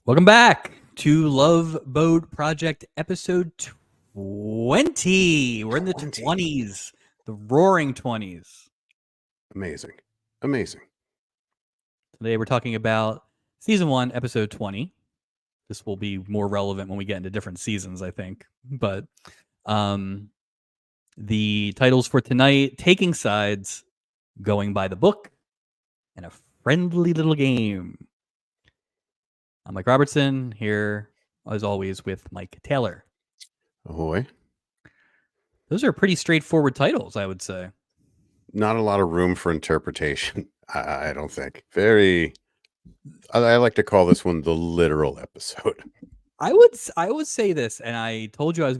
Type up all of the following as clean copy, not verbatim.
Welcome back to Love Boat Project episode 20. We're in the 20. 20s, the roaring 20s. Amazing. Today we're talking about season 1, episode 20. This will be more relevant when we get into different seasons, I think. But the titles for tonight, Taking Sides, Going by the Book, and A Friendly Little Game. I'm Mike Robertson, here as always with Mike Taylor. Ahoy. Those are pretty straightforward titles, I would say. Not a lot of room for interpretation, I don't think. I like to call this one the literal episode. I would say this, and I told you I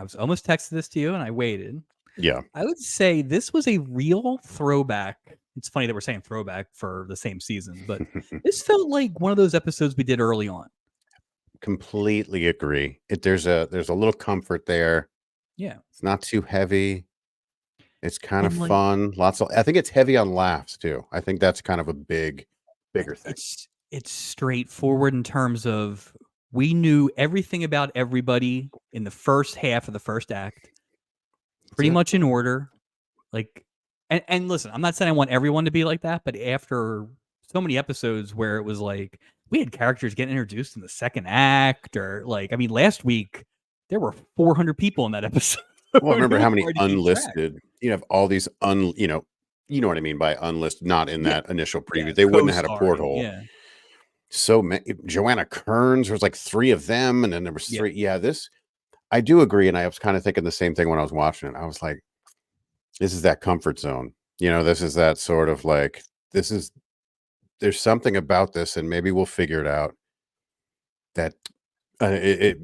was almost texting this to you, and I waited. Yeah. I would say this was a real throwback. It's funny that we're saying throwback for the same season, but this felt like one of those episodes we did early on. Completely agree. There's a little comfort there. Yeah. It's not too heavy. It's kind of fun. I think it's heavy on laughs too. I think that's kind of a bigger thing. It's straightforward in terms of we knew everything about everybody in the first half of the first act. Pretty much in order. Like, and listen, I'm not saying I want everyone to be like that, but after so many episodes where it was like we had characters getting introduced in the second act, or like, I mean, last week there were 400 people in that episode. Well, remember how many unlisted, you have all these you know what I mean by unlisted, not in that initial preview. Yeah, they wouldn't have had a porthole. Yeah. So many. Joanna Kearns, there was like 3 of them, and then there was 3. Yeah, I do agree, and I was kind of thinking the same thing when I was watching it. I was like, this is that comfort zone. This is that sort of like, there's something about this, and maybe we'll figure it out, that it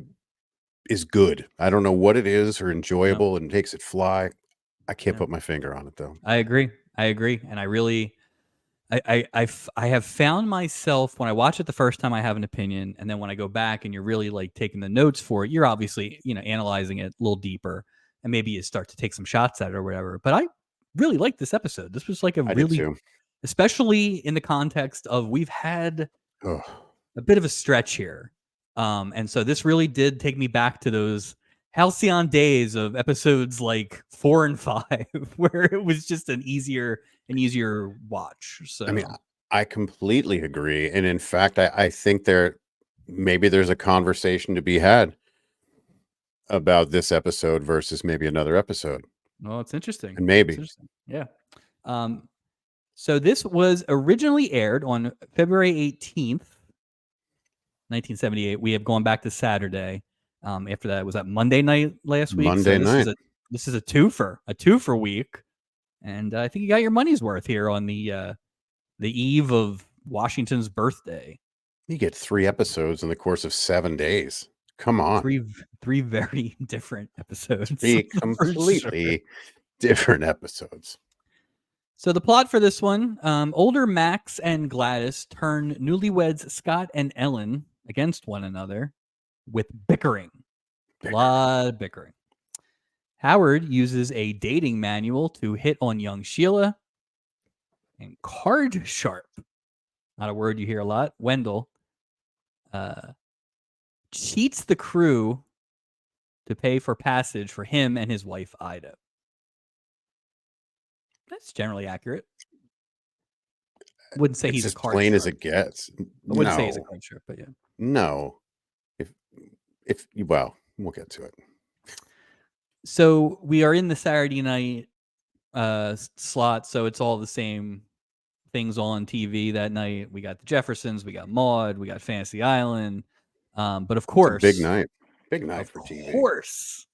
is good. I don't know what it is, or enjoyable and makes it fly. I can't put my finger on it, though. I agree. And I really, I have found myself when I watch it the first time, I have an opinion, and then when I go back and you're really like taking the notes for it, you're obviously analyzing it a little deeper, and maybe you start to take some shots at it or whatever. But I really liked this episode. This was like especially in the context of we've had a bit of a stretch here, and so this really did take me back to those halcyon days of episodes like 4 and 5, where it was just an easier watch. So I mean, I completely agree, and in fact, I think there's a conversation to be had about this episode versus maybe another episode. Well, it's interesting. And maybe. Yeah. So this was originally aired on February 18th, 1978. We have gone back to Saturday. After that, was that Monday night last week? Monday night. This is a twofer week. And I think you got your money's worth here on the eve of Washington's birthday. You get 3 episodes in the course of 7 days. Come on. Three very different episodes. 3 completely different episodes. So the plot for this one, older Max and Gladys turn newlyweds Scott and Ellen against one another with bickering. A lot of bickering. Howard uses a dating manual to hit on young Sheila. And Card Sharp, not a word you hear a lot, Wendell, cheats the crew to pay for passage for him and his wife, Ida. That's generally accurate. Wouldn't say he's as a card plain sharp. as it gets. I wouldn't say he's a card sharp, but yeah. No. Well, we'll get to it. So we are in the Saturday night slot, so it's all the same things on TV that night. We got the Jeffersons, we got Maude, we got Fantasy Island, but of course, big night for TV. Of course,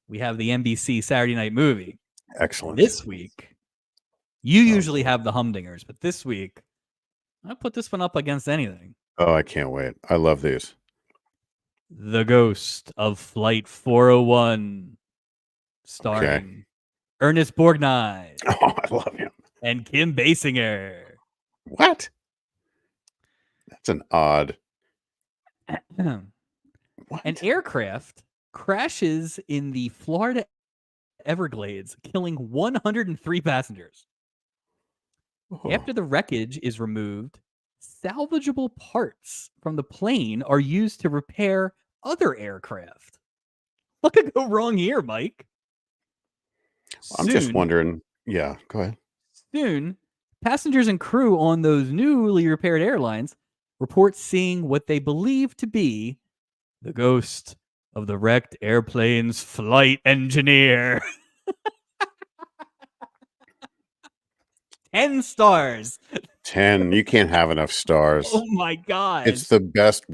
we have the NBC Saturday Night Movie. Excellent. This week, you usually have the Humdingers, but this week, I put this one up against anything. Oh, I can't wait. I love these. The Ghost of Flight 401, starring Ernest Borgnine. Oh, I love him. And Kim Basinger. What? That's an odd. An aircraft crashes in the Florida Everglades, killing 103 passengers. Oh. After the wreckage is removed, salvageable parts from the plane are used to repair other aircraft. What could go wrong here, Mike? I'm just Soon, wondering. Yeah, go ahead. soon, passengers and crew on those newly repaired airlines report seeing what they believe to be the ghost of the wrecked airplane's flight engineer. 10 stars. 10. You can't have enough stars. Oh my God. It's the best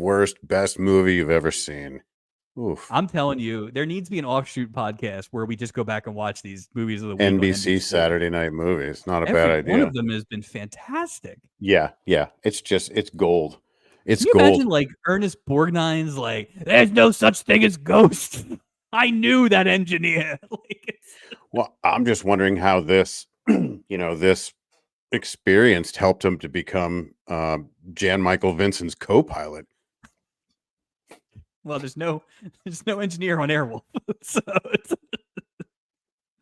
movie you've ever seen. Oof. I'm telling you, there needs to be an offshoot podcast where we just go back and watch these movies of the week. on NBC Saturday Night Movies. Not a Every bad idea. one of them has been fantastic. Yeah. It's gold. It's Can you gold. imagine like Ernest Borgnine's like, there's no such thing as ghosts. I knew that engineer. Well, I'm just wondering how this, this experience helped him to become Jan Michael Vincent's co-pilot. Well, there's no engineer on Airwolf, so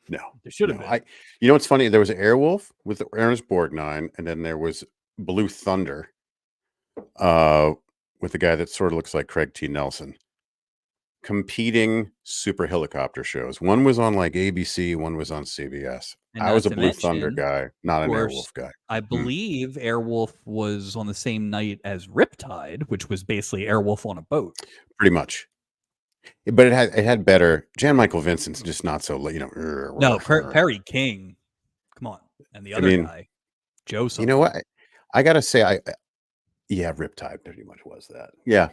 No, there should have been. You know what's funny? There was Airwolf with Ernest Borgnine, and then there was Blue Thunder, with the guy that sort of looks like Craig T. Nelson. Competing super helicopter shows. One was on like ABC, one was on CBS. And I was a not to Blue Thunder mention, guy, not an course, Airwolf guy. I believe Airwolf was on the same night as Riptide, which was basically Airwolf on a boat. Pretty much. But it had better. Jan Michael Vincent's just not so, No, Perry King. Come on. And the other guy, Joe something. You know what? I gotta say, yeah, Riptide pretty much was that. Yeah.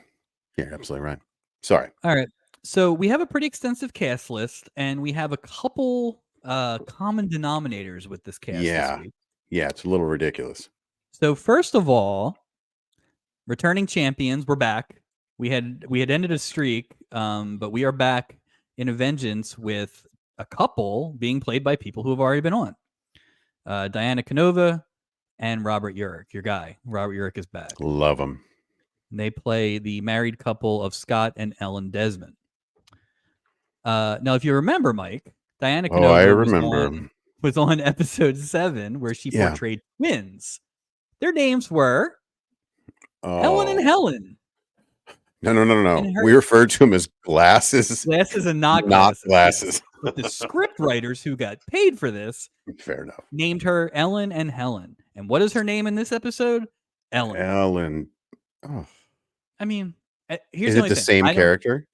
Yeah, absolutely right. Sorry. All right. So we have a pretty extensive cast list, and we have a couple common denominators with this cast this week. Yeah, it's a little ridiculous. So first of all, returning champions, we're back. We had ended a streak, but we are back in a vengeance with a couple being played by people who have already been on. Diana Canova and Robert Urich, your guy. Robert Urich is back. Love him. They play the married couple of Scott and Ellen Desmond. Now, if you remember, Mike, Diana Canova was on episode 7 where she portrayed twins. Their names were Ellen and Helen. No. We referred to them as glasses. Glasses and not glasses. Yes. But the script writers who got paid for this, fair enough, named her Ellen and Helen. And what is her name in this episode? Ellen. Ellen. Oh. I mean, here's is it the same character?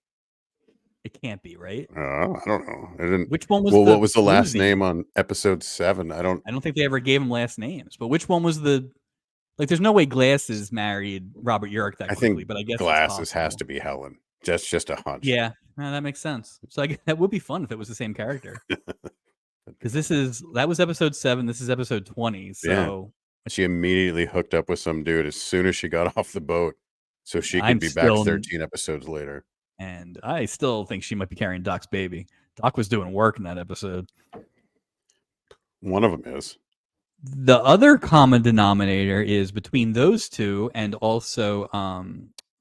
It can't be, right? I don't know. Which one was? What was the last name on episode 7? I don't think they ever gave him last names. But which one was the? Like, there's no way Glasses married Robert Urich that quickly. But I guess Glasses has to be Helen. That's just a hunch. Yeah, that makes sense. So that would be fun if it was the same character. Because that was episode 7. This is episode 20. So she immediately hooked up with some dude as soon as she got off the boat, so she could be back 13 episodes later. And I still think she might be carrying Doc's baby. Doc was doing work in that episode. One of them is. The other common denominator is between those two and also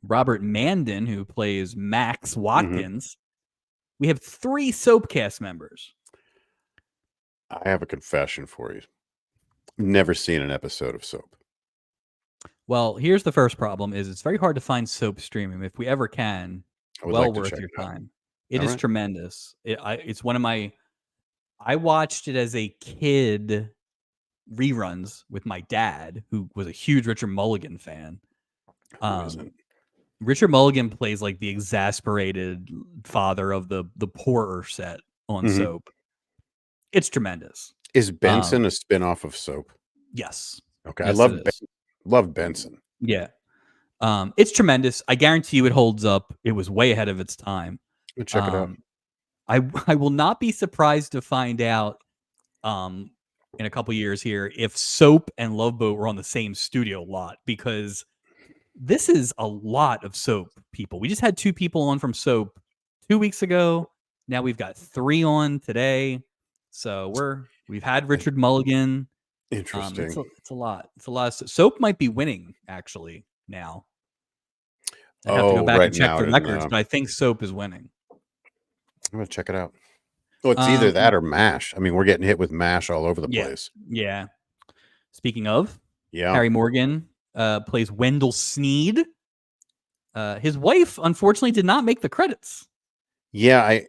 Robert Mandan, who plays Max Watkins. We have 3 soap cast members. I have a confession for you. Never seen an episode of soap. Well, here's the first problem: is it's very hard to find soap streaming. If we ever can, well worth your time. It is tremendous. It's one of my. I watched it as a kid. Reruns with my dad, who was a huge Richard Mulligan fan. Richard Mulligan plays like the exasperated father of the poorer set on soap. It's tremendous. Is Benson a spinoff of Soap? Yes. Okay. Yes, I love Benson. Yeah. It's tremendous. I guarantee you it holds up. It was way ahead of its time. We'll check it out. I will not be surprised to find out in a couple years here if Soap and Love Boat were on the same studio lot, because this is a lot of Soap people. We just had 2 people on from Soap 2 weeks ago. Now we've got 3 on today. So we've had Richard Mulligan. Interesting. It's a lot. It's a lot. Soap might be winning actually now. I have to go back and check the records, but I think Soap is winning. I'm gonna check it out. Well, it's either that or MASH. I mean, we're getting hit with MASH all over the place. Yeah. Speaking of, Yeah, Harry Morgan plays Wendell Sneed. His wife, unfortunately, did not make the credits. Yeah,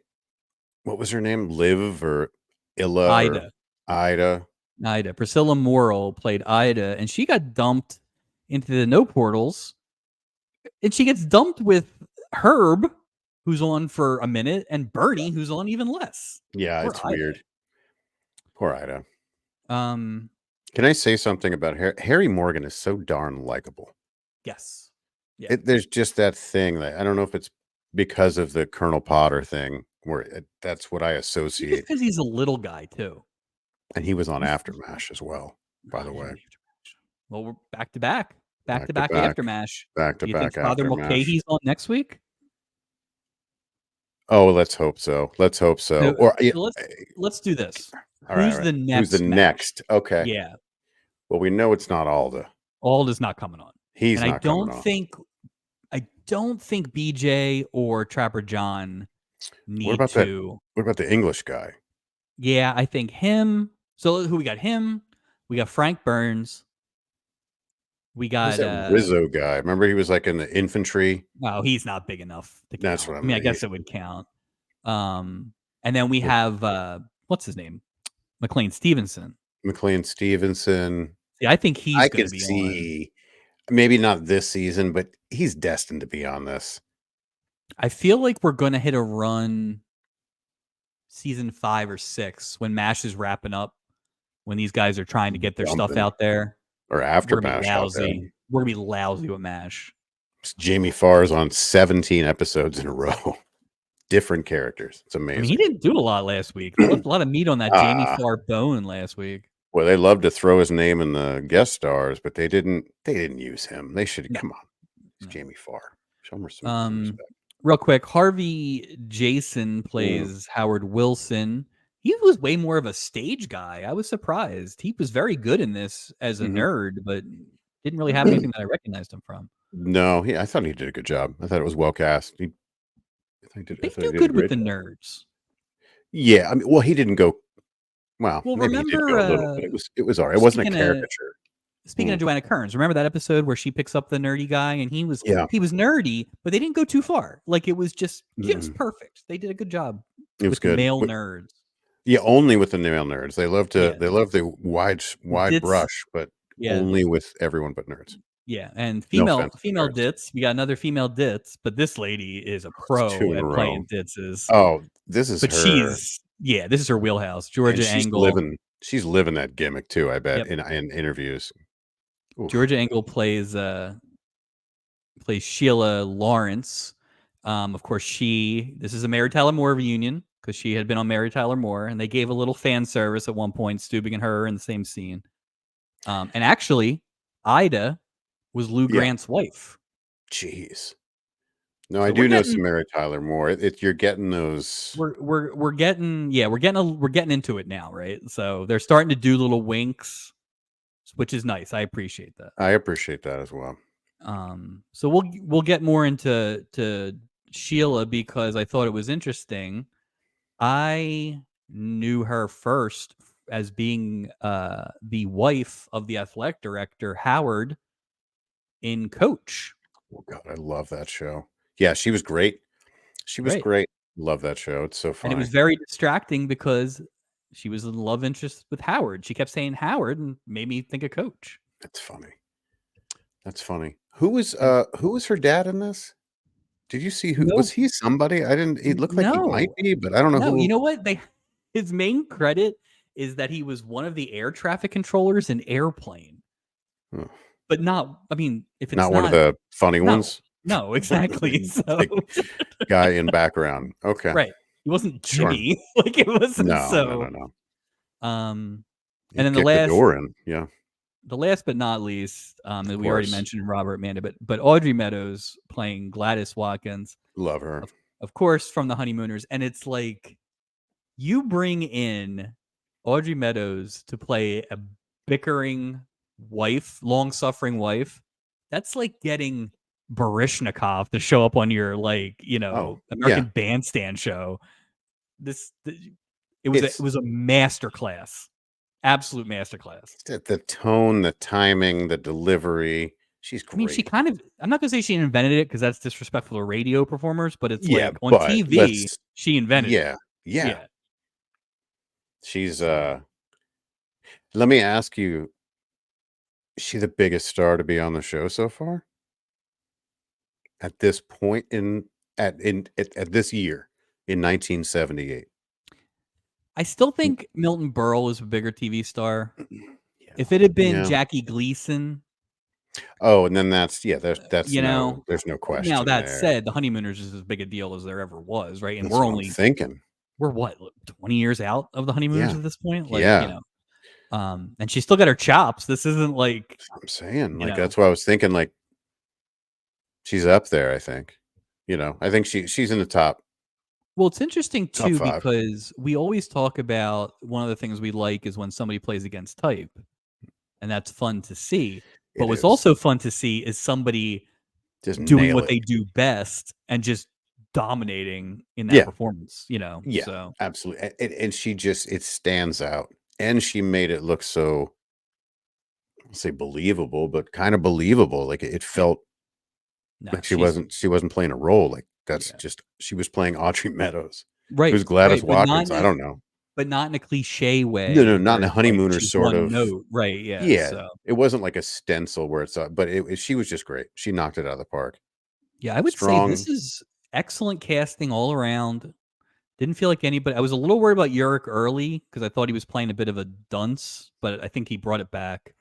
what was her name? Liv or Illa Ida. or Ida? Ida. Priscilla Morrill played Ida, and she got dumped into the no portals. And she gets dumped with Herb, who's on for a minute, and Bernie, who's on even less. Yeah, Poor it's Ida. weird. Poor Ida. Can I say something about Harry Morgan is so darn likable. Yes. Yeah. There's just that thing that I don't know if it's because of the Colonel Potter thing where that's what I associate. Because he's a little guy too. And he was on Aftermash as well, by the way. Well, we're back to back Aftermash. Back to Do you back think Father Aftermash. Mulcahy's on next week? Oh, let's hope so. Let's hope so. Or let's do this. Who's the next? Who's the next? Okay. Yeah. Well, we know it's not Alda. Alda's not coming on. He's and not coming on. I don't think BJ or Trapper John need to. What about the English guy? Yeah, I think him. So who we got? Him. We got Frank Burns. We got that Rizzo guy. Remember, he was like in the infantry. No, he's not big enough to count. That's what I mean. I guess it would count. And then we have what's his name? McLean Stevenson. Yeah, I think he's going to be on. Maybe not this season, but he's destined to be on this. I feel like we're going to hit a run season 5 or 6 when MASH is wrapping up, when these guys are trying to get their stuff out there. Or after MASH. We're going to be lousy with MASH. Jamie Farr's on 17 episodes in a row. Different characters. It's amazing. I mean, he didn't do a lot last week. They left a lot of meat on that Jamie Farr bone last week. Well, they love to throw his name in the guest stars, but they didn't use him. They should come on. It's Jamie Farr. Show him some respect. Real quick, Harvey Jason plays Howard Wilson. He was way more of a stage guy. I was surprised. He was very good in this as a nerd, but didn't really have anything that I recognized him from. No, I thought he did a good job. I thought it was well cast. They do good with the nerds. Yeah, I mean, well, he didn't go. Well, maybe remember, he did go a little, but it was all right. It wasn't a caricature. Speaking of Joanna Kearns, remember that episode where she picks up the nerdy guy and he was nerdy, but they didn't go too far. Like it was just perfect. They did a good job. It was good. Male nerds. Yeah, only with the male nerds. They love to. They love the wide brush, but only with everyone but nerds. Yeah, and female dits. We got another female dits, but this lady is a pro at playing ditses. Oh, this is. But this is her wheelhouse. Georgia Engel. She's living that gimmick too. I bet in interviews. Oof. Georgia Engel plays Sheila Lawrence. Of course, this is a Mary Tyler Moore reunion because she had been on Mary Tyler Moore, and they gave a little fan service at one point, Stubing and her in the same scene. And actually, Ida was Lou Grant's wife. Jeez. No, I do know some Mary Tyler Moore. You're getting those. We're getting into it now, right? So they're starting to do little winks, which is nice. I appreciate that. I appreciate that as well. So we'll get more into Sheila because I thought it was interesting. I knew her first as being the wife of the athletic director Howard in Coach. Oh God, I love that show. Yeah, she was great. She was great. Love that show. It's so fun. And it was very distracting because she was in love interest with Howard. She kept saying Howard and made me think of Coach. That's funny. Who was her dad in this? Did you see who was he? Somebody? I didn't. It looked like he might be, but I don't know who. You know what? His main credit is that he was one of the air traffic controllers in Airplane. But not. I mean, if it's not one of the funny ones. No, exactly. So like guy in background. Okay. Right. He wasn't Jimmy. Like it wasn't No. And then the last door in. Yeah. The last but not least, that we already mentioned Robert Manda, but Audrey Meadows playing Gladys Watkins. Love her. Of course, from the Honeymooners. And it's like you bring in Audrey Meadows to play a bickering wife, long-suffering wife. That's like getting Baryshnikov to show up on your American Bandstand show. It was a masterclass, absolute masterclass. The tone, the timing, the delivery, She's I mean, she great. kind of, I'm not gonna say she invented it because that's disrespectful to radio performers, but it's Yeah, like on but TV, she invented it. yeah. Yeah. She's So let me ask you, is she the biggest star to be on the show so far? At this point at this year in 1978. I still think Milton Berle is a bigger TV star. Yeah. If it had been Yeah. Jackie Gleason, Oh, and then that's you know, there's no now question that there. said, The Honeymooners is as big a deal as there ever was, right? And That's what I'm thinking. we're what, 20 years out of The Honeymooners Yeah. at this point? Like, Yeah. and she's still got her chops. This isn't like, That's what I'm saying. you Like, know, that's why I was thinking, like, she's up there, I think. I think she's in the top well, it's interesting top too 5. because we always talk about one of the things we like is when somebody plays against type, and that's fun to see. But It what's is. also fun to see is somebody Just doing nail what it. they do best and just dominating in that Yeah. performance, Yeah. So Absolutely. And she just it stands out. And she made it look so, I'll say believable, but kind of believable. Like it felt no, like she wasn't playing a role. Like that's Yeah. just she was playing Audrey Meadows. right. Who's Gladys but Watkins? I don't know. but not in a cliche way. No, not where in a it's like honeymooners she's sort one of. note, right? Yeah. Yeah, So it wasn't like a stencil where it's but she was just great. She knocked it out of the park. yeah, I would say this Strong. is excellent casting all around. Didn't feel like anybody. I was a little worried about Yurik early because I thought he was playing a bit of a dunce, but I think he brought it back.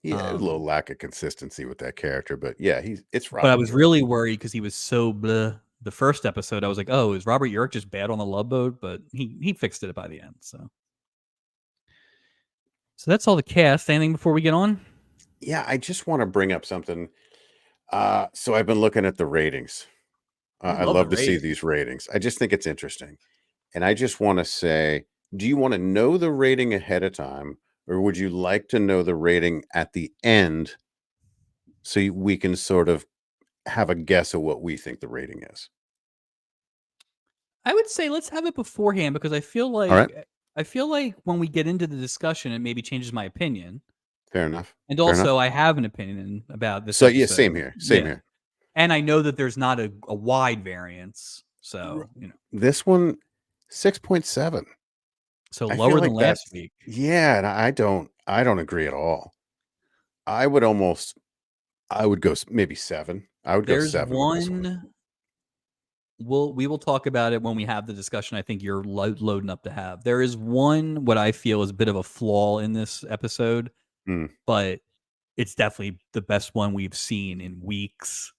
Yeah, a little lack of consistency with that character, but yeah, it's But I Robert was Urich. really worried because he was so bleh. The first episode, I was like, "Oh, is Robert Urich just bad on the Love Boat?" But he fixed it by the end. So that's all the cast. Anything before we get on? Yeah, I just want to bring up something. So I've been looking at the ratings. I love the love to see ratings. these ratings. I just think it's interesting. And I just want to say, do you want to know the rating ahead of time, or would you like to know the rating at the end so we can sort of have a guess of what we think the rating is? I would say let's have it beforehand because I feel All right. like when we get into the discussion, it maybe changes my opinion. Fair enough. And Fair enough. also, I have an opinion about this. So yeah, episode. same here. Same Yeah. here. And I know that there's not a wide variance. So, This one, 6.7. So I lower feel than like last week. Yeah, and I don't agree at all. I would go maybe 7. I would go There's 7 with this one. we will talk about it when we have the discussion I think you're loading up to have. There is one what I feel is a bit of a flaw in this episode, but it's definitely the best one we've seen in weeks.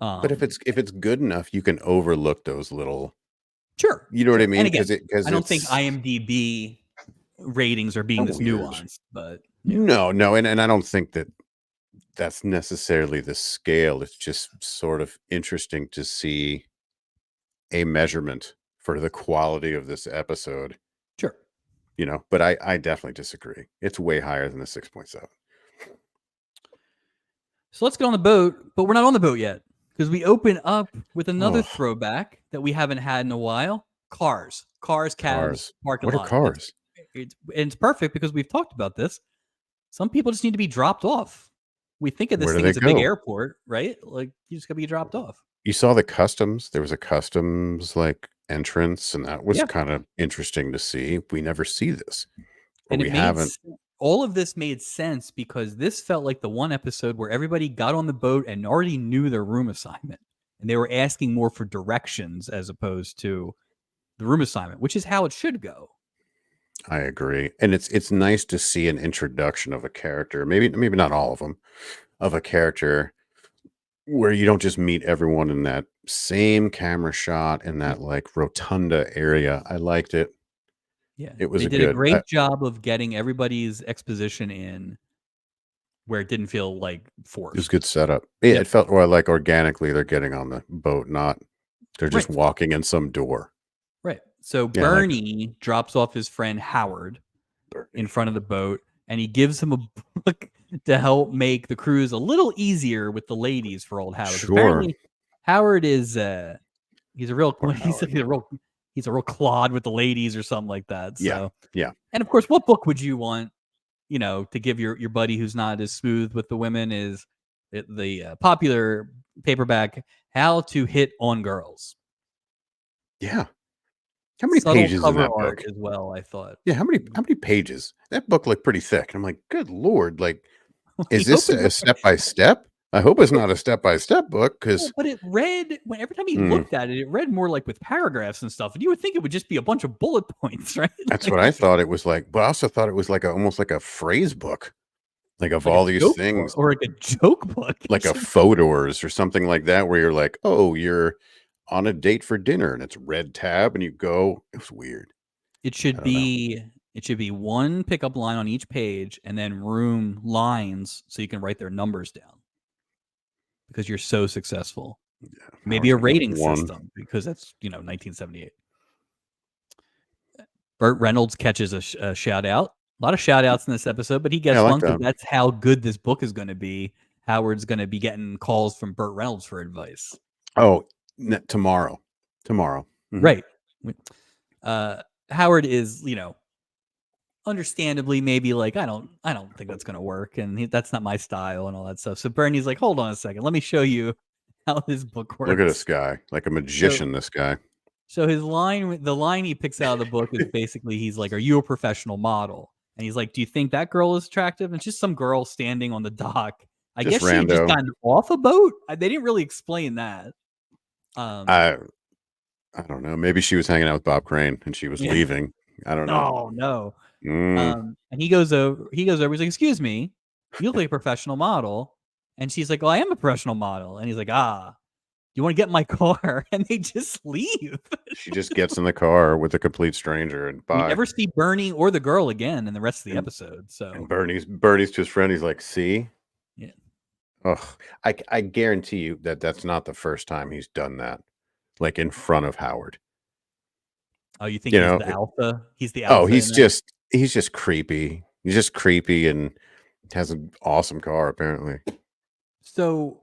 But if it's good enough, you can overlook those little. Sure. You know what I mean? And again, Because I don't think IMDb ratings are being this weird. nuanced, but No, and I don't think that's necessarily the scale. It's just sort of interesting to see a measurement for the quality of this episode. Sure. But I definitely disagree. It's way higher than the 6.7. So let's get on the boat, but we're not on the boat yet because we open up with another throwback that we haven't had in a while. Cars, cabs, parking lot. What are cars? It's perfect because we've talked about this. Some people just need to be dropped off. We think of this Where do thing they as a big go? airport, right? Like you just got to be dropped off. You saw the customs. There was a customs like entrance, and that was Yeah. kind of interesting to see. We never see this, or And we it made haven't. all of this made sense because this felt like the one episode where everybody got on the boat and already knew their room assignment, and they were asking more for directions as opposed to the room assignment, which is how it should go. I agree, and it's nice to see an introduction of a character. Maybe not all of them, of a character where you don't just meet everyone in that same camera shot in that like rotunda area. I liked it. Yeah, It was they a did a good. great job of getting everybody's exposition in where it didn't feel like forced. It was good setup. Yeah, Yep. it felt like organically they're getting on the boat, not they're just walking in some door. Right. So Bernie drops off his friend Howard in front of the boat, and he gives him a book to help make the cruise a little easier with the ladies for old Howard. Sure. Apparently, Howard is he's a real clod with the ladies or something like that. So yeah. And of course, what book would you want, to give your buddy who's not as smooth with the women is the popular paperback, How to Hit on Girls. Yeah. How many Subtle pages in cover that art book? as well, I thought. Yeah, how many pages? That book looked pretty thick. And I'm like, good Lord, like, is You this opened a up, step by step? I hope it's not a step by step book because but it read when every time he looked at it, it read more like with paragraphs and stuff, and you would think it would just be a bunch of bullet points, right? that's what I Like thought it was like. But I also thought it was like almost like a phrase book, like of like a all these joke book things, or like a joke book. like a Fodor's or something like that, where you're like, oh, you're on a date for dinner and it's red tab and you go. It was weird. It I should don't know. be it should be one pickup line on each page and then room lines so you can write their numbers down because you're so successful. Maybe Howard's a gonna have rating one. system because that's 1978. Burt Reynolds catches a shout out. A lot of shout outs in this episode, but he Yeah, I gets like one because that. that's how good this book is going to be. Howard's going to be getting calls from Burt Reynolds for advice. Oh, tomorrow. Mhm. Right. Howard is, understandably maybe like I don't think that's gonna work, and that's not my style and all that stuff. So Bernie's like, hold on a second, let me show you how this book Look at this works. guy, like a So magician. This guy. so the line he picks out of the book is basically he's like, "Are you a professional model?" And he's like, "Do you think that girl is attractive?" And it's just some girl standing on the dock. I Just guess she had just rando. gotten off a boat. They didn't really explain that. Um, I I don't know. Maybe she was hanging out with Bob Crane and she was yeah. leaving. I don't know. No, no. Mm, And he goes over, he's like, "Excuse me, you look like a professional model." And she's like, "Oh, I am a professional model." And he's like, "Ah, you want to get in my car?" And they just leave. she just gets in the car with a complete stranger and We bye. never see Bernie or the girl again in the rest of the And episode. and So Bernie's to his friend. He's like, "See, yeah. ugh, I guarantee you that that's not the first time he's done that, like in front of Howard. Oh, you think You he's know? the alpha? He's the Oh, alpha in that? he's just creepy. He's just creepy and has an awesome car apparently. So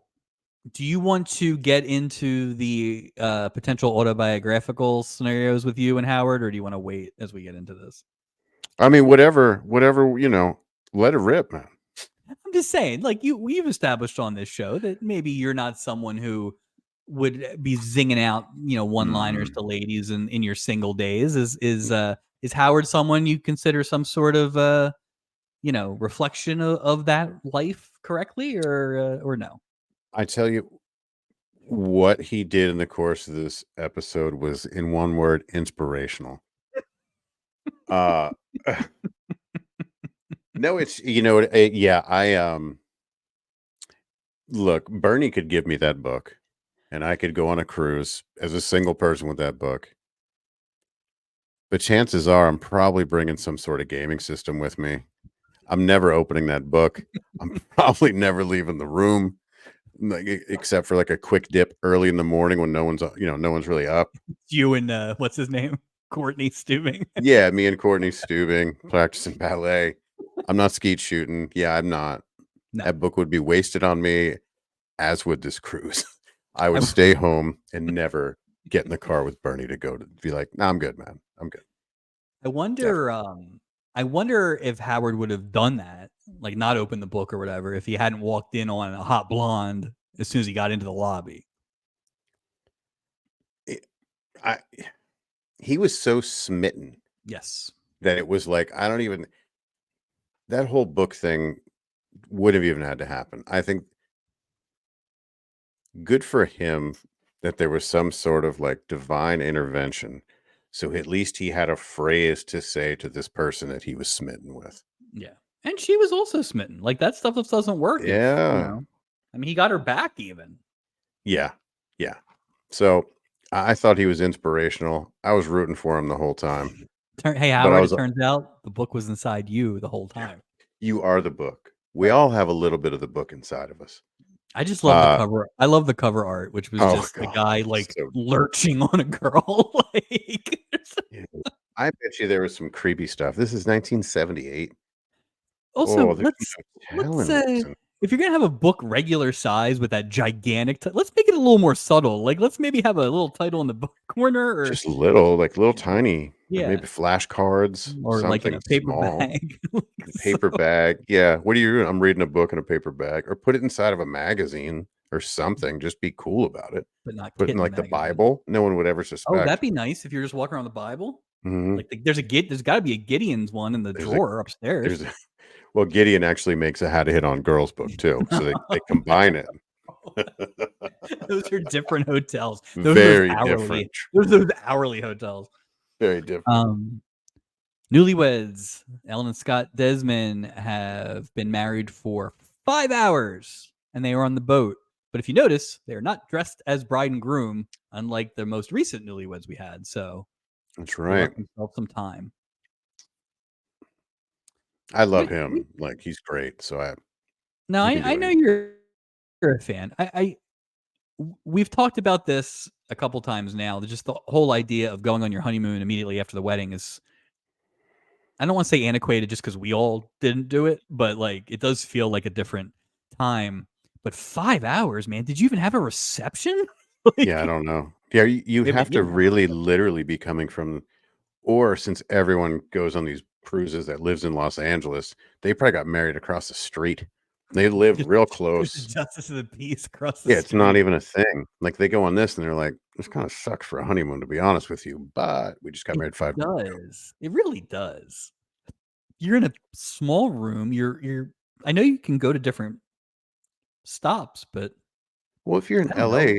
do you want to get into the potential autobiographical scenarios with you and Howard, or do you want to wait as we get into this? I mean, whatever, let it rip, man. I'm just saying, like we've established on this show that maybe you're not someone who would be zinging out, one-liners Mm. to ladies in your single days. Is Howard someone you consider some sort of reflection of that life correctly, or no? I tell you what he did in the course of this episode was in one word, inspirational. Uh no, it's yeah, look, Bernie could give me that book and I could go on a cruise as a single person with that book. But chances are I'm probably bringing some sort of gaming system with me. I'm never opening that book. I'm probably never leaving the room, like, except for like a quick dip early in the morning when no one's really up. You and what's his name, Courtney Stubing. Yeah, me and Courtney Stubing practicing ballet. I'm not skeet shooting. Yeah, I'm not. No, That book would be wasted on me, as would this cruise. I I, would stay home and never get in the car with Bernie to go to be like, "No, I'm good, man. I'm good." I wonder. Definitely. I wonder if Howard would have done that, like not open the book or whatever, if he hadn't walked in on a hot blonde as soon as he got into the lobby. It- I He was so smitten Yes. that it was like I don't even that whole book thing would have even had to happen. I think good for him that there was some sort of like divine intervention. So at least he had a phrase to say to this person that he was smitten with. Yeah. And she was also smitten. Like that stuff just doesn't work if, Yeah. I mean, he got her back even. Yeah. Yeah. So I thought he was inspirational. I was rooting for him the whole time. Hey, But I Howard, it was turns out the book was inside you the whole time. you are the book. We Right. all have a little bit of the book inside of us. I just love the cover. I love the cover art, which was Oh just the god. guy like So lurching on a girl. Like yeah. I bet you there was some creepy stuff. This is 1978. also Oh, there's let's no telling what's in. if you're gonna have a book regular size with that gigantic, let's make it a little more subtle. Like, let's maybe have a little title in the book corner, or Just little, like little tiny, like yeah, maybe flashcards, or like in something a paper small. bag. So, Paper bag. Yeah. What are you doing? I'm reading a book in a paper bag, or put it inside of a magazine or something. Just be cool about it. but not Put in kitten like the magazine. Bible. No one would ever Oh, that'd suspect. be nice if you're just walking around the Bible. Hmm. Like, there's got to be a Gideon's one in the There's a drawer upstairs. there's a, well, Gideon actually makes a How to Hit on Girls book too, so they combine it. Those are different hotels. Those are those Very hourly. different. Those are those hourly hotels. Very different. Newlyweds, Ellen and Scott Desmond have been married for 5 hours, and they were on the boat. But if you notice, they are not dressed as bride and groom, unlike the most recent newlyweds we had. So That's they right. left themselves some time. I love Wait, him. Like he's great. So now he can I do know anything. you're a fan. We've talked about this a couple times now. Just the whole idea of going on your honeymoon immediately after the wedding is, I don't want to say antiquated just because we all didn't do it, but like it does feel like a different time. But 5 hours, man. Did you even have a reception? Yeah, I Like, don't know. Yeah, you'd maybe have you to don't have a really reception. literally be coming from, or since everyone goes on these cruises that lives in Los Angeles, they probably got married across the street. They live Just real there's a close. justice of the peace across the Yeah, it's not street. even a thing. Like they go on this and they're like, this kind of sucks for a honeymoon, to be honest with you. But we just got It married 5 years ago. does. It really does. You're in a small room. You're I know you can go to different stops, but Well, if you're in I don't know. LA,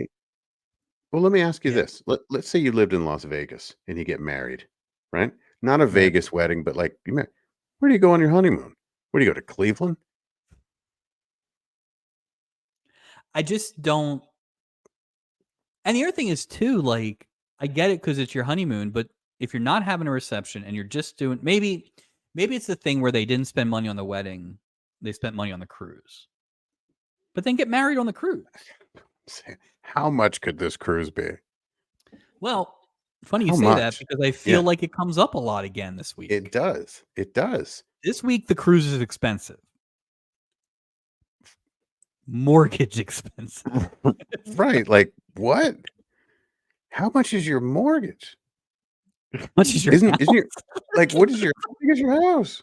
well, let me ask you Yeah. this. Let's say you lived in Las Vegas and you get married, right? Not a Right. Vegas wedding, but like where do you go on your honeymoon? Where do you go to Cleveland? I just don't. And the other thing is too, like, I get it because it's your honeymoon, but if you're not having a reception and you're just doing, maybe it's the thing where they didn't spend money on the wedding, they spent money on the cruise, but then get married on the cruise. How much could this cruise be? Well, funny you How say that much? because I feel Yeah, like it comes up a lot again this it week. does. It does. This week the cruise is expensive. Mortgage expensive. Right. Like what? How much is your mortgage? How much is your Isn't your house? like what is your how big is your house?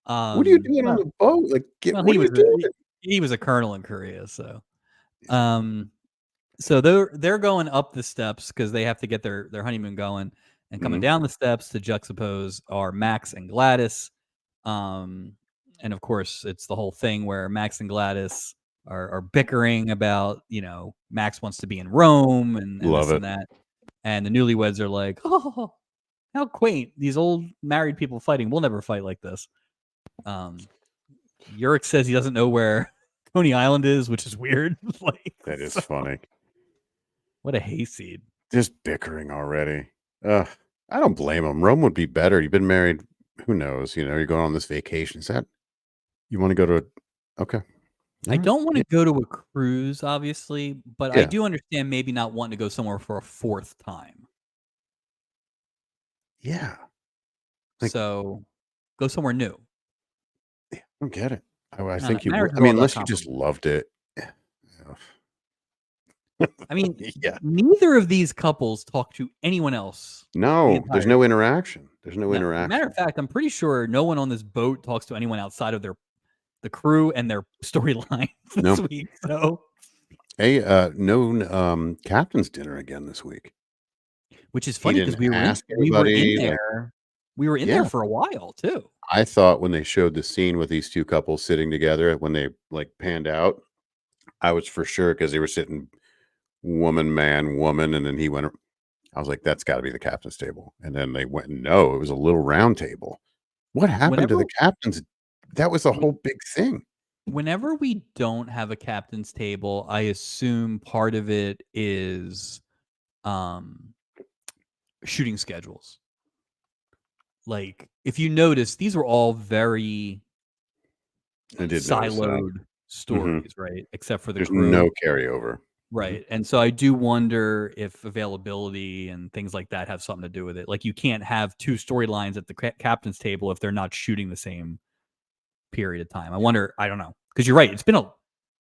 What are you doing on Well, the boat? Like well, what he are you was doing? he was a colonel in Korea, so um so they're going up the steps because they have to get their honeymoon going, and coming Mhm. down the steps to juxtapose are Max and Gladys. And of course, it's the whole thing where Max and Gladys are bickering about, Max wants to be in Rome and Love this it. and that. And the newlyweds are like, oh, how quaint. These old married people fighting. We'll never fight like this. Um, Yurik says he doesn't know where Coney Island is, which is weird. Like, That is so, funny. what a hayseed. Just bickering already. Ugh. I don't blame him. Rome would be better. You've been married, who knows? You're going on this vacation. Is that you want to go to okay. All I right. don't want Yeah. to go to a cruise, obviously, but I Yeah. do understand maybe not wanting to go somewhere for a fourth time. Yeah. Like, So go somewhere new. yeah, I don't get it. I I don't know. think you would. Marriage I is all mean, about unless you just compromise. loved it. Yeah. I mean, Yeah. neither of these couples talk to anyone else the No, there's entire no time. interaction. There's no No. Matter interaction. of fact, I'm pretty sure no one on this boat talks to anyone outside of the crew and their storyline this No. week. So, Hey, no captain's dinner again this week. which is He funny because didn't ask we were in anybody. Like, there. We were in there yeah. for a while too. I thought when they showed the scene with these two couples sitting together, when they like panned out, I was for sure because they were sitting woman, man, woman, and then he went. I was like, that's got to be the captain's table. And then they went, no, it was a little round table. What happened to Whenever the captain's? That was the we whole big thing. Whenever we don't have a captain's table, I assume part of it is um shooting schedules. Like, if you notice, these were all very I did notice that. siloed Hmm. stories, right? Except for the There's no crew. carryover. Hmm. Right. And so I do wonder if availability and things like that have something to do with it. Like, you can't have two storylines at the captain's table if they're not shooting the same period of time. I wonder, I don't know. because you're right. It's been a.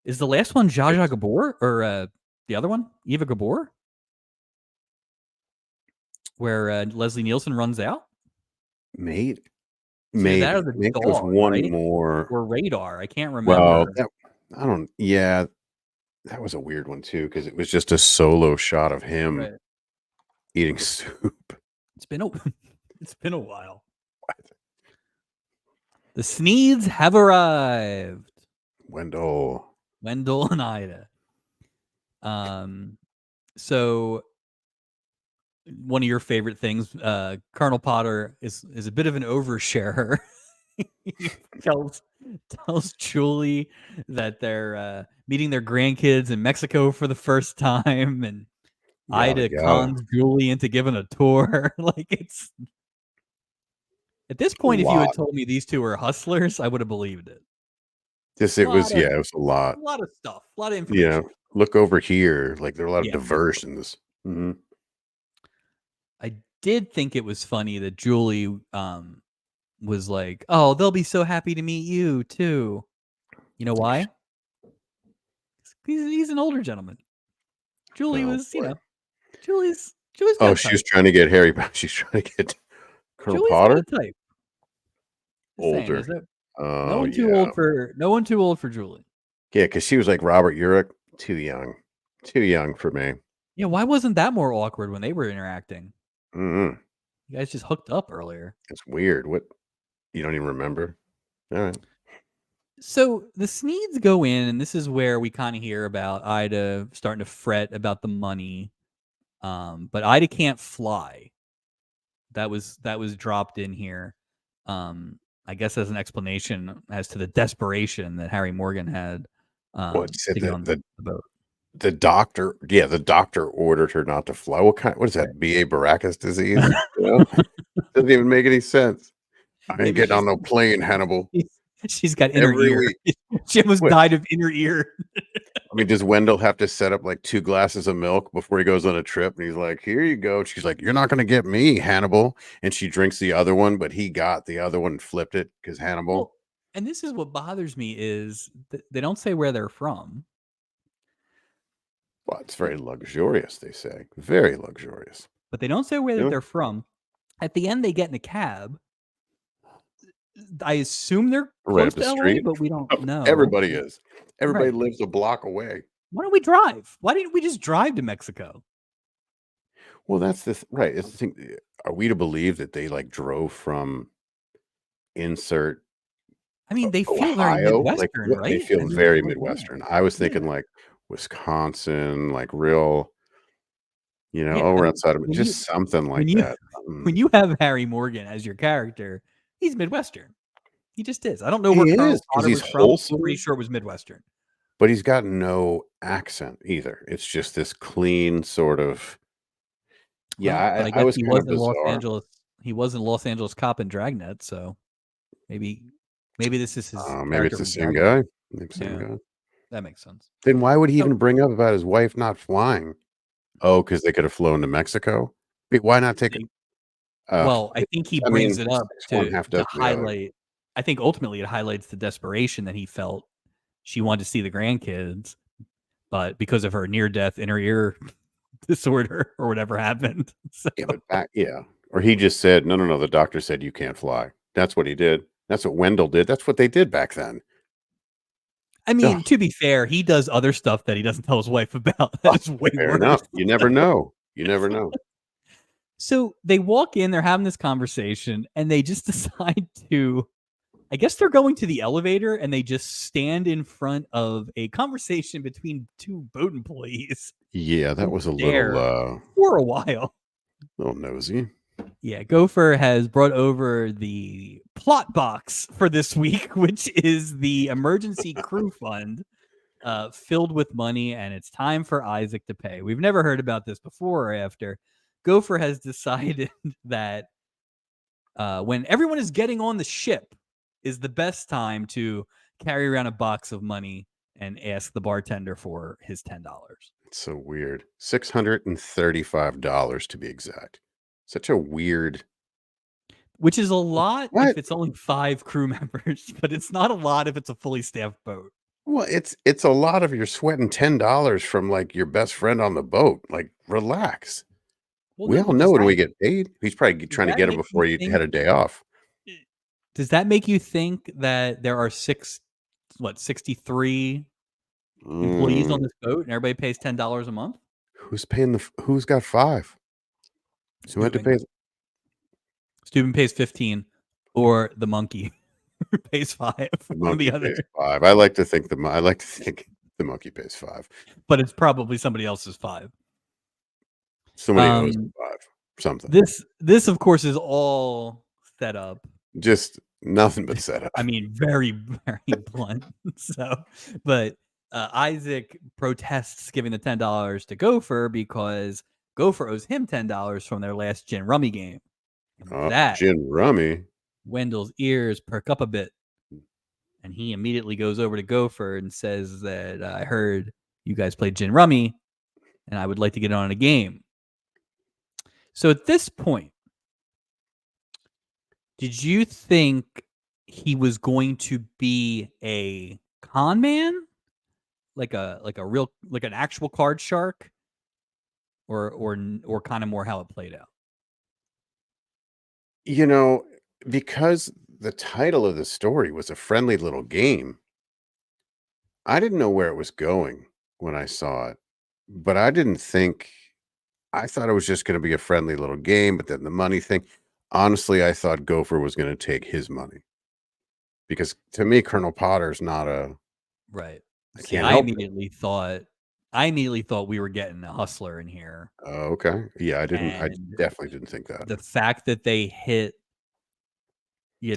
Is the last one Zsa Zsa Gabor or the other one Eva Gabor, where Leslie Nielsen runs out? Maybe. It's either that or Maybe. the Maybe there was dog, one right? more. Or Radar. I can't Well, remember. I don't. Yeah, that was a weird one too because it was just a solo shot of him Right. eating soup. It's been a it's been a while. The Sneeds have arrived. Wendell. Wendell and Ida. So one of your favorite things, Colonel Potter is a bit of an oversharer. He tells Julie that they're meeting their grandkids in Mexico for the first time, and Yada Ida yada. cons Julie into giving a tour. Like, it's at this A point, if you had lot. told me these two were hustlers, I would have believed it. Just A it was lot of it was a lot. stuff, a lot of Yeah. information. Look over here. Like there are a lot of Yeah. diversions. Mhm. I did think it was funny that Julie was like, "Oh, they'll be so happy to meet you too." You know why? He's an older gentleman. Julie Oh was, boy. Julie's got Oh, a she was type. trying to get Harry. She's trying to get Colonel Julie's got Potter a type. Just saying, older. there's no Oh one too yeah. old for Julie. Yeah, because she was like Robert Urich, too young. Too young for me. Yeah, why wasn't that more awkward when they were interacting? Mm-mm. You guys just hooked up earlier. It's weird. What you don't even remember? All right. So the Sneeds go in, and this is where we kind of hear about Ida starting to fret about the money. But Ida can't fly. That was dropped in here. I guess as an explanation as to the desperation that Harry Morgan had What said to get on the boat. the doctor? Yeah, the doctor ordered her not to fly. What is Right. that? B.A. Baracus disease? You know? Doesn't even make any sense. I ain't Maybe getting on no plane, Hannibal. she's got inner Every ear. week. She almost What? died of inner ear. I mean, does Wendell have to set up like 2 glasses of milk before he goes on a trip? And he's like, "Here you go." She's like, "You're not going to get me, Hannibal." And she drinks the other one, but he got the other one and flipped it because Hannibal. Well, and this is what bothers me is they don't say where they're from, Well, it's very luxurious, they say. Very luxurious. but they don't say where Yeah. they're from. At the end, they get in a cab. I assume they're Right close up the to LA, street. but we don't know. Everybody is. Everybody Right. lives a block away. Why don't we drive? Why didn't we just drive to Mexico? Well, that's right. It's the thing. Are we to believe that they like drove from insert I mean, they feel very Ohio? Like Midwestern, they right? I feel mean, very like, yeah. Midwestern. I was Yeah. thinking like Wisconsin, like real, Yeah. oh, I we're mean, outside of it. when you Just something when like you that. when you have Harry Morgan as your character, he's Midwestern. He just is. I don't know where He Colonel is because Potter he's was from. I'm pretty wholesome, sure it was Midwestern. but he's got no accent either. It's just this clean sort of. Yeah, Well, but I I guess was kind of bizarre. He was in Los Angeles cop in Dragnet, so maybe this is his Maybe it's character the from same Dragnet. guy. Maybe same Yeah, guy. that makes sense. Then why would he So, even bring up about his wife not flying? Oh, because they could have flown to Mexico? Wait, why not take it? well, I think he I brings mean, it up 6 one, to half dozen the other. highlight. I think ultimately it highlights the desperation that he felt. She wanted to see the grandkids, but because of her near-death inner ear disorder or whatever happened. So, Yeah, but yeah. Or he just said, "No, no, no, the doctor said you can't fly." That's what he did. That's what Wendell did. That's what they did back then. I Ugh, mean, to be fair, he does other stuff that he doesn't tell his wife about. That is way fair worse. enough. You never know. You never know. So they walk in, they're having this conversation, and they just decide to. I guess they're going to the elevator, and they just stand in front of a conversation between two boat employees Yeah, that who was were a there for a while. little nosy. Yeah, Gopher has brought over the plot box for this week, which is the emergency crew fund filled with money, and it's time for Isaac to pay. We've never heard about this before or after. Gopher has decided that when everyone is getting on the ship is the best time to carry around a box of money and ask the bartender for his $10. It's so weird. $635 to be exact. Such a weird. Which is a lot if What? it's only 5 crew members, but it's not a lot if it's a fully staffed boat. Well, it's a lot of your sweating $10 from, like, your best friend on the boat, like, relax. Well, We no, all but know when we get paid. He's probably does trying to that get it make you before you think had a day off. does that make you think that there are 63 employees on Mm, this boat and everybody pays $10 a month? who's got 5? Who had to Stubing. pay Stubing pays 15 or the monkey pays 5, the one or the monkey other, pays 5. I like to think the monkey pays 5. but it's probably somebody else's 5. Somebody owes him Um, 5, something. this of course is all set up. Just nothing but setup. I mean, very, very blunt. So, but Isaac protests giving the $10 to Gopher because Gopher owes him $10 from their last gin rummy game. And with that, Gin rummy. Wendell's ears perk up a bit, and he immediately goes over to Gopher and says that I heard you guys played gin rummy, and I would like to get on a game. So at this point, did you think he was going to be a con man, like a real like an actual card shark, or kind of more how it played out? You know, because the title of the story was A Friendly Little Game, I didn't know where it was going when I saw it, but I thought it was just gonna be a friendly little game, but then the money thing honestly, I thought Gopher was gonna take his money because to me, Colonel Potter's not a Right. I See, can't help it. I immediately thought we were getting a hustler in here, Oh, okay. Yeah, I and definitely didn't think that. the fact that they hit,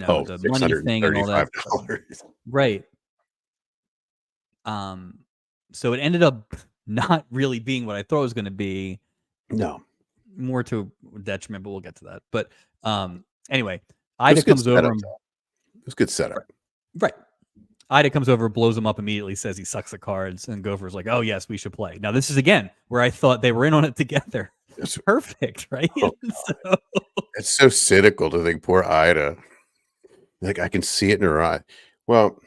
Oh, the money thing and all that stuff. $635. Right. Um, so it ended up not really being what I thought it was gonna be, No. more to detriment, but we'll get to that. But, anyway, It was Ida good comes over setup, and though. It was good setup. right, right. Ida comes over, blows him up immediately, says he sucks at cards, and Gopher's like, "Oh, yes, we should play." Now, this is, again, where I thought they were in on it together. It's Perfect, right? oh, So it's so cynical to think poor Ida. Like, I can see it in her eye. Well,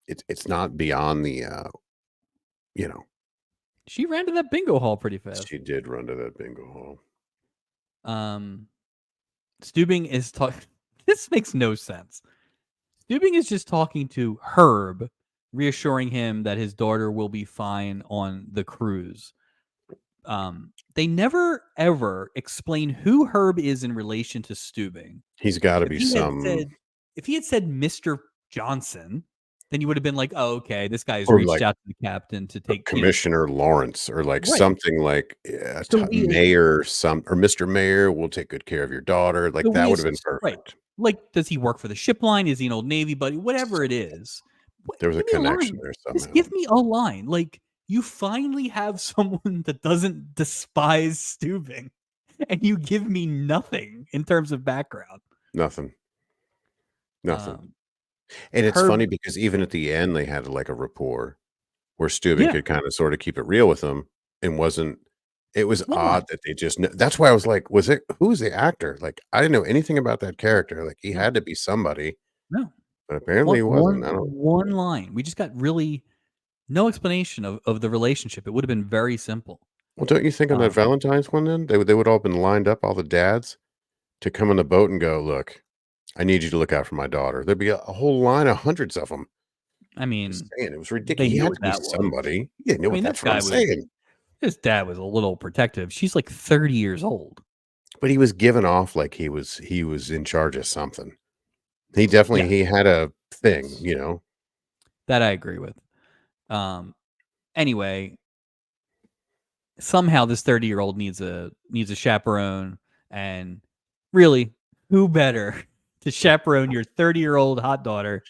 it's not beyond the, you know, she ran to that bingo hall pretty fast. she did run to that bingo hall. Um, Stubing is talking. This makes no sense. Stubing is just talking to Herb, reassuring him that his daughter will be fine on the cruise. They never ever explain who Herb is in relation to Stubing. He's gotta If be he had some said if he had said Mr. Johnson, then you would have been like, "Oh, okay, this guy's or reached like out to the captain to take, Commissioner Lawrence or like right." something like, So we Mayor, some or Mr. Mayor will take good care of your daughter, so like, that we would have been ass right. perfect. Like, does he work for the ship line? Is he an old Navy buddy? Whatever it is. What, There was a give me a connection line. there Just somehow. give me a line. Like, you finally have someone that doesn't despise Stubing, and you give me nothing in terms of background. Nothing, nothing. Um, And it's Herb funny because even at the end, they had, like, a rapport where Steubing yeah, could kinda sorta keep it real with him and wasn't it was one odd line. that they just kn that's why I was like, "Was it who's the actor?" Like, I didn't know anything about that character, like, he No, had to be somebody, no. but apparently he wasn't, I don't One line. We just got really no explanation of the relationship. It would have been very simple. well, don't you think on that Um, Valentine's one then, they would all been lined up, all the dads, to come on the boat and go, "Look, I need you to look out for my daughter." There'd be a whole line of hundreds of them. I Just mean, saying, it was they ridiculous. He knew had what to be that was. somebody. Yeah, no, I mean, that's what I'm saying. his dad was a little protective. She's like 30 years old. But he was given off like he was in charge of something. Yeah, He had a thing, you know? that I agree with. Um, anyway, somehow this 30-year-old needs a chaperone, and really, who better to chaperone your 30-year-old hot daughter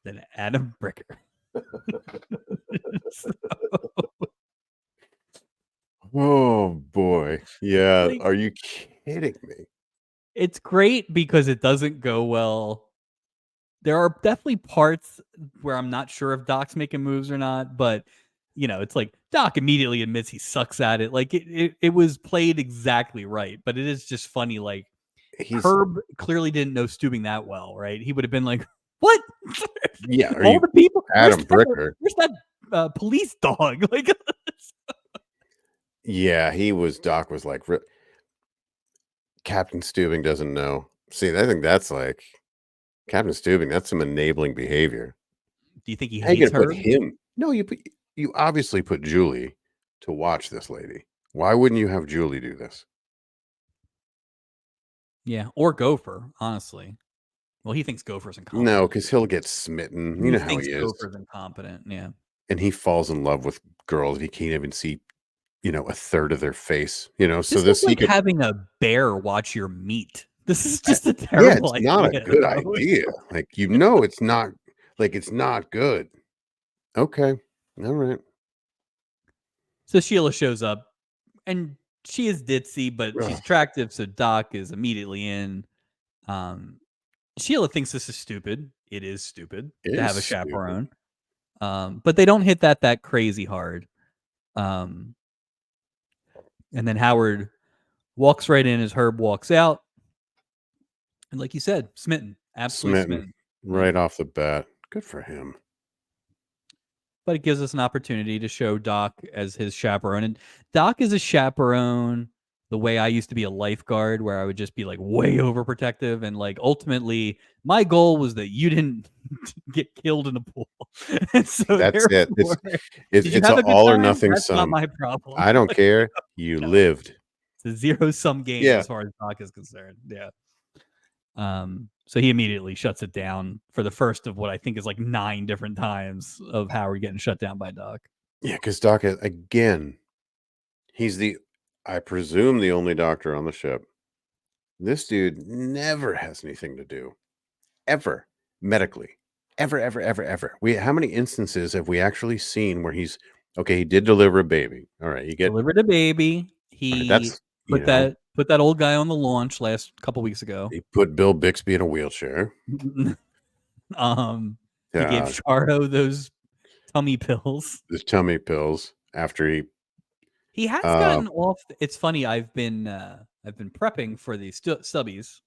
than Adam Bricker? So, Oh, boy. Yeah, like, are you kidding me? it's great because it doesn't go well. There are definitely parts where I'm not sure if Doc's making moves or not, but it's like Doc immediately admits he sucks at it. Like it was played exactly right, but it is just funny. Like He's Herb clearly didn't know Stubing that well, right? He would have been like, "What? yeah, are All you the people? Adam Bricker. Where's that police dog? Like, Yeah, Doc was like, Captain Steubing doesn't know. See, I think that's like Captain Steubing. That's some enabling behavior. do you think he How you hates gonna her? put him? No, you obviously put Julie to watch this lady. Why wouldn't you have Julie do this? Yeah, or Gopher, honestly. Well, he thinks Gopher's incompetent. No, because he'll get smitten. You know how he is. Gopher's incompetent. Yeah. And he falls in love with girls he can't even see, a third of their face. So This is he like could. having a bear watch your meat. This is just a Yeah, terrible it's not a idea. good idea. Like it's not. Like it's not good. Okay, all right. So Sheila shows up, and she is ditzy, but she's Ugh. attractive. So Doc is immediately in. Sheila thinks this is stupid. It is stupid to have a chaperone. But they don't hit that crazy hard. And then Howard walks right in as Herb walks out. And like you said, smitten. Absolutely smitten. Right off the bat. Good for him. But it gives us an opportunity to show Doc as his chaperone. And Doc is a chaperone the way I used to be a lifeguard, where I would just be like way overprotective. And like ultimately, my goal was that you didn't get killed in a pool. And so that's it. It's an all or nothing sum. That's not my problem. I don't care. You lived. It's a zero-sum game as far as Doc is concerned. Yeah. So he immediately shuts it down for the first of what I think is like 9 different times of Howard getting shut down by Doc. Yeah, because Doc, again, he's I presume the only doctor on the ship. This dude never has anything to do, ever, medically, ever. How many instances have we actually seen where he did deliver a baby? All right, delivered a baby. He put that old guy on the launch last couple weeks ago. He put Bill Bixby in a wheelchair. He gave Charo those tummy pills. The tummy pills after he has gotten off. It's funny. I've been prepping for these stubbies.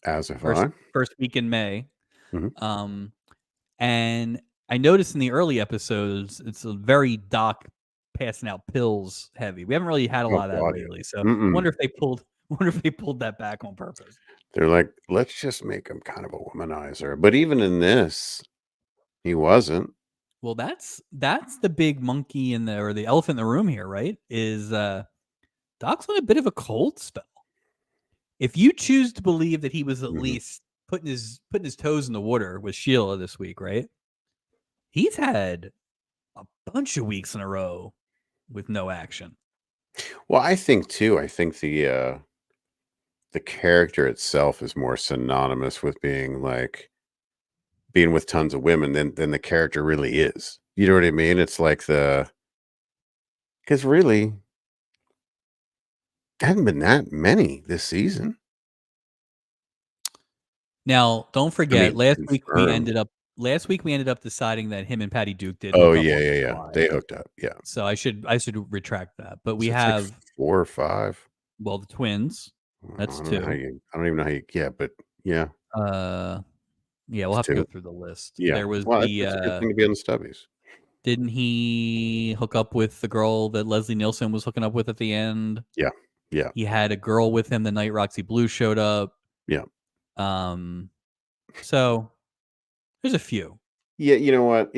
As if first week in May. Mm-hmm. And I noticed in the early episodes, it's a very Doc passing out pills heavy. We haven't really had a lot of that lately. So I wonder if they pulled that back on purpose. They're like, let's just make him kind of a womanizer. But even in this, he wasn't. Well, that's the big monkey or the elephant in the room here, right? Is Doc's on a bit of a cold spell. If you choose to believe that he was at least putting his toes in the water with Sheila this week, right? He's had a bunch of weeks in a row with no action. Well, I think the character itself is more synonymous with being with tons of women than the character really is. You know what I mean? It's like because really haven't been that many this season. Now, don't forget, last week we ended up deciding that him and Patty Duke did. Oh yeah. They hooked up. Yeah. So I should retract that. But we have like 4 or 5. Well, the twins. That's 2. I don't even know how you. Yeah, but yeah. Yeah, we'll have to go through the list. Yeah. There was it's a good thing to be on the stubbies. Didn't he hook up with the girl that Leslie Nielsen was hooking up with at the end? Yeah. He had a girl with him the night Roxy Blue showed up. Yeah. So there's a few. Yeah, you know what?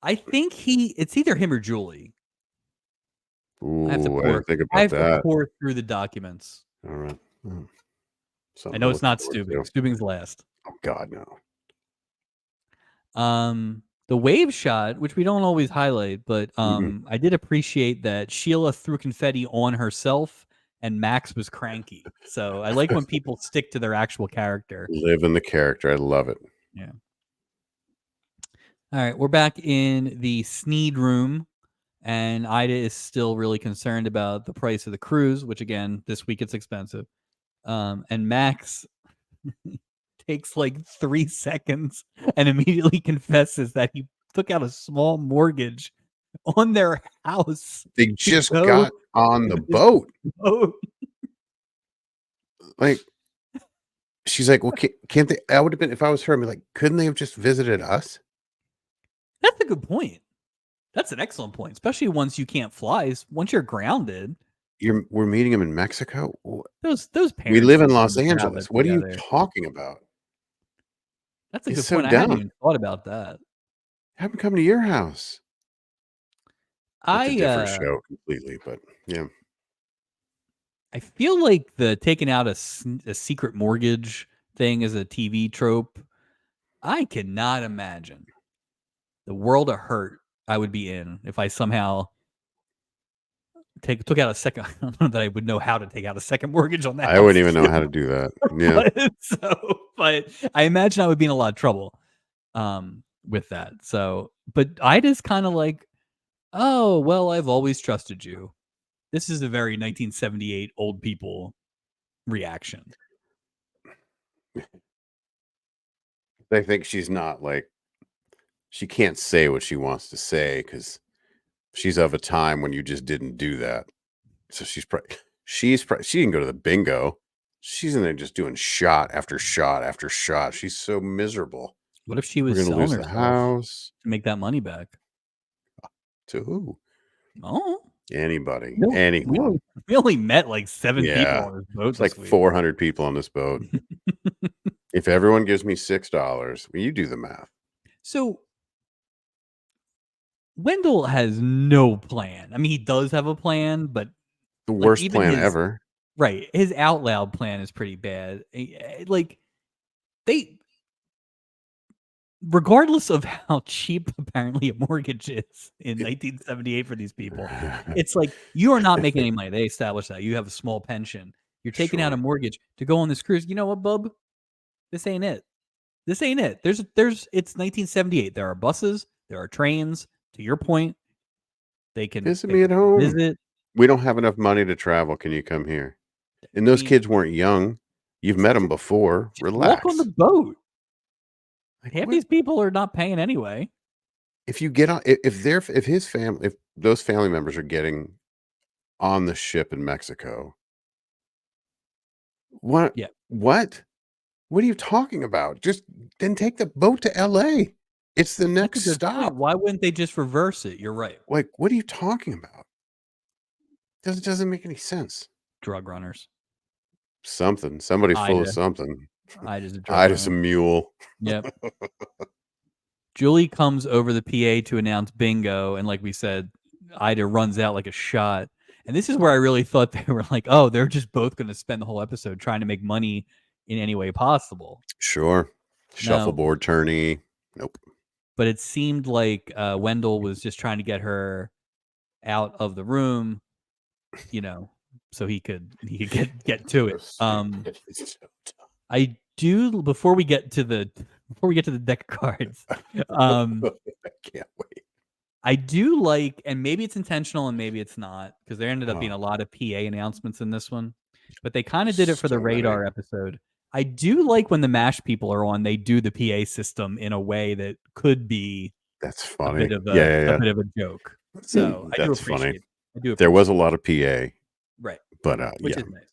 I think it's either him or Julie. Ooh, I have to pour through the documents. All right. I know it's not Steubing. Steubing's last. Oh God, no. The wave shot, which we don't always highlight, but I did appreciate that Sheila threw confetti on herself and Max was cranky. So I like when people stick to their actual character. Live in the character. I love it. Yeah. All right, we're back in the Sneed room, and Ida is still really concerned about the price of the cruise, which again, this week it's expensive. And Max takes like 3 seconds and immediately confesses that he took out a small mortgage on their house. They just got on the boat. Like, she's like, well, can't they? I would have been, if I was her, I'd be like, couldn't they have just visited us? That's a good point. That's an excellent point, especially once you can't fly. Once you're grounded, We're meeting him in Mexico. those We parents live in just Los need to have it Angeles. What are you together. talking about? That's a It's good so point. I hadn't dumb. even thought about that. Have him come to your house. That's a different I show completely, but yeah. I feel like the taking out a secret mortgage thing is a TV trope. I cannot imagine the world of hurt I would be in if I somehow took out a second. I don't know that I would know how to take out a second mortgage on that I house. wouldn't even know how to do that. Yeah. but I imagine I would be in a lot of trouble with that. So, but I just kind of like, oh, well, I've always trusted you. This is a very 1978 old people reaction. They think she's not like, she can't say what she wants to say because she's of a time when you just didn't do that. So she didn't go to the bingo. She's in there just doing shot after shot after shot. She's so miserable. What if she We're was gonna selling lose the herself house. to make that money back? To who? Oh, Anybody. no, Anyone. we only met like 7 people Yeah. on this boat It's like this week. 400 people on this boat. If everyone gives me $6, well, you do the math. So Wendell has no plan. I mean, he does have a plan, but The like worst even plan his ever. right, his out loud plan is pretty bad. Like they, regardless of how cheap apparently a mortgage is in 1978 for these people, it's like you are not making any money. They established that you have a small pension. You're taking out a Sure. mortgage to go on this cruise. You know what, bub? This ain't it. This ain't it. It's 1978. There are buses, there are trains. To your point, they can Visit me at home. visit. We don't have enough money to travel. Can you come here? And I those mean, kids weren't young. You've met them before. walk on the Relax. boat. Like, Half what? these people are not paying anyway. If you get on, if those family members are getting on the ship in Mexico, what? Yeah. What? What are you talking about? Just then take the boat to LA. It's the That's a next good point. stop. Why wouldn't they just reverse it? You're right. Like, what are you talking about? Doesn't make any sense. Drug runners. Somebody full of Ida. something. Ida's a drug Ida's a runner. mule. Yep. Julie comes over the PA to announce bingo, and like we said, Ida runs out like a shot. And this is where I really thought they were like, oh, they're just both going to spend the whole episode trying to make money in any way possible. Sure. No. Shuffleboard tourney. Nope. But it seemed like Wendell was just trying to get her out of the room, you know, so he could get to it. I do before we get to the deck of cards. I can't wait. I do like, and maybe it's intentional and maybe it's not, because there ended up being a lot of PA announcements in this one, but they kind of did it for the radar episode. I do like when the MASH people are on, they do the PA system in a way that could be that's funny. a bit of a bit of a joke. So I do that's appreciate funny. it. I do. There was a lot of PA, right, but which yeah. is nice.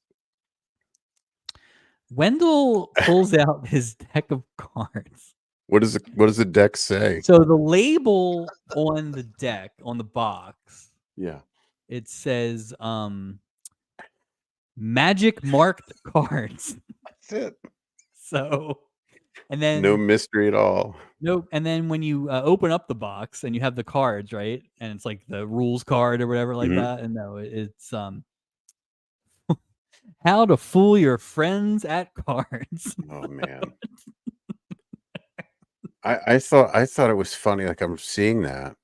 Wendell pulls out his deck of cards. What does the deck say? So the label on the deck, on the box, yeah, it says magic marked cards. That's it. So, and then no mystery at all. Nope. And then when you open up the box and you have the cards, right? And it's like the rules card or whatever like that. And no, it's how to fool your friends at cards. Oh man. I thought it was funny. Like I'm seeing that,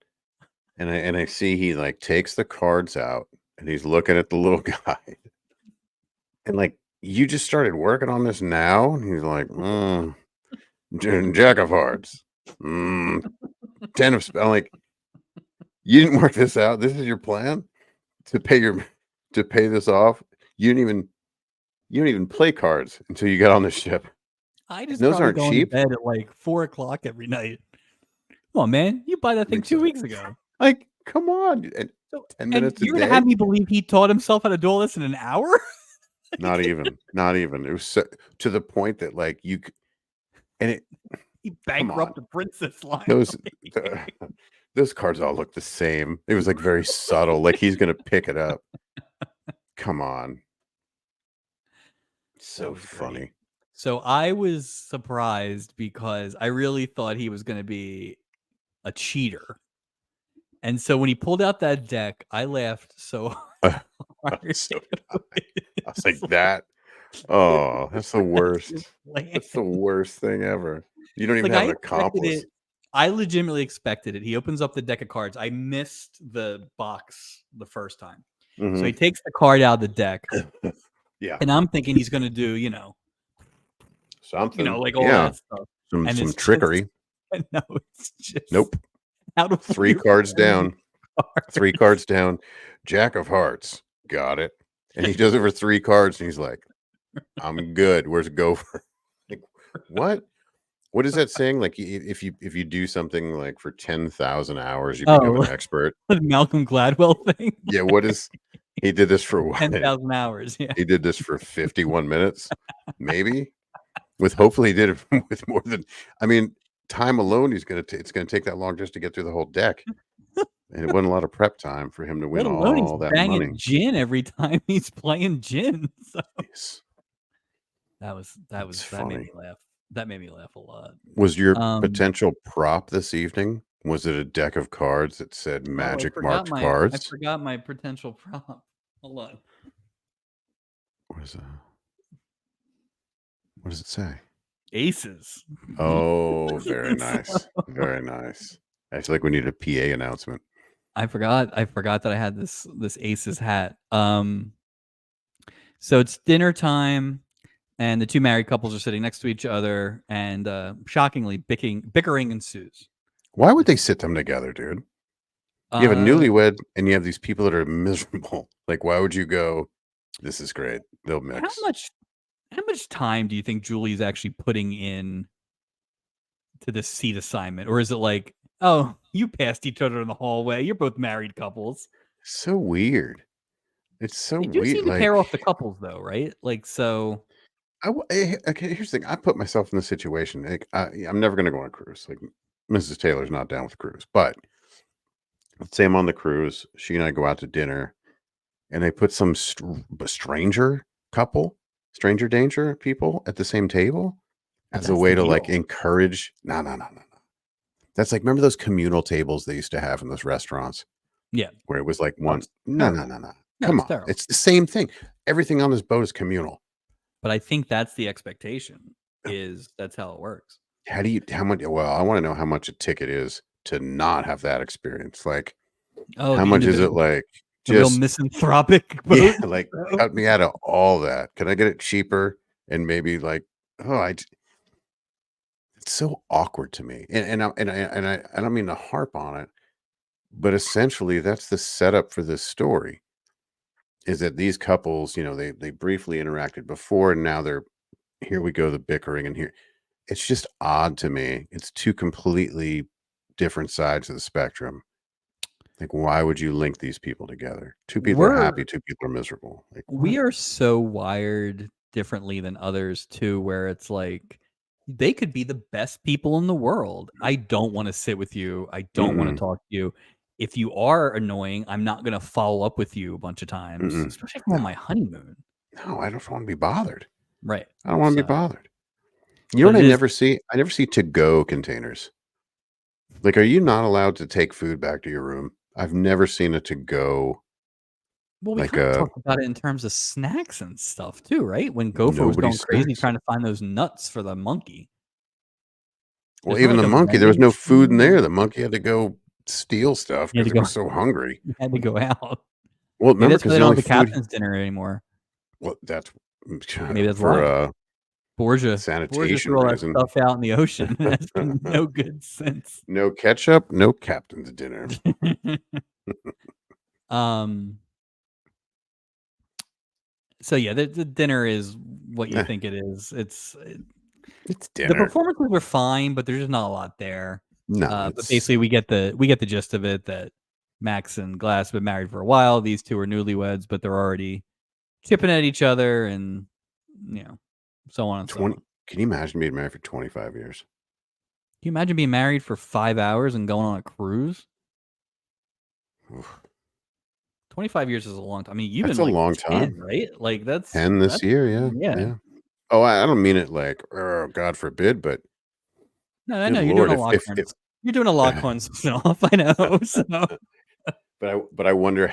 and I see he like takes the cards out and he's looking at the little guy, and like you just started working on this now, and he's like, Jack of Hearts, 10 of. I'm like, you didn't work this out. This is your plan to pay this off. You don't even play cards until you get on the ship. I just those aren't cheap. To bed at like 4:00 every night. Come on, man! You buy that thing 2 weeks ago. Like, come on! 10 minutes. You're gonna have me believe he taught himself how to duel this in an hour? Not even. It was to the point that like you, and He Come on. bankrupted Princess Line. Those those cards all look the same. It was like very subtle, like he's gonna pick it up. Come on. That So was great. funny. So I was surprised because I really thought he was going to be a cheater. And so when he pulled out that deck, I laughed so hard. So did I. I was like, that. Oh, that's the worst. That's the worst thing ever. You don't even Like have I an expected accomplice. it. I legitimately expected it. He opens up the deck of cards. I missed the box the first time. So he takes the card out of the deck. Yeah. And I'm thinking he's going to do, Something. like all Yeah. that stuff. Some And it's trickery. no, it's just Nope. out of 3 cards down. cards. 3 cards down. Jack of hearts. Got it. And he does it for 3 cards and he's like, I'm good. Where's Gopher? Like, what? What is that saying? Like if you do something like for 10,000 hours, you become an expert. The Malcolm Gladwell thing. Yeah, what is he did this for what? 10,000 hours. Yeah. He did this for 51 minutes, maybe. With hopefully he did it with more than time alone. It's gonna take that long just to get through the whole deck, and it wasn't a lot of prep time for him to win Let alone he's all that banging money. gin every time he's playing gin. So Yes. that made me laugh. That made me laugh a lot. Was your potential prop this evening? Was it a deck of cards that said magic marked cards? I forgot my potential prop. Hold on. What is that? What does it say? Aces. Oh, very nice. Very nice. I feel like we need a PA announcement. I forgot that I had this Aces hat. So it's dinner time, and the 2 married couples are sitting next to each other, and shockingly, bickering ensues. Why would they sit them together, dude? You have a newlywed, and you have these people that are miserable. Like, why would you go? This is great. They'll mix. How much time do you think Julie's actually putting in to this seat assignment, or is it like, oh, you passed each other in the hallway? You're both married couples. So weird. It's so They do weird. seem to pair off the couples, though, right? Like, so. Okay, here's the thing. I put myself in the situation. Like, I'm never going to go on a cruise. Like, Mrs. Taylor's not down with the cruise, but let's say I'm on the cruise. She and I go out to dinner, and they put some stranger danger people at the same table as a way to like encourage. No. That's like, remember those communal tables they used to have in those restaurants? Yeah. Where it was like one. No. Come on. Terrible. It's the same thing. Everything on this boat is communal. But I think that's the expectation, that's how it works. How much? Well, I want to know how much a ticket is to not have that experience. Like, how much is it? Like, real misanthropic boat? Yeah, like, cut me out of all that. Can I get it cheaper? And maybe like, it's so awkward to me. And I don't mean to harp on it, but essentially that's the setup for this story. Is that these couples, they briefly interacted before, and now here we go, the bickering, and here it's just odd to me. It's 2 completely different sides of the spectrum. Like, why would you link these people together? 2 people are happy, 2 people are miserable. Like, we are so wired differently than others too, where it's like they could be the best people in the world. I don't want to sit with you. I don't want to talk to you. If you are annoying, I'm not going to follow up with you a bunch of times, especially if I'm on my honeymoon. No, I don't want to be bothered. Right. I don't want to be bothered. You know what I never see? I never see to-go containers. Like, are you not allowed to take food back to your room? I've never seen a to-go. Well, we kind of talked about it in terms of snacks and stuff too, right? When Gopher was going crazy trying to find those nuts for the monkey. Well, even the monkey, there was no food in there. The monkey had to go steal stuff because it was so hungry. He had to go out. Well, remember, because they don't have the captain's dinner anymore. Well, that's maybe that's for Borgia sanitation threw all that stuff out in the ocean. That's been no good sense. No ketchup, no captain's dinner. So yeah, the dinner is what you think it is. It's dinner. The performances were fine, but there's just not a lot there. No, but basically we get the gist of it that Max and Glass have been married for a while. These 2 are newlyweds, but they're already chipping at each other, and so on and so on. Can you imagine being married for 25 years? you imagine being married for 5 hours and going on a cruise? Oof. 25 years is a long time. I mean, you've That's been a like long 10, time. right? Like 10 this that's year, yeah, yeah. yeah. Oh, I don't mean it like, oh, God forbid, but No, I good know you're doing lord, a if Lockhorns. You're doing a Lockhorn spin-off, I know. So but I wonder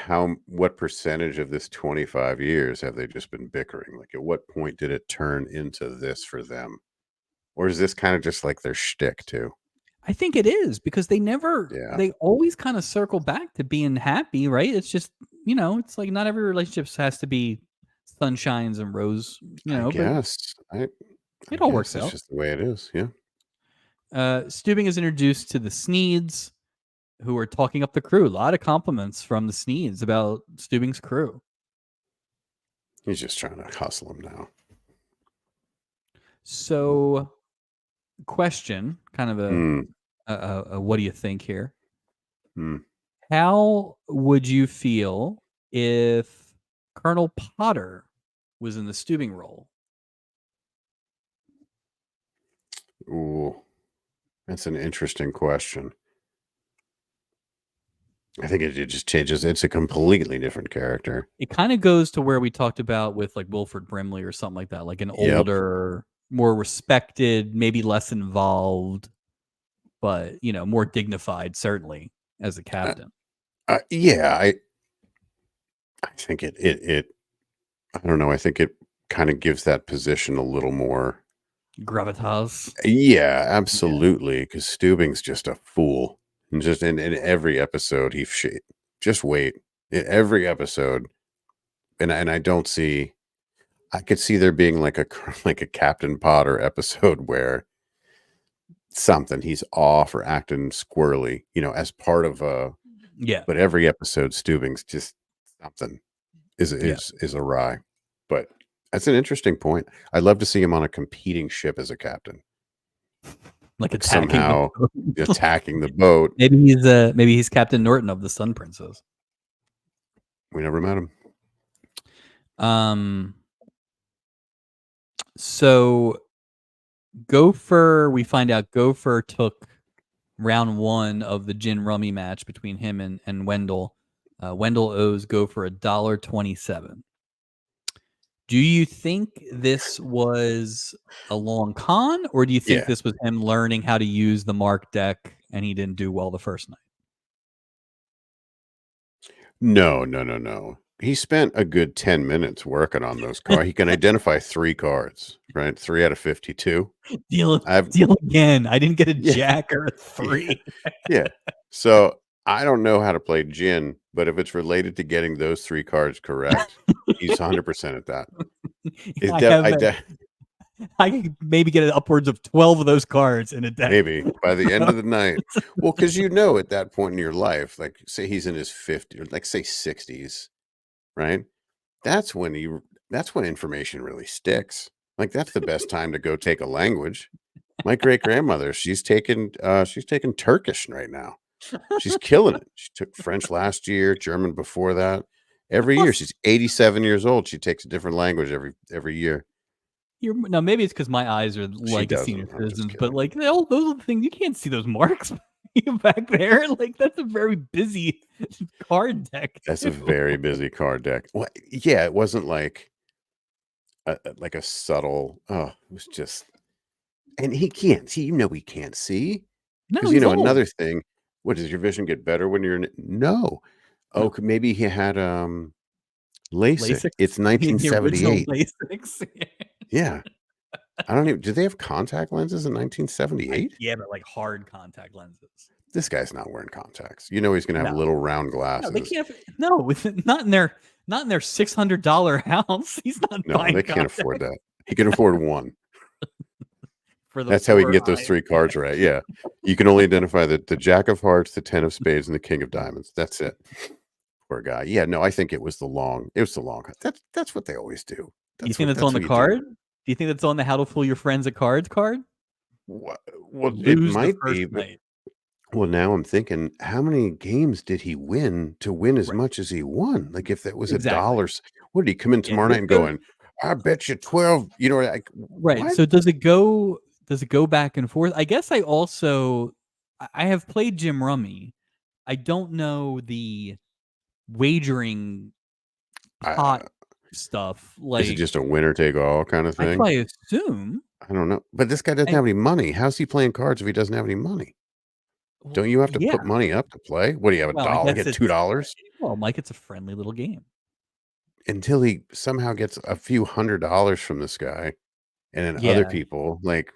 what percentage of this 25 years have they just been bickering? Like, at what point did it turn into this for them? Or is this kind of just like their shtick too? I think it is because Yeah, they always kind of circle back to being happy, right? It's just, it's like not every relationship has to be sunshines and rose, I but guess. I it all works guess it's out. just the way it is. Yeah. Steubing is introduced to the Sneeds, who are talking up the crew. A lot of compliments from the Sneeds about Steubing's crew. He's just trying to hustle him now. So, question, kind of Hmm. a what do you think here? Hmm. How would you feel if Colonel Potter was in the Steubing role? Ooh, that's an interesting question. I think it just changes. It's a completely different character. It kind of goes to where we talked about with like Wilford Brimley or something like that, like an Yep. older, more respected, maybe less involved, but more dignified, certainly as a Uh, captain. yeah, I think it I don't know. I think it kind of gives that position a little more. Gravitas. Yeah, Yeah. absolutely. Because Steubing's just a fool, and just in every episode just wait. In every episode, and I don't see. I could see there being like a like a Captain Potter episode where he's off or acting squirrely, as part of Yeah. but every episode Steubing's just something is Yeah. awry. But that's an interesting point. I'd love to see him on a competing ship as a captain, Like like attacking the somehow boat. attacking the boat. Maybe he's Captain Norton of the Sun Princess. We never met him. Um so Gopher, we find out Gopher took round 1 of the gin rummy match between him and Wendell. Wendell owes Gopher $1.27. Do you think this was a long con, or do you think Yeah. this was him learning how to use the mark deck and he didn't do well the first night? No, no, no, no. He spent a good 10 minutes working on those cards. He can identify 3 cards, right? 3 out of 52. Deal I've deal again. I didn't get a Yeah. jack or a Yeah. 3. Yeah. So, I don't know how to play gin, but if it's related to getting those 3 cards correct, he's 100% at that. It I de have I a de I could maybe get upwards of 12 of those cards in a deck. Maybe by the end of the night. Well, because at that point in your life, like say he's in his 50s, or like say 60s, right? That's when information really sticks. Like that's the best time to go take a language. My great grandmother, she's taking Turkish right now. She's killing it. She took French last year, German before that. Every year, she's 87 years old. She takes a different language every year. No, maybe it's because my eyes are She like a senior doesn't. I'm just citizen's, but kidding. like those are the things you can't see those marks back there. Like that's a very busy card deck. That's a Too. very busy card deck. Well, yeah, it wasn't like a subtle. Oh, it was just, and he can't see. He can't see No, because he's old. another thing. What, does your vision get better when you're no? Oh, No, maybe he had LASIK. LASIK, It's the original 1978. LASIK. Yeah, I don't even. Do they have contact lenses in 1978? Yeah, but like hard contact lenses. This guy's not wearing contacts. He's gonna have No, little round no, they glasses. can't. No, not in their $600 house. He's not No, buying they can't contacts afford that. He can afford one. for the That's how he can poor get those eye. 3 cards right, yeah. You can only identify the jack of hearts, the 10 of spades, and the king of diamonds. That's it. Poor guy. Yeah, no, I think it was the long that's what they always do. You think that's on That's the what you do. card? Do you think that's on the "How to Fool Your Friends at Cards" card? Wha Well, it Lose the might first be, but night. well, now I'm thinking, how many games did he win to win as Right. much as he won? Like, if that was a Exactly. dollar, what did he come in Yeah, tomorrow night and going, "I bet you 12," like, right. what? So does it go? does it go back and forth? I guess I also I have played Jim Rummy. I don't know the wagering pot Uh, stuff. is it Like just a winner take all kind of that's thing? what I assume. I don't know. But this guy doesn't And have any money. How's he playing cards if he doesn't have any money? well, Don't you have to yeah. put money up to play? What do you have, a Well, I dollar? guess Get it's $2 well, Mike. It's a friendly little game. until he somehow gets a few $100 from this guy, and then other Yeah, people like,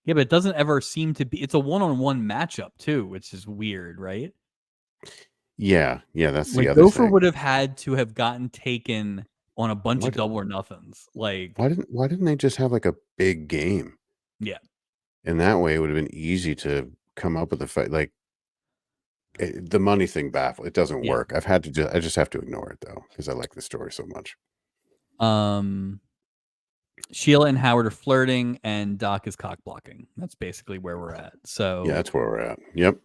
yeah, but it doesn't ever seem to be. It's a one-on-one matchup too, which is weird, right? yeah, that's the Like other Gopher thing. would have had to have gotten taken on a bunch of What? double or nothings. Like, Why didn't they just have like a big game? yeah, And that way it would have been easy to come up with a fight. Like the money thing baffle. It doesn't yeah. work. I just have to ignore it though because I like the story so much. Um, Sheila and Howard are flirting, and Doc is cock blocking. That's basically where we're at. Yeah, So, that's where we're at. Yep,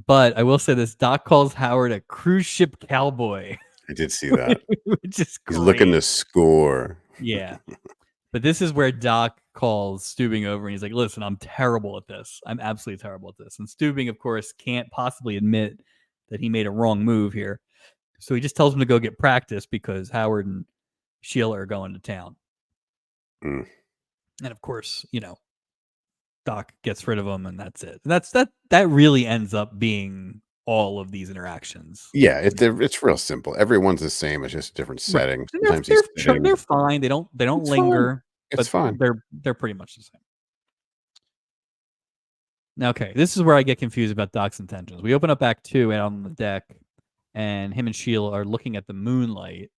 but I will say this: Doc calls Howard a cruise ship cowboy, I did see that. which is He's looking great. to score. Yeah. But this is where Doc calls Steubing over and he's like, listen, I'm terrible at this. I'm absolutely terrible at this. And Steubing, of course, can't possibly admit that he made a wrong move here. So he just tells him to go get practice because Howard and Sheila are going to town. Mm. And of course, Doc gets rid of him and that's it. That really ends up being all of these interactions. Yeah, it's real simple. Everyone's the same. It's just a different Right. setting. And Sometimes he's sitting. they're fine. They don't It's fine. linger, It's but fine. they're pretty much the same. Okay, this is where I get confused about Doc's intentions. We open up Act 2 out on the deck, and him and Sheila are looking at the moonlight,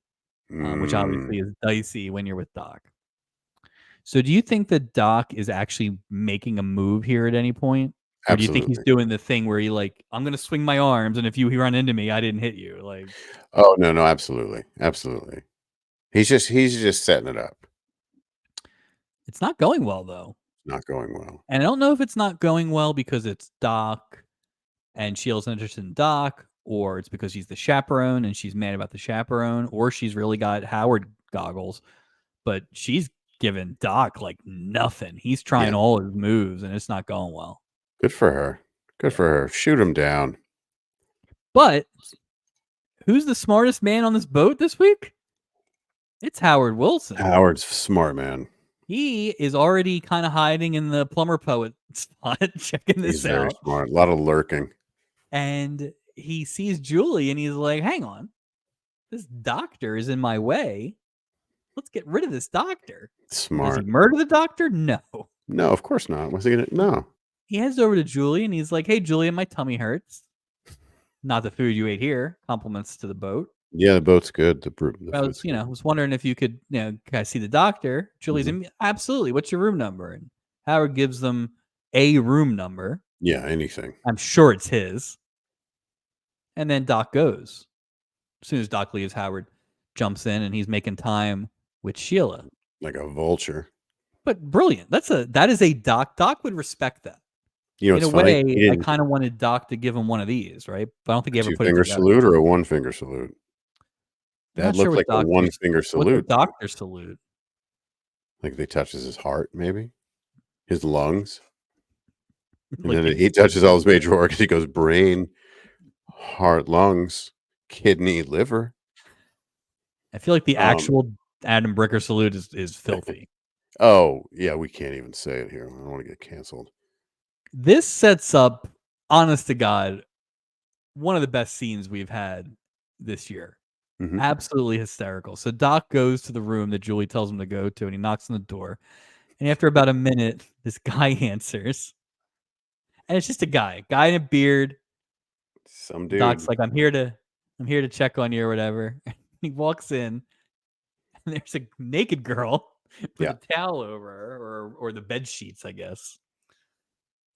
which Mm, obviously is dicey when you're with Doc. So do you think that Doc is actually making a move here at any point? Or do you think he's absolutely. doing the thing where he like, I'm gonna swing my arms, and if you run into me, I didn't hit you? Like, Oh no, no, absolutely, absolutely. He's just setting it up. it's not going well though. Not going well. And I don't know if it's not going well because it's Doc and Sheila's interested in Doc, or it's because he's the chaperone and she's mad about the chaperone, or she's really got Howard goggles, but she's giving Doc like nothing. He's trying Yeah, all his moves and it's not going well. good for her. Good Yeah. for her. Shoot him down. But who's the smartest man on this boat this week? It's Howard Wilson. Howard's smart, man. He is already kind of hiding in the plumber poet spot, checking He's this very out. smart. A lot of lurking. And he sees Julie and he's like, hang on, this doctor is in my way. Let's get rid of this doctor. Does he Smart. murder the doctor? No. No, of course not. What's he gonna? No. He heads over to Julie and he's like, hey, Julia, my tummy hurts. Not the food you ate here. Compliments to the boat. Yeah, the boat's good. The I food's was, good. was wondering if you could, can I see the doctor? Julie's Mhm. absolutely. What's your room number? And Howard gives them a room number. Yeah, anything. I'm sure it's his. And then Doc goes. As soon as Doc leaves, Howard jumps in and he's making time with Sheila. Like a vulture. But brilliant. That is a Doc. Doc would respect that. You know, In a it's funny. way, He I didn't kind of wanted Doc to give him one of these, right? But I don't think a he ever put it two-finger together. salute or a one-finger salute. I'm That not sure looked what like a one-finger what's a salute. doctor salute. Like they touches his heart, maybe his lungs, and Like then he touches all his major organs. He goes brain, heart, lungs, kidney, liver. I feel like the Um, actual Adam Bricker salute is filthy. oh yeah, we can't even say it here. I don't want to get canceled. This sets up, honest to God, one of the best scenes we've had this year. Mhm. Absolutely hysterical. So Doc goes to the room that Julie tells him to go to, and he knocks on the door. And after about a minute, this guy answers, and it's just a guy in a beard. Some Doc's dude. like, I'm here to check on you or whatever. He walks in, and there's a naked girl with Yeah, a towel over her, or the bed sheets, I guess.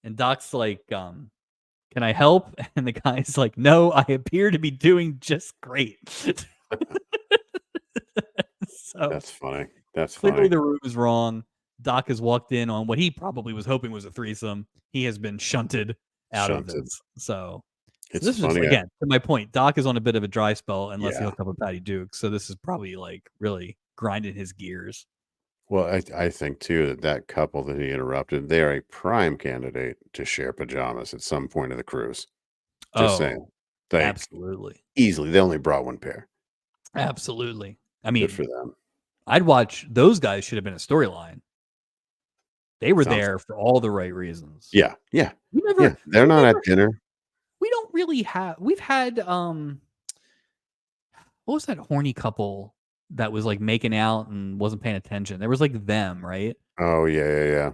And Doc's like, can I help? And the guy's like, no, I appear to be doing just great. So that's funny. That's clearly funny. the room is wrong. Doc has walked in on what he probably was hoping was a threesome. He has been shunted out of Shunted. this. So It's this is funny. again to my point. Doc is on a bit of a dry spell unless he Yeah. hooked up with Patty Duke. So this is probably like really grinding his gears. Well, I think too that that couple that he interrupted, they are a prime candidate to share pajamas at some point of the cruise. Just saying. Oh, Like, absolutely. easily, they only brought 1 pair. Absolutely. I Good mean, for them. I'd watch those guys should have been a storyline. They were Sounds there for all the right reasons. Yeah, yeah, We never yeah. They're we not never at dinner. we don't really have we've had what was that horny couple that was like making out and wasn't paying attention? There was like them, right? Oh, yeah, yeah, yeah.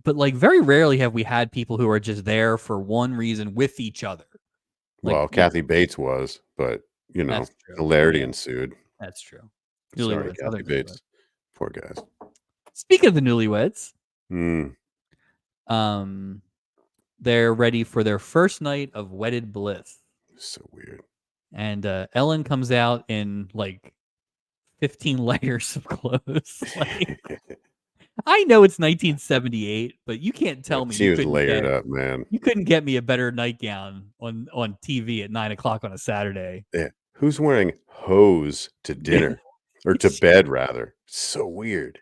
But like very rarely have we had people who are just there for one reason with each other. Like, Well, you know, Kathy Bates was, but, that's true. hilarity Yeah, ensued. that's true. Sorry, Newlyweds, other Kathy newlyweds. Bates. Poor guys. Speaking of the newlyweds, Mm, um, they're ready for their first night of wedded bliss. so weird. And Ellen comes out in like 15 layers of clothes. Like, I know it's 1978, but you can't tell me She was layered up, man. you couldn't get me a better nightgown on TV at 9 o'clock on a Saturday. Yeah. Who's wearing hose to dinner or to she, bed rather? So weird.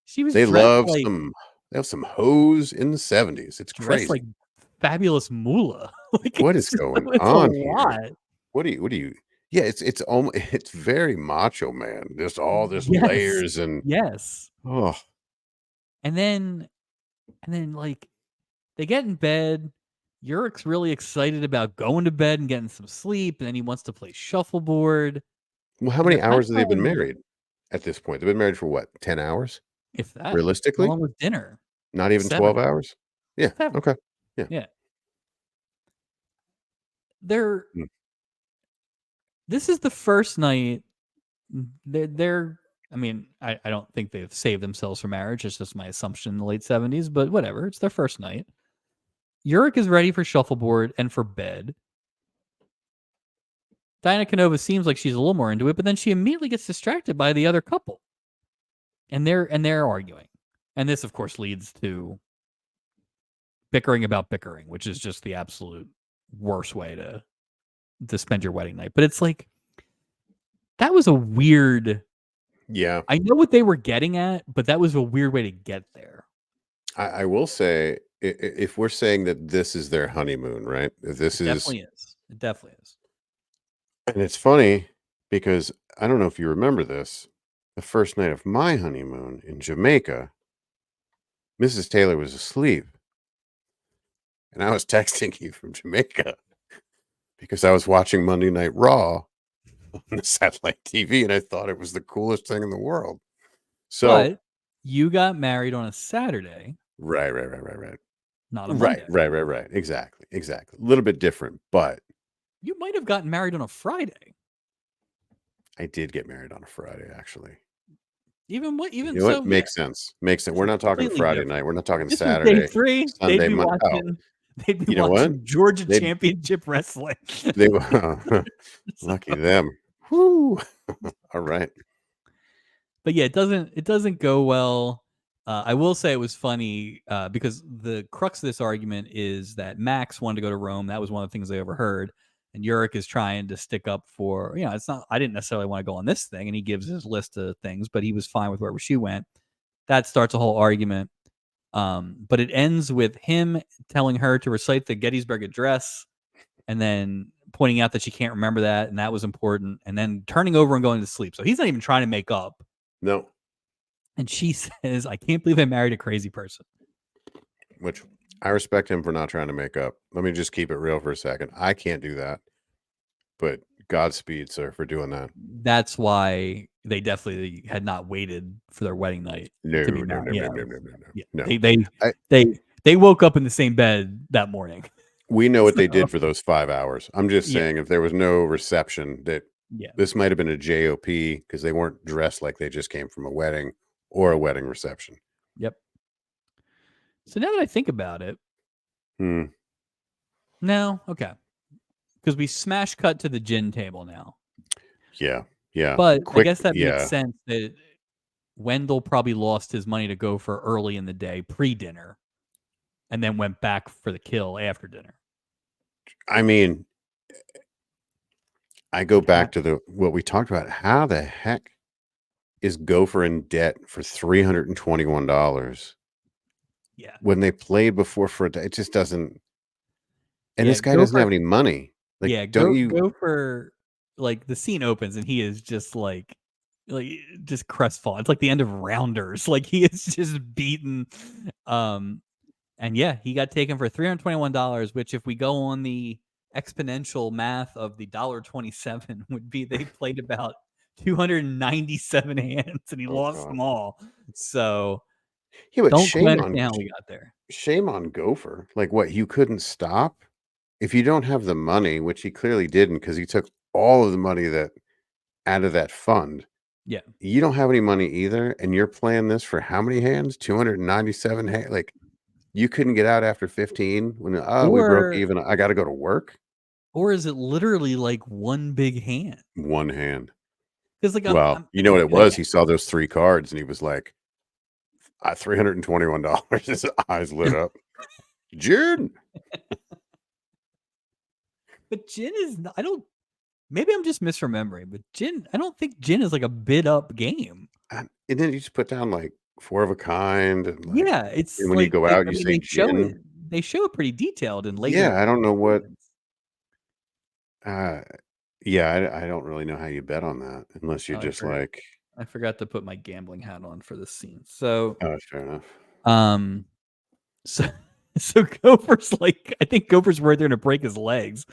she was They dressed love like some hose in the 70s. It's dressed crazy. like Fabulous Moolah. Like What is going it's a on here? lot. What do you Yeah, it's almost it's very macho man. Just all this Yes. layers and Yes. oh, And then like they get in bed. Yurik's really excited about going to bed and getting some sleep, and then he wants to play shuffleboard. well, how And they're many kind of hours have they been playing, married at this point? They've been married for what, 10 hours? if that, Realistically? along with dinner. Not even 12 7. hours? Yeah, 7. okay. Yeah. Yeah. They're Mm, This is the first night they're I mean, I don't think they've saved themselves for marriage. It's just my assumption in the late 70s, but whatever. It's their first night. Yurik is ready for shuffleboard and for bed. Diana Canova seems like she's a little more into it, but then she immediately gets distracted by the other couple. And they're arguing. And this of course leads to bickering about bickering, which is just the absolute worst way to spend your wedding night. But it's like that was a weird yeah. I know what they were getting at, but that was a weird way to get there. I will say if we're saying that this is their honeymoon, right? If this It is definitely is. It definitely is. And it's funny because I don't know if you remember this. The first night of my honeymoon in Jamaica, Mrs. Taylor was asleep. And I was texting you from Jamaica because I was watching Monday Night Raw on the satellite TV and I thought it was the coolest thing in the world. So, But you got married on a Saturday, right, right, right, right, right. not a Right, Monday. right, right, right. Exactly, exactly. A little bit different, but You might have gotten married on a Friday. I did get married on a Friday, actually. Even You know what? so, yeah, Makes sense. Makes sense. We're not talking completely Friday different. night. We're not talking This was day Saturday, 3. Sunday, oh, They'd be you know what? watching Georgia They Championship Wrestling. they lucky them. Whoo. All right. But yeah, it doesn't go well. I will say it was funny because the crux of this argument is that Max wanted to go to Rome. That was one of the things they overheard. And Yurik is trying to stick up for, it's not, I didn't necessarily want to go on this thing. And he gives his list of things, but he was fine with wherever she went. That starts a whole argument. But it ends with him telling her to recite the Gettysburg Address and then pointing out that she can't remember that. And that was important. And then turning over and going to sleep. So he's not even trying to make up. No. And she says, I can't believe I married a crazy person. Which I respect him for not trying to make up. Let me just keep it real for a second. I can't do that. But Godspeed, sir, for doing that. That's why they definitely had not waited for their wedding night No, to be no, no, married. no, Yeah. no, no, no, no. Yeah. No. They woke up in the same bed that morning. We know what they So, did for those 5 hours. I'm just yeah. saying if there was no reception that Yeah. this might have been a JOP because they weren't dressed like they just came from a wedding or a wedding reception. Yep. So now that I think about it, Hmm. no, okay. Because we smash cut to the gin table now. Yeah. Yeah. But I Quick. guess that Yeah. makes sense that Wendell probably lost his money to go for early in the day, pre-dinner, and then went back for the kill after dinner. I mean, I go back to what we talked about. How the heck is Gopher in debt for $321 Yeah. when they played before for a day? It just doesn't. And Yeah. this guy doesn't have any money. Like, don't you? Go for like the scene opens and he is just like just crestfallen. It's like the end of Rounders. Like he is just beaten. And yeah, he got taken for $321, which if we go on the exponential math of the $1.27 would be they played about 297 hands and he Oh lost God. them all. So Yeah, but don't quite understand how we got there. shame on Gopher. Like, what, you couldn't stop? If you don't have the money, which he clearly didn't, because he took all of the money that out of that fund. Yeah. You don't have any money either, and you're playing this for how many hands? 297 hands. Like, you couldn't get out after 15 when we broke Or even. I got to go to work. or is it literally like one big hand? One hand. Because like Well, I'm you know what it was? again, He saw those 3 cards and he was like, $321. His eyes lit up. June. but Jin is I don't maybe I'm just misremembering, but Jin I don't think Jin is like a bid up game. And then you just put down like 4 of a kind, and like, Yeah, it's and when you go like out, I you mean say gin. they show it pretty detailed in Yeah, later I don't know what. seasons. Uh, yeah, I don't really know how you bet on that unless you're Oh, just like, I forgot to put my gambling hat on for this scene. So oh, fair enough. um so so Gopher's like I think Gopher's worried they're gonna break his legs.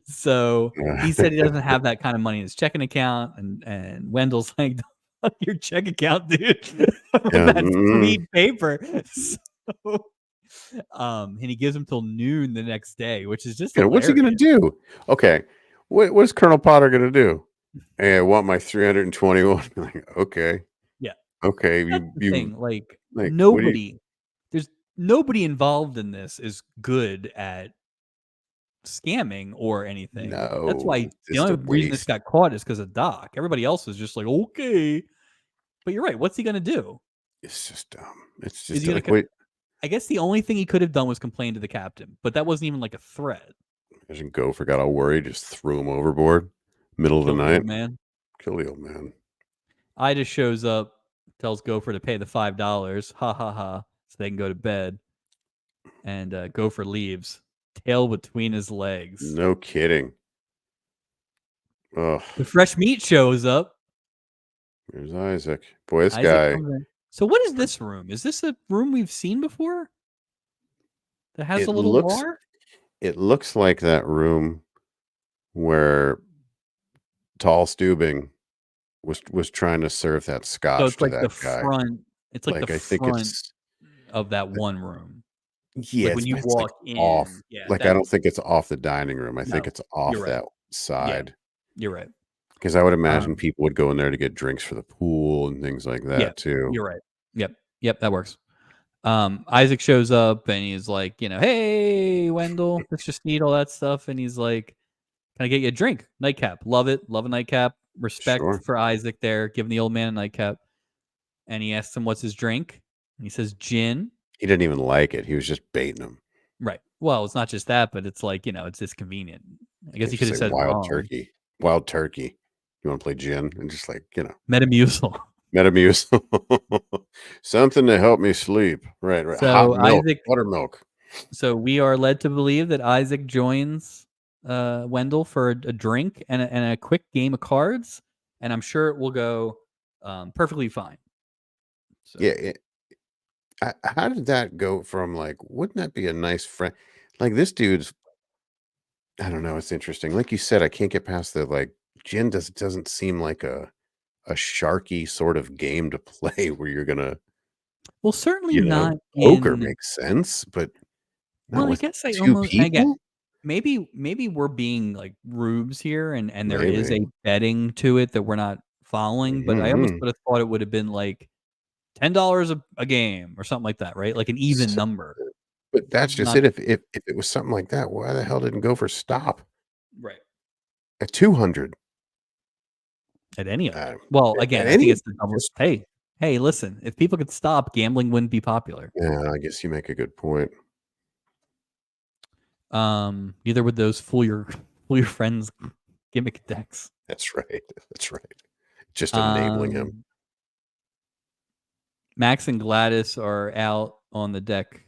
So he said he doesn't have that kind of money in his checking account, and Wendell's like, "Fuck your check account, dude. Yeah. That's sweet paper." So, and he gives him till noon the next day, which is just Yeah, what's he gonna hilarious. do? Okay, what is Colonel Potter gonna do? Hey, I want my 321. Like, okay, Yeah, okay, that's you the you thing. Like like, what do you? there's nobody involved in this is good at scamming or anything. That's No, why it's the just a only reason this waste. got caught is because of Doc. Everybody else is just like, okay. But you're right. What's he gonna do? It's just dumb. It's Is just he gonna? like, wait, I guess the only thing he could have done was complain to the captain, but that wasn't even like a threat. imagine Gopher got all worried, just threw him overboard, middle of the Kill the night. old man. Kill the old man. Ida shows up, tells Gopher to pay the $5. Ha ha ha. So they can go to bed. And Gopher leaves, tail between his legs. No kidding. Oh, The fresh meat shows up. there's Isaac. Boy, this Isaac guy. comes in. So what is this room? Is this a room we've seen before that has It a little looks. bar? It looks like that room where Tall Steubing was trying to serve that So scotch it's to like that the guy. front. It's like the Like, I think front it's. of that one room. Yeah, Like when you it's like walk off. in. Yeah, Like, I don't that's think it's off the dining room. I think no. it's You're off right. that Yeah, side. you're right. Because I would imagine Um, people would go in there to get drinks for the pool and things like yeah, that too. you're right. Yep. Yep, that works. Isaac shows up and he's like, hey, Wendell, let's just need all that stuff. And he's like, can I get you a drink? Nightcap. Love it. Love a nightcap. Respect Sure. for Isaac there, giving the old man a nightcap. And he asks him what's his drink. And he says gin. He didn't even like it. He was just baiting him. Right. Well, it's not just that, but it's like, it's just convenient. I guess They he just could have say said wild wrong. turkey. Wild turkey. You want to play gin? And just like, Metamucil. Metamucil. Something to help me sleep. Right, right. Hot So milk, Isaac buttermilk. So we are led to believe that Isaac joins Wendell for a drink and a quick game of cards, and I'm sure it will go perfectly fine. So Yeah. How did that go from like, wouldn't that be a nice friend? Like, this dude's, I don't know. It's interesting. Like you said, I can't get past the like, gin doesn't seem like a sharky sort of game to play where you're gonna, well, certainly you know, not poker in. makes sense, but not Well, I with guess I 2 almost I get people? maybe we're being like rubes here, and there is Maybe. a betting to it that we're not following. But I almost Mhm. would have thought it would have been like $10 a game or something like that, right? Like an even So, number, but that's just not it. If it was something like that, why the hell didn't Gopher stop right. at 200? At any of Uh, it. Well, again, at I think any it's the double just hey, listen, if people could stop, gambling wouldn't be popular. yeah, I guess you make a good point. Neither would those fool your friends gimmick decks. That's right. That's right. Just enabling him. Um, Max and Gladys are out on the deck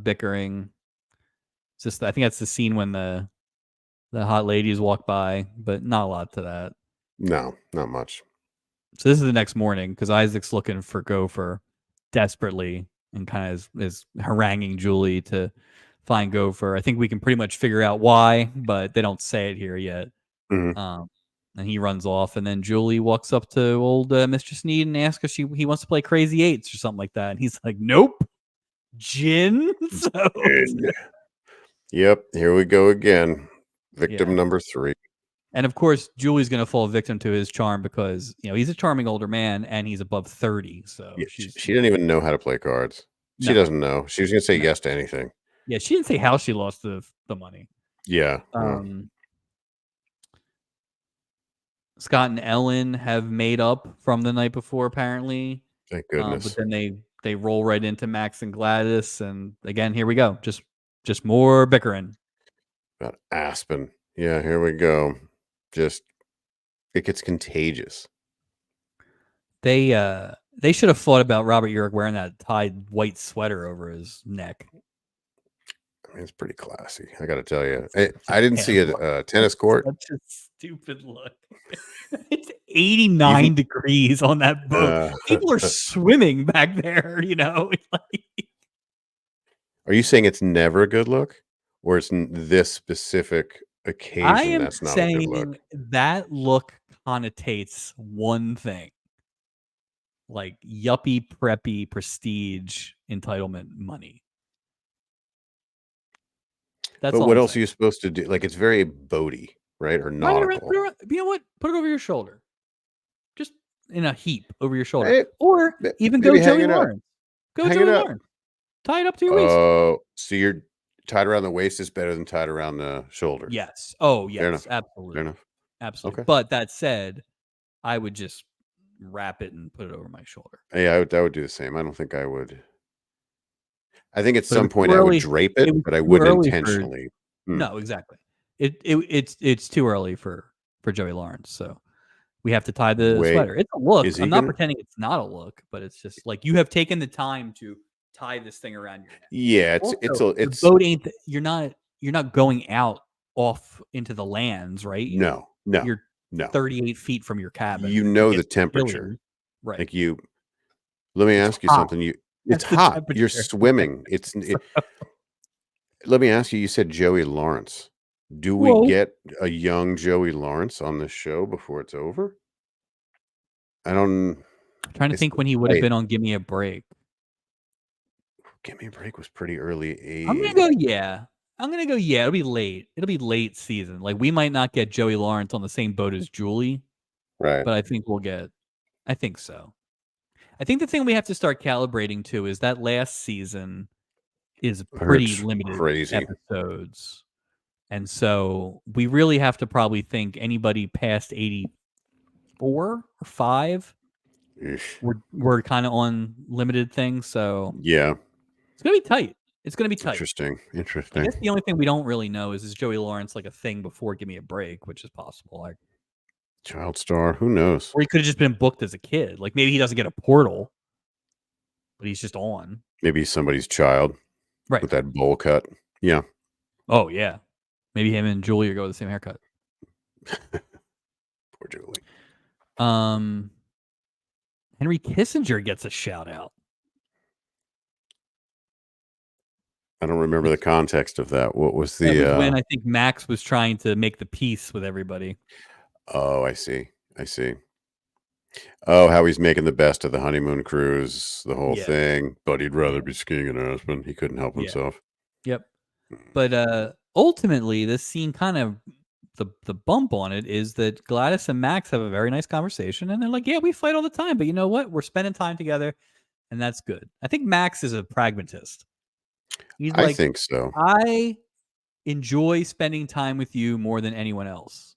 bickering. It's just I think that's the scene when the hot ladies walk by, but not a lot to that. No, not much. So this is the next morning because Isaac's looking for Gopher desperately and kind of is haranguing Julie to find Gopher. I think we can pretty much figure out why, but they don't say it here yet. Mhm. And he runs off, and then Julie walks up to old Mistress Need and asks if he wants to play Crazy Eights or something like that. And he's like, "Nope, gin." So And yep, here we go again. Victim yeah. number 3. And of course, Julie's going to fall victim to his charm because he's a charming older man and he's above 30. So Yeah, she's she didn't even know how to play cards. She no, doesn't know. She was gonna say no. yes to anything. Yeah, she didn't say how she lost the money. Yeah. Scott and Ellen have made up from the night before, apparently. Thank But goodness. then they roll right into Max and Gladys, and again, here we go. Just more bickering. About Aspen. Yeah, here we go. Just it gets contagious. They should have thought about Robert Urich wearing that tied white sweater over his neck. I mean, it's pretty classy. I got to tell you, I didn't see a tennis court. Such a stupid look. It's 89 degrees on that boat. People are swimming back there. Are you saying it's never a good look, or it's this specific occasion I am that's not a good look? saying that look connotates one thing, like yuppie, preppy, prestige, entitlement money. That's But all what I'm else are saying. you supposed to do? Like, it's very boaty, right? Or nautical. You know what? Put it over your shoulder. Just in a heap over your shoulder. Hey, Or even go maybe Joey hang it up. Lawrence. Go Hang Joey it up. Lawrence. Tie it up to your waist. Oh, so you're tied around the waist is better than tied around the shoulder. Yes. Oh, yes. Fair enough. Absolutely. Fair enough. Absolutely. Okay. But that said, I would just wrap it and put it over my shoulder. Yeah, I would do the same. I don't think I would. I think at But some point I would drape it, but I wouldn't intentionally. No, exactly. It's too early for Joey Lawrence, so we have to tie the Wait, sweater. It's a look. is he I'm not gonna? pretending it's not a look, but it's just like you have taken the time to tie this thing around your neck. Yeah, Also, it's the boat ain't. You're not going out off into the lands, right? no. You're 38 feet from your cabin. You know the temperature, right? like you. Let me ask you hot. something. It's That's the hot. You're temperature. swimming. Let me ask you. You said Joey Lawrence. Do we get a young Joey Lawrence on this show before it's over? I'm trying to think when he would have been on Give Me a Break. Give Me a Break was pretty early age. I'm gonna go. Yeah. It'll be late. It'll be late season. Like we might not get Joey Lawrence on the same boat as Julie, right? But I think we'll get. I think so. I think the thing we have to start calibrating to is that last season is pretty limited episodes. And so we really have to probably think anybody past 84 or 5. We're kind of on limited things. So yeah, it's going to be tight. It's going to be tight. Interesting. I guess the only thing we don't really know is Joey Lawrence like a thing before Give Me a Break, which is possible. Like child star, who knows? Or he could have just been booked as a kid. Like maybe he doesn't get a portal, but he's just on. Maybe he's somebody's child. Right. With that bowl cut. Yeah. Oh, yeah. Maybe him and Julie go with the same haircut. Poor Julie. Henry Kissinger gets a shout out. I don't remember the context of that. What was the when I think Max was trying to make the peace with everybody. Oh, I see. Oh, how he's making the best of the honeymoon cruise, the whole thing. But he'd rather be skiing in Aspen. He couldn't help himself. Yep. But ultimately, this scene kind of the bump on it is that Gladys and Max have a very nice conversation, and they're like, "Yeah, we fight all the time, but you know what? We're spending time together, and that's good." I think Max is a pragmatist. He's I think so. I enjoy spending time with you more than anyone else.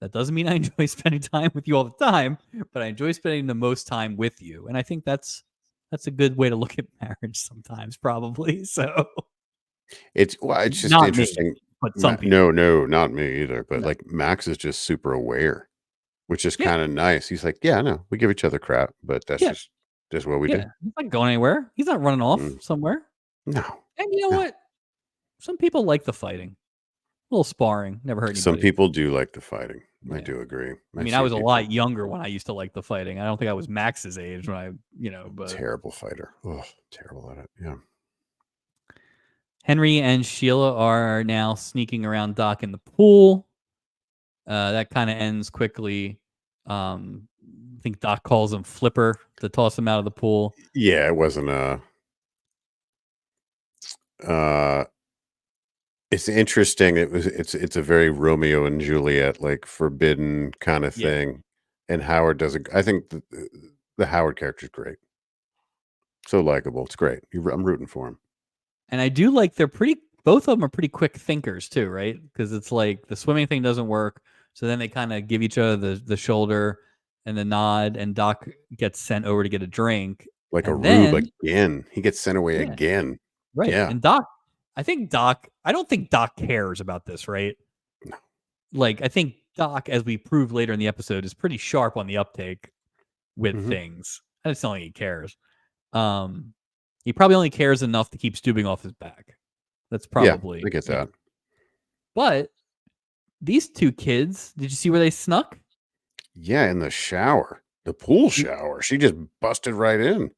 That doesn't mean I enjoy spending time with you all the time, but I enjoy spending the most time with you. And I think that's a good way to look at marriage sometimes, probably. So it's just not interesting. Me, but some people. No, not me either. But like Max is just super aware, which is kind of nice. He's like, yeah, no, we give each other crap, but that's just Just what we Yeah, do. he's not going anywhere. He's not running off Mm. somewhere. No. And you know No. what? Some people like the fighting. A little sparring, never hurt Some anybody. people do like the fighting. I Yeah. do agree. I mean, I was a lot younger when I used to like the fighting. I don't think I was Max's age when I, but terrible fighter. Oh, terrible at it. Yeah. Henry and Sheila are now sneaking around Doc in the pool. That kind of ends quickly. I think Doc calls him Flipper to toss him out of the pool. Yeah, it wasn't it's interesting. It's a very Romeo and Juliet, like forbidden kind of Yeah. thing. And Howard does I think the Howard character is great. So likable. It's great. I'm rooting for him. And I do like both of them are pretty quick thinkers too, right? Because it's like the swimming thing doesn't work. So then they kind of give each other the shoulder and the nod, and Doc gets sent over to get a drink. Like and a then, rube again. He gets sent away again. Right. Yeah. And I don't think Doc cares about this, right? No. Like, I think Doc, as we prove later in the episode, is pretty sharp on the uptake with things. I just don't think he cares. He probably only cares enough to keep stooping off his back. That's probably. I get that. But these two kids, did you see where they snuck? Yeah, in the shower. The pool shower. She just busted right in.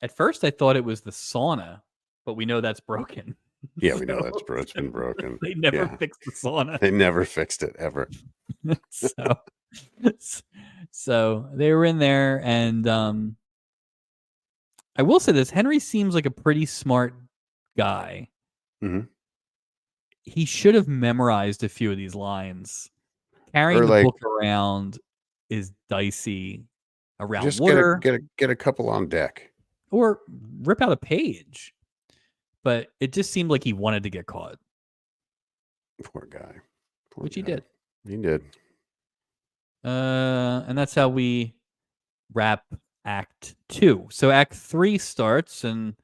At first, I thought it was the sauna, but we know that's broken. Yeah, we know it's been broken. They never fixed the sauna. They never fixed it ever. So they were in there, and I will say this: Henry seems like a pretty smart guy. Mm-hmm. He should have memorized a few of these lines. Carrying the book around is dicey. Around just water, get a couple on deck, or rip out a page. But it just seemed like he wanted to get caught. Poor guy. Which he did. He did. And that's how we wrap Act 2. So Act 3 starts, and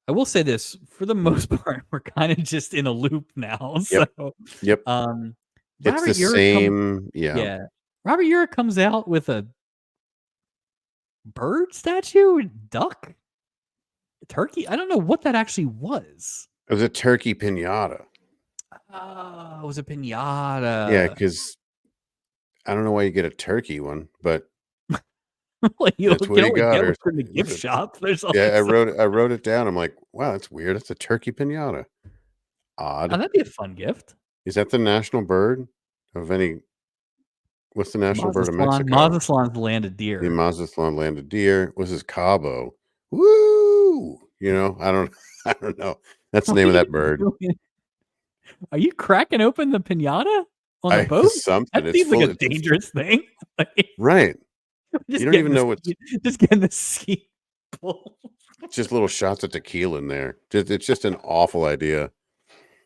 I will say this, for the most part, we're kind of just in a loop now. Yep. So, Yep. It's the same. Yeah. Robert Urich comes out with a bird statue, duck, turkey. I don't know what that actually was. It was a turkey pinata. Oh, it was a pinata. Yeah, because I don't know why you get a turkey one, but well, that's what he got. Or in the gift shop. Yeah, I wrote it down. I'm like, wow, that's weird. That's a turkey pinata. Odd. Oh, that'd be a fun gift. Is that the national bird of any? What's the national bird of Mexico? Mazatlan's landed deer. The Mazatlan landed deer. This is Cabo. Woo! I don't know. That's the name of that bird. Are you cracking open the pinata on the boat? Something. That seems like a dangerous thing. Right. You don't even know what's just getting the ski pull. Just little shots of tequila in there. It's just an awful idea.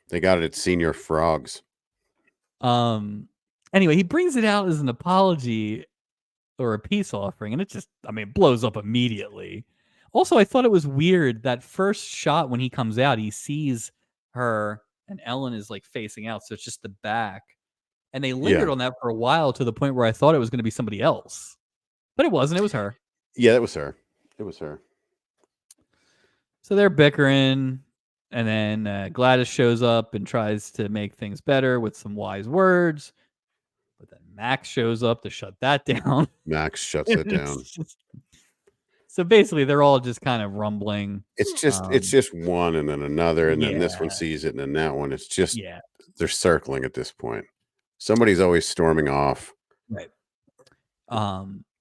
They got it at Senior Frogs. Anyway, he brings it out as an apology or a peace offering, and it blows up immediately. Also, I thought it was weird that first shot when he comes out, he sees her and Ellen is like facing out, so it's just the back. And they lingered on that for a while to the point where I thought it was going to be somebody else. But it wasn't. It was her. Yeah, it was her. It was her. So they're bickering, and then Gladys shows up and tries to make things better with some wise words. But then Max shows up to shut that down. Max shuts it down. So basically, they're all just kind of rumbling. It's just one and then another, and then this one sees it, and then that one. It's just they're circling at this point. Somebody's always storming off. Right.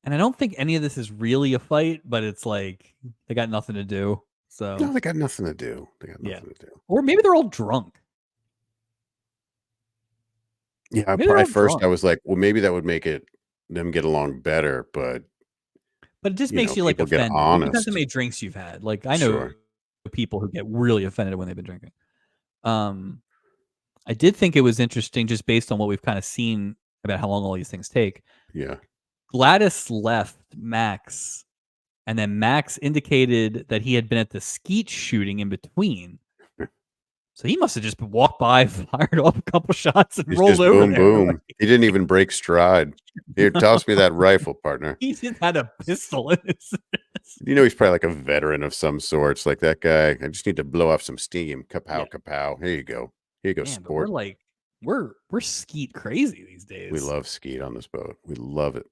And I don't think any of this is really a fight, but it's like they got nothing to do. So no, they got nothing to do. Or maybe they're all drunk. Yeah, at first I was like, well, maybe that would make them get along better, but it just makes you like offended. Honest. It depends how many drinks you've had. Like I know people who get really offended when they've been drinking. I did think it was interesting just based on what we've kind of seen about how long all these things take. Yeah. Gladys left Max, and then Max indicated that he had been at the skeet shooting in between. So he must have just walked by, fired off a couple shots, and rolled over. Boom. He didn't even break stride. Here, toss me that rifle, partner. He just had a pistol in his You know, he's probably like a veteran of some sorts. Like that guy. I just need to blow off some steam. Yeah, Kapow, kapow. Here you go. Here you go, man, but we're sport. like we're skeet crazy these We days. love skeet on this boat. We love it.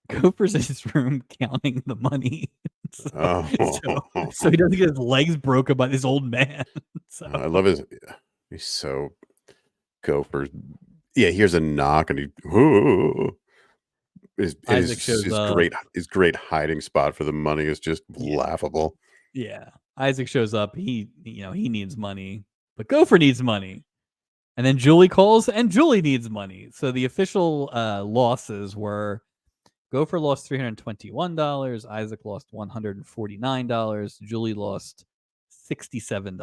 Gopher's in his room counting the money. so, so Oh, so he doesn't get his legs broken by this old man. So I love his. He's so Gopher. Yeah, here's a knock, and he Isaac shows up. his great hiding spot for the money is just Yeah. laughable. Yeah. Isaac shows up. He needs money, but Gopher needs money. And then Julie calls and Julie needs money. So the official losses were Gopher lost $321, Isaac lost $149, Julie lost $67.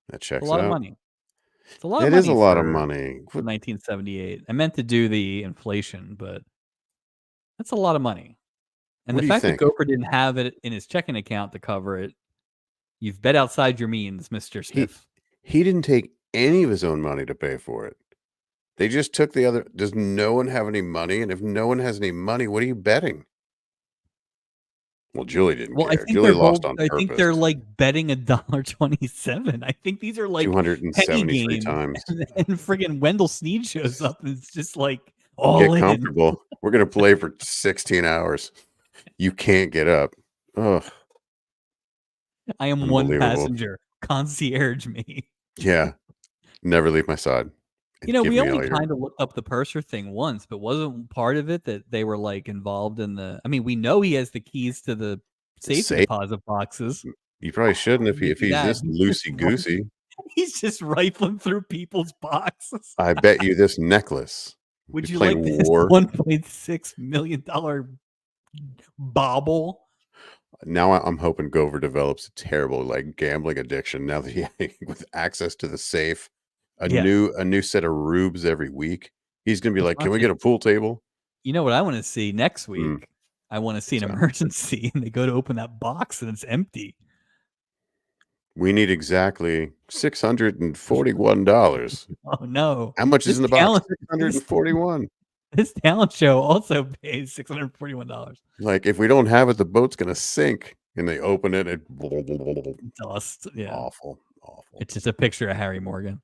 That It's checks a lot of out. money. It's a lot of It money is a lot of for money. 1978. I meant to do the inflation, but that's a lot of money. And What the do you fact that think? Gopher didn't have it in his checking account to cover it, you've bet outside your means, Mr. Smith. He didn't take any of his own money to pay for it. They just took the other. Does no one have any money? And if no one has any money, what are you betting? Well, Julie didn't Well, I care. think Julie they're both. lost on I think purpose. they're like betting $1.27. I think these are like penny 273 games, times. and friggin' Wendell Sneed shows up, and it's just like all Get in. comfortable. We're gonna play for 16 hours. You can't get up. Ugh. I am one Unbelievable. passenger. Concierge me. Yeah. Never leave my side. You know, Give we me all only your kind of looked up the purser thing once, but wasn't part of it that they were like involved in the. I mean, we know he has the keys to the safe safe. deposit boxes. You probably shouldn't if Look at he's that. this loosey goosey. He's just rifling through people's boxes. I bet you this necklace. Would Be you playing like this war. $1.6 million bauble? Now I'm hoping Gopher develops a terrible like gambling addiction. Now that he with access to the safe, a Yeah. new set of rubes every week. He's gonna be The like, "Can fuck we get it. a pool table?" You know what I want to see next week? Mm. I want to see an So- emergency, and they go to open that box, and it's empty. We need exactly $641. Oh no! How much is in the box? This $641. This talent show also pays $641. Like if we don't have it, the boat's gonna sink. And they open it. Dust. Yeah. Awful. It's just a picture of Harry Morgan.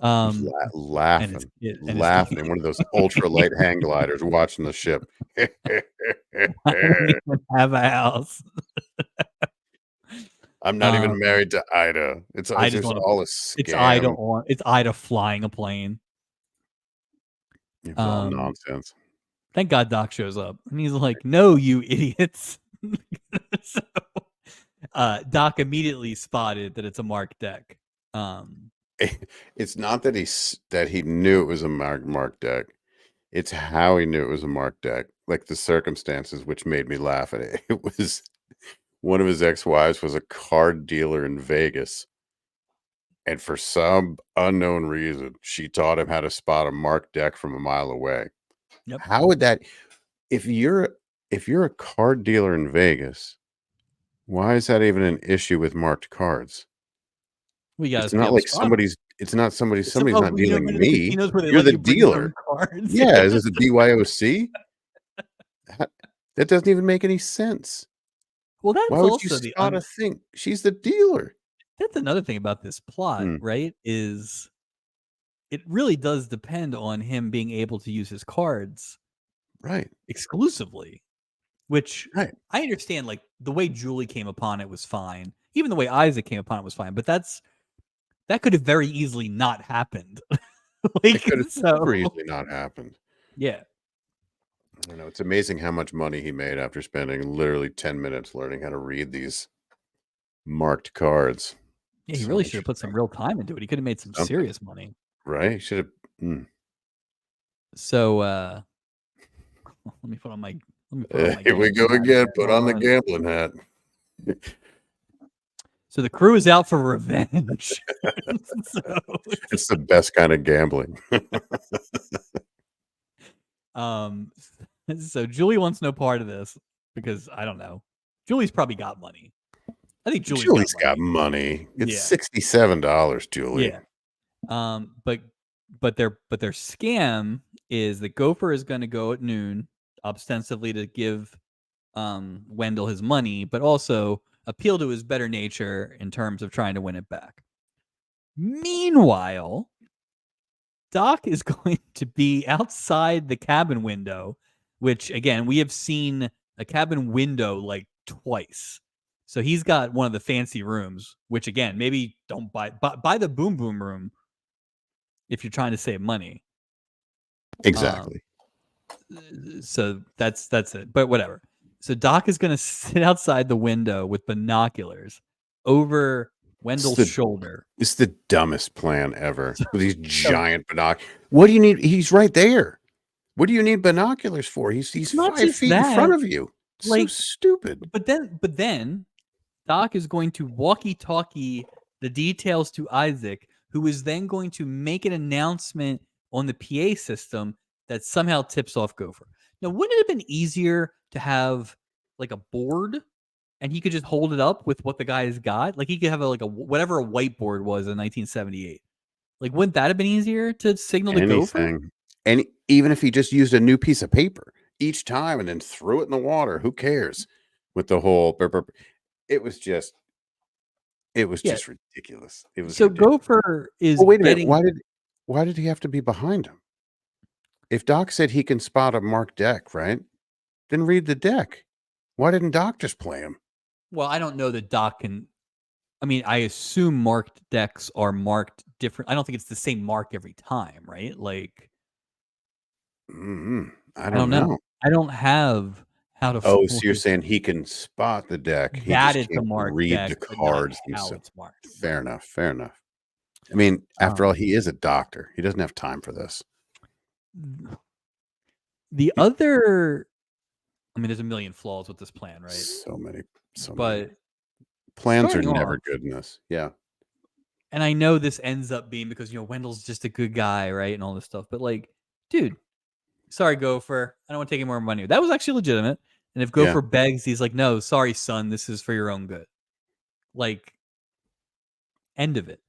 He's laughing, and it's- laughing in one of those ultralight hang gliders, watching the ship. I don't even have a house. I'm not even married to Ida. It's I just just wanna- all a scam. It's Ida flying a plane. It was all nonsense. Thank God Doc shows up, and he's like, "No, you idiots." So, Doc immediately spotted that it's a Mark deck. It's not that he knew it was a Mark deck. It's how he knew it was a Mark deck. Like the circumstances, which made me laugh at it. It was one of his ex-wives was a card dealer in Vegas. And for some unknown reason, she taught him how to spot a Mark deck from a mile away. Yep. How would that if you're a card dealer in Vegas, why is that even an issue with marked cards? We got It's not like somebody's not dealing me. You're the dealer. Yeah, is this a BYOC? That doesn't even make any sense. Well, that's Why would also you spot a thing? She's the dealer. That's another thing about this plot, right? Is it really does depend on him being able to use his cards right exclusively, which right. I understand. Like the way Julie came upon it was fine. Even the way Isaac came upon it was fine. But that could have very easily not happened. It could have very easily not happened. Yeah. I don't know. It's amazing how much money he made after spending literally 10 minutes learning how to read these marked cards. Yeah, he really should have put some real time into it. He could have made some serious money. Right? He should have. So let me put on my here we go again. Put on the gambling hat. So the crew is out for revenge. It's the best kind of gambling. So Julie wants no part of this because I don't know. Julie's probably got money. I think Julie's got money. It's $67, Julie. Yeah. But their scam is that Gopher is going to go at noon ostensibly to give Wendell his money, but also appeal to his better nature in terms of trying to win it back. Meanwhile, Doc is going to be outside the cabin window, which again, we have seen a cabin window like twice. So he's got one of the fancy rooms, which again, maybe don't buy the boom boom room if you're trying to save money. Exactly. So that's it. But whatever. So Doc is going to sit outside the window with binoculars over Wendell's shoulder. It's the dumbest plan ever. With these giant binoculars. What do you need? He's right there. What do you need binoculars for? He's 5 feet in front of you. It's so stupid. But then Doc is going to walkie-talkie the details to Isaac, who is then going to make an announcement on the PA system that somehow tips off Gopher. Now, wouldn't it have been easier to have like a board and he could just hold it up with what the guy has got? Like he could have whatever a whiteboard was in 1978. Like, wouldn't that have been easier to signal to Gopher? And even if he just used a new piece of paper each time and then threw it in the water, who cares? With the whole it was just ridiculous. It was so ridiculous. Gopher is wait a minute. Why did he have to be behind him? If Doc said he can spot a marked deck, right? Then read the deck. Why didn't Doc just play him? Well, I don't know that Doc can. I mean, I assume marked decks are marked different. I don't think it's the same mark every time, right? Like, I don't know. I don't have how to. Oh, so you're saying he can spot the deck? He just can't read the cards themselves. Fair enough. Fair enough. I mean, after all, he is a doctor. He doesn't have time for this. The other, I mean, there's a million flaws with this plan, right? So many. But plans are never good in this. Yeah. And I know this ends up being because, Wendell's just a good guy, right? And all this stuff. But like, dude, sorry, Gopher. I don't want to take any more money. That was actually legitimate. And if Gopher begs, he's like, no, sorry, son. This is for your own good. Like, end of it.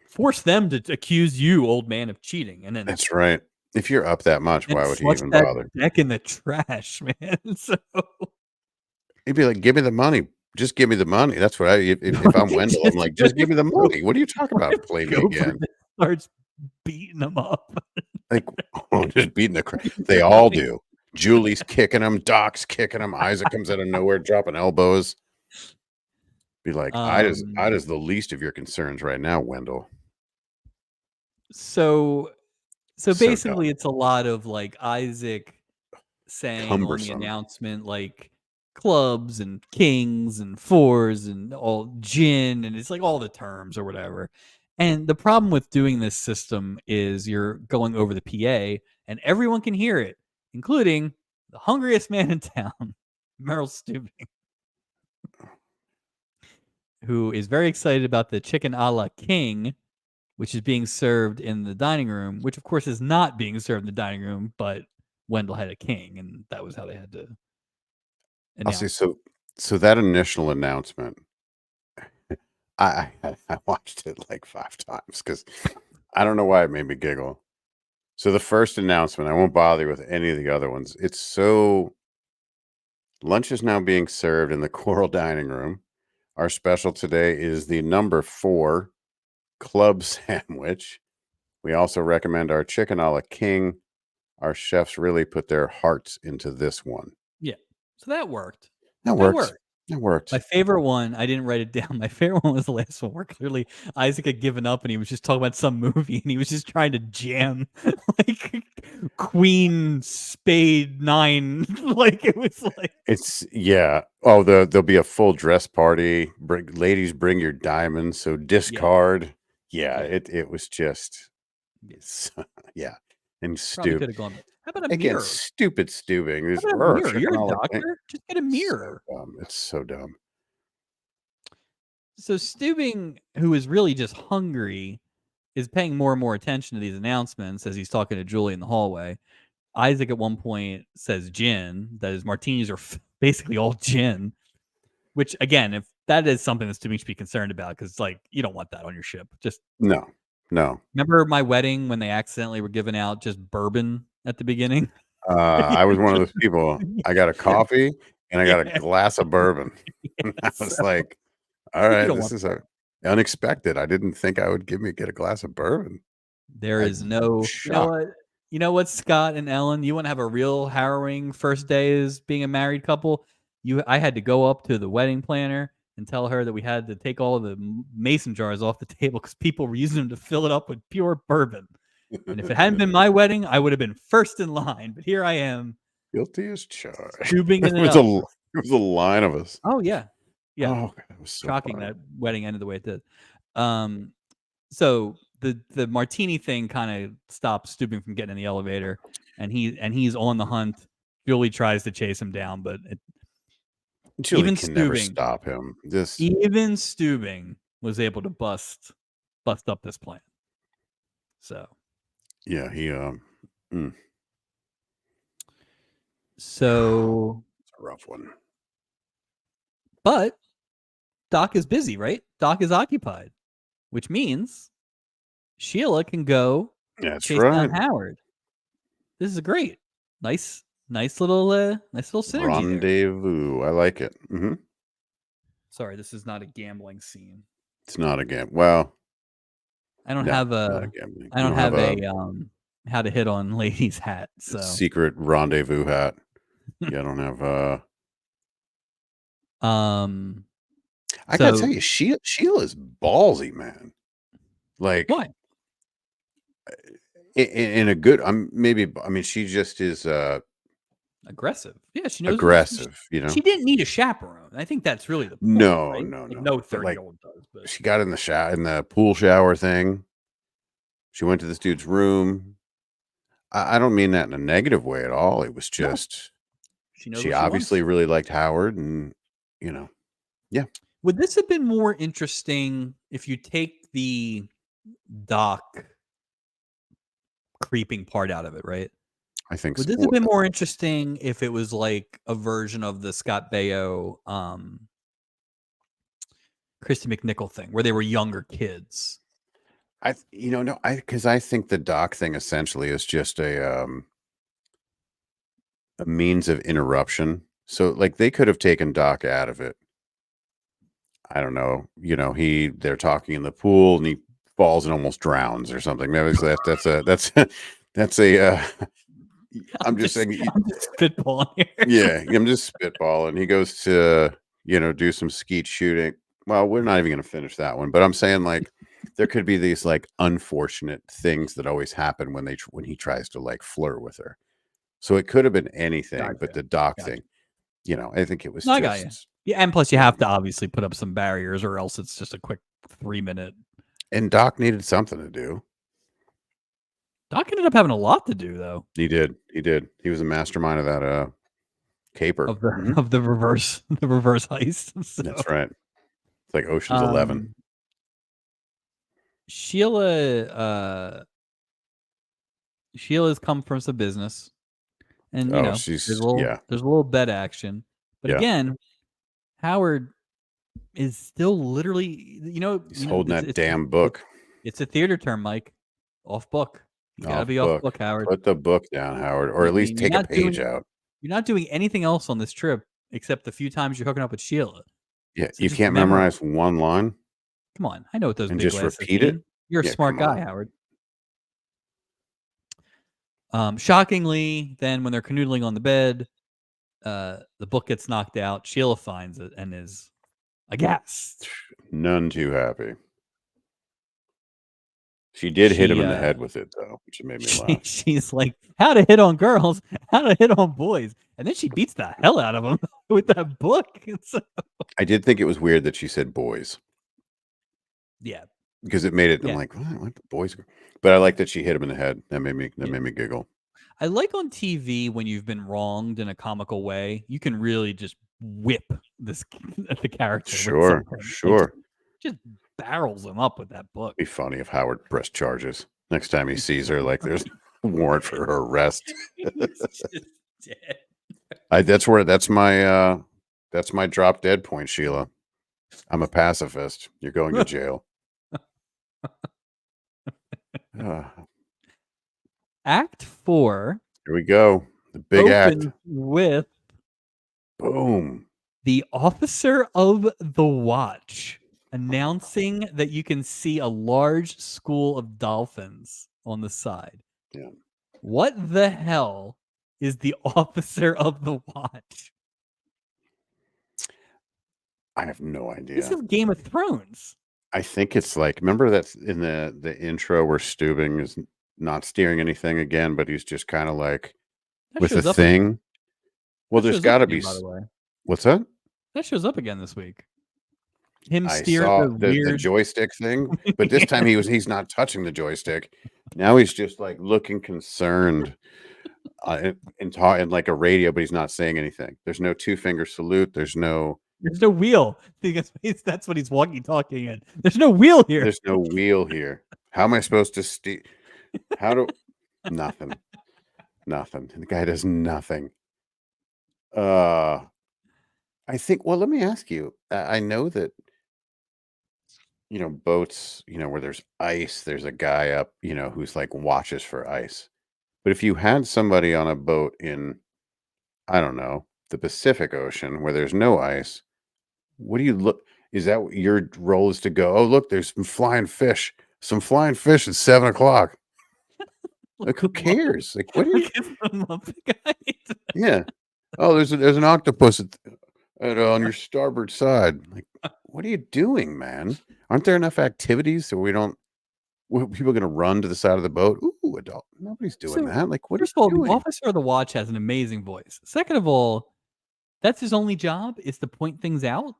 Force them to accuse you, old man, of cheating. And then that's right. If you're up that much, why would he even bother? Deck in the trash, man. So he'd be like, give me the money. Just give me the money. That's what if I'm Wendell, I'm like, just give me the money. What are you talking about? Play me again. Starts beating them up. Like, just beating the crap. They all do. Julie's kicking him. Doc's kicking him. Isaac comes out of nowhere, dropping elbows. Be like, I is the least of your concerns right now, Wendell. So basically, it's a lot of like Isaac saying on the announcement, like clubs and kings and fours and all gin, and it's like all the terms or whatever. And the problem with doing this system is you're going over the PA and everyone can hear it, including the hungriest man in town, Merrill Stubing, who is very excited about the chicken a la king, which is being served in the dining room, which of course is not being served in the dining room, but Wendell had a king, and that was how they had to announce. I'll say so that initial announcement, I watched it like 5 times because I don't know why it made me giggle. So the first announcement, I won't bother you with any of the other ones. It's so lunch is now being served in the Coral dining room. Our special today is the number 4 club sandwich. We also recommend our chicken a la king. Our chefs really put their hearts into this one. Yeah. So that worked. That worked. My favorite one, I didn't write it down. My favorite one was the last one where clearly Isaac had given up and he was just talking about some movie and he was just trying to jam like Queen Spade 9. Like it was like Oh, there'll be a full dress party. Ladies, bring your diamonds. So discard. It was just and stupid. How about a mirror? Stupid Stubing. You're a doctor. Just get a mirror. It's so dumb. So Stubing, who is really just hungry, is paying more and more attention to these announcements as he's talking to Julie in the hallway. Isaac at one point says gin. That is, martinis are basically all gin. Which, again, if that is something that Stubing should be concerned about, because it's like, you don't want that on your ship. Just no. Remember my wedding when they accidentally were giving out just bourbon at the beginning? I was one of those people. I got a coffee and I got a Yeah. glass of bourbon. And I was So like, all you right, don't this want is that. unexpected. I didn't think I would get a glass of bourbon. There I is no shocked. you know what, Scott and Ellen, you wanna have a real harrowing first day as being a married couple? I had to go up to the wedding planner and tell her that we had to take all of the mason jars off the table because people were using them to fill it up with pure bourbon. And if it hadn't been my wedding, I would have been first in line, but here I am Guilty as charged. scooping It it was up. a line of us. Oh, yeah. Yeah. Oh, God, it was so Shocking funny. that wedding ended the way it did. Um, so the martini thing kinda stops Stubing from getting in the elevator, and he's on the hunt. Julie tries to chase him down, but Julie even can never Stubing stop him. This, even Stubing was able to bust up this plan. So yeah, mm, so it's a rough one. but Doc is busy, right? Doc is occupied, which means Sheila can go That's chase down right. Howard. This is great. Nice little synergy there. Rendezvous. I like it. Sorry, this is not a gambling scene. It's not a game. Well, I don't no, have not a a gambling. I You don't don't have have a how to hit on ladies hat. So secret rendezvous hat. Yeah, I don't have. um I gotta tell so you, Sheila is ballsy, man. Like what? in a good. Maybe. I mean, she just is Aggressive. Yeah, she knows what aggressive. You know. she didn't need a chaperone. I think that's really the point, No, right? no, Like no. no But like, 30-year-old does, but she got in the pool shower thing. She went to this dude's room. I don't mean that in a negative way at all. It was no, just she knows she what she obviously wants. really liked Howard, and you know, yeah, Would this have been more interesting if you take the Doc creeping part out of it, right? I think Would so. this have been more interesting if it was like a version of the Scott Baio, Christy McNichol thing where they were younger kids? No, because I think the Doc thing essentially is just a means of interruption. So, like, they could have taken Doc out of it. I don't know. They're talking in the pool and he falls and almost drowns or something. That's a. I'm just saying. I'm just spitballing here. Yeah, I'm just spitballing. He goes to, do some skeet shooting. Well, we're not even going to finish that one, but I'm saying like there could be these like unfortunate things that always happen when he tries to like flirt with her. So it could have been anything, but Gotcha. the Doc Gotcha. thing, I think it was No, I got you. just, Yeah, and plus you have to obviously put up some barriers, or else it's just a quick 3-minute. and Doc needed something to do. Doc ended up having a lot to do though He did. He did. He was a mastermind of that caper. of the reverse heist. So, That's right. It's like Ocean's 11. Sheila's come from some business, and Oh, there's a little bed action, but yeah. again, Howard is still literally, He's holding that damn book. It's a theater term, Mike. Off book. You gotta Off be off book. book, Howard. Put the book down, Howard, or at least You're take a not page out. You're not doing anything else on this trip except the few times you're hooking up with Sheila. Yeah, So you just can't memorize one line Come on, I know what those and big just glasses repeat it? mean. You're a Yeah, smart come guy, on. Howard. Shockingly, then when they're canoodling on the bed, the book gets knocked out. Sheila finds it and is aghast. None too happy. She did hit him in the head with it, though, which made me laugh. She's like, how to hit on girls, how to hit on boys. And then she beats the hell out of him with that book. So, I did think it was weird that she said boys. yeah. Because it made it, Yeah. I'm like, what the boys? But I like that she hit him in the head. That made me giggle. I like on TV when you've been wronged in a comical way, you can really just whip the character. Sure. Like, just barrels him up with that book. Be funny if Howard pressed charges next time he sees her. Like there's a warrant for her arrest. That's my drop dead point, Sheila. I'm a pacifist. You're going to jail. Act 4. Here we go. The big act. opens with Boom. the officer of the watch announcing that you can see a large school of dolphins on the side. Yeah. What the hell is the officer of the watch? I have no idea. This is Game of Thrones. I think it's like, remember that's in the intro where Steubing is not steering anything again, but he's just kind of like That with a shows up again. thing. Well, That there's shows up got to again, be. by the way. What's that? That shows up again this week. Him I steering saw the the weird joystick thing, but this time he's not touching the joystick. Now he's just like looking concerned and talking like a radio, but he's not saying anything. There's no 2-finger salute. There's no wheel. Because that's what he's walkie-talking in. There's no wheel here. There's no wheel here. How am I supposed to steer? How do nothing? Nothing. The guy does nothing. I think. Well, let me ask you. I know that boats. Where there's ice, there's a guy up. Who's like watches for ice. But if you had somebody on a boat in, I don't know, the Pacific Ocean where there's no ice, what do you look? Is that what your role is to go? Oh, look, there's some flying fish. Some flying fish at 7:00. Like, who cares? Like, what are you? Yeah. Oh, there's an octopus on your starboard side. Like, what are you doing, man? Aren't there enough activities so people are going to run to the side of the boat? Ooh, adult. Nobody's doing that. Like, what First are of all, you the doing? officer of the watch has an amazing voice. Second of all, that's his only job is to point things out.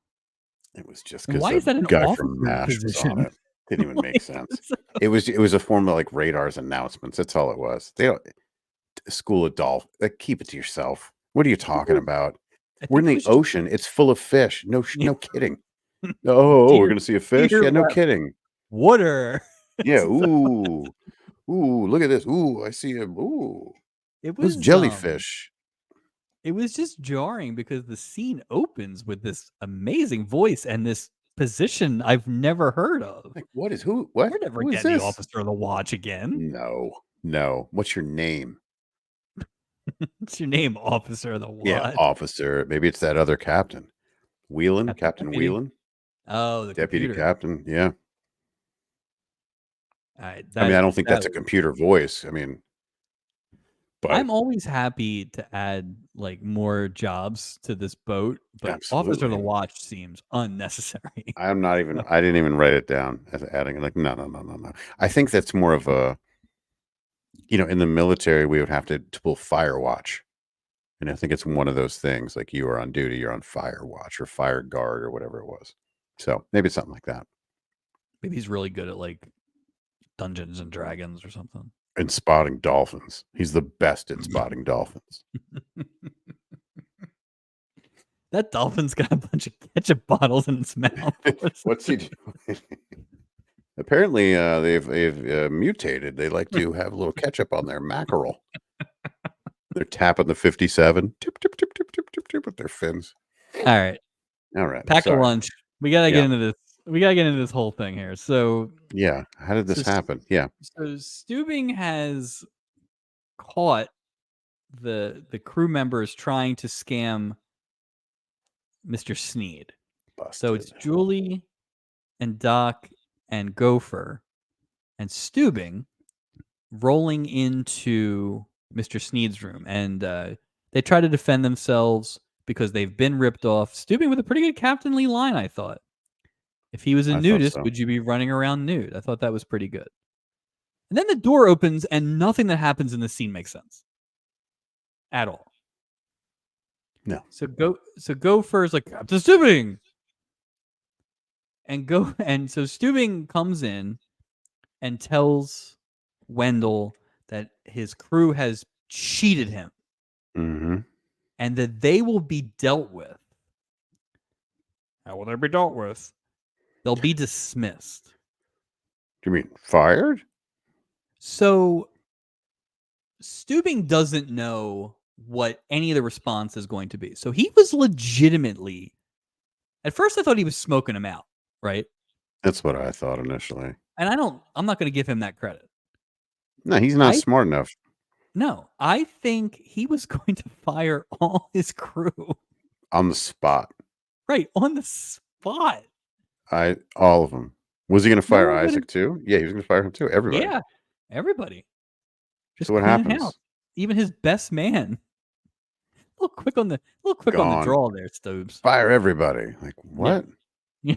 It was just And because why is that an guy officer from MASH was position? on it. Didn't even make sense. It was a form of like Radar's announcements. That's all it was. They don't. School of Dolph. Like, keep it to yourself. What are you talking about? We're in the ocean. It's full of fish. No kidding. Oh, we're gonna see a fish. Yeah, no kidding. Water. Yeah. Ooh. Ooh, look at this. Ooh, I see him. Ooh. It was jellyfish. It was just jarring because the scene opens with this amazing voice and this position I've never heard of. Like, what is who? What? We're never Who is getting this? the officer of the watch again. No. What's your name? What's your name, officer of the watch? Yeah, officer. Maybe it's that other captain. Whelan, Captain Deputy? Whelan. Oh, the Deputy computer. captain. Yeah. I don't think that's a computer voice. But I'm always happy to add like more jobs to this boat, but officer of the Absolutely. watch seems unnecessary. I didn't even write it down as adding like no. I think that's more of a in the military we would have to pull fire watch. And I think it's one of those things like you are on duty, you're on fire watch or fire guard or whatever it was. So maybe it's something like that. Maybe he's really good at like Dungeons and Dragons or something. And spotting dolphins. He's the best at spotting dolphins. That dolphin's got a bunch of ketchup bottles in its mouth. What's he doing? Apparently, they've mutated. They like to have a little ketchup on their mackerel. They're tapping the 57, tip, tip, tip, tip, tip, tip, tip with their fins. All right. Pack a lunch. We gotta get into this. We gotta get into this whole thing here. So yeah, how did this happen? Yeah. So Steubing has caught the crew members trying to scam Mr. Sneed. Busted. So it's Julie and Doc and Gopher and Steubing rolling into Mr. Sneed's room, and they try to defend themselves because they've been ripped off. Steubing with a pretty good Captain Lee line, I thought. If he was a nudist, would you be running around nude? I thought that was pretty good. And then the door opens, and nothing that happens in the scene makes sense at all. No. So Gopher's like, Captain Steubing, and so Steubing comes in and tells Wendell that his crew has cheated him, and that they will be dealt with. How will they be dealt with? They'll be dismissed. Do you mean fired? So Steubing doesn't know what any of the response is going to be. So he was legitimately, at first I thought he was smoking him out, right? That's what I thought initially. And I'm not going to give him that credit. No, he's not smart enough. No. I think he was going to fire all his crew. On the spot. Right, on the spot. All of them. Was he going to No fire one Isaac would've too? Yeah, he was going to fire him too. Everybody. Yeah, everybody. Just So what clean house. happens? Even his best man. A little quick on the Gone. draw there, Stobes. Fire everybody. Like what? Yeah.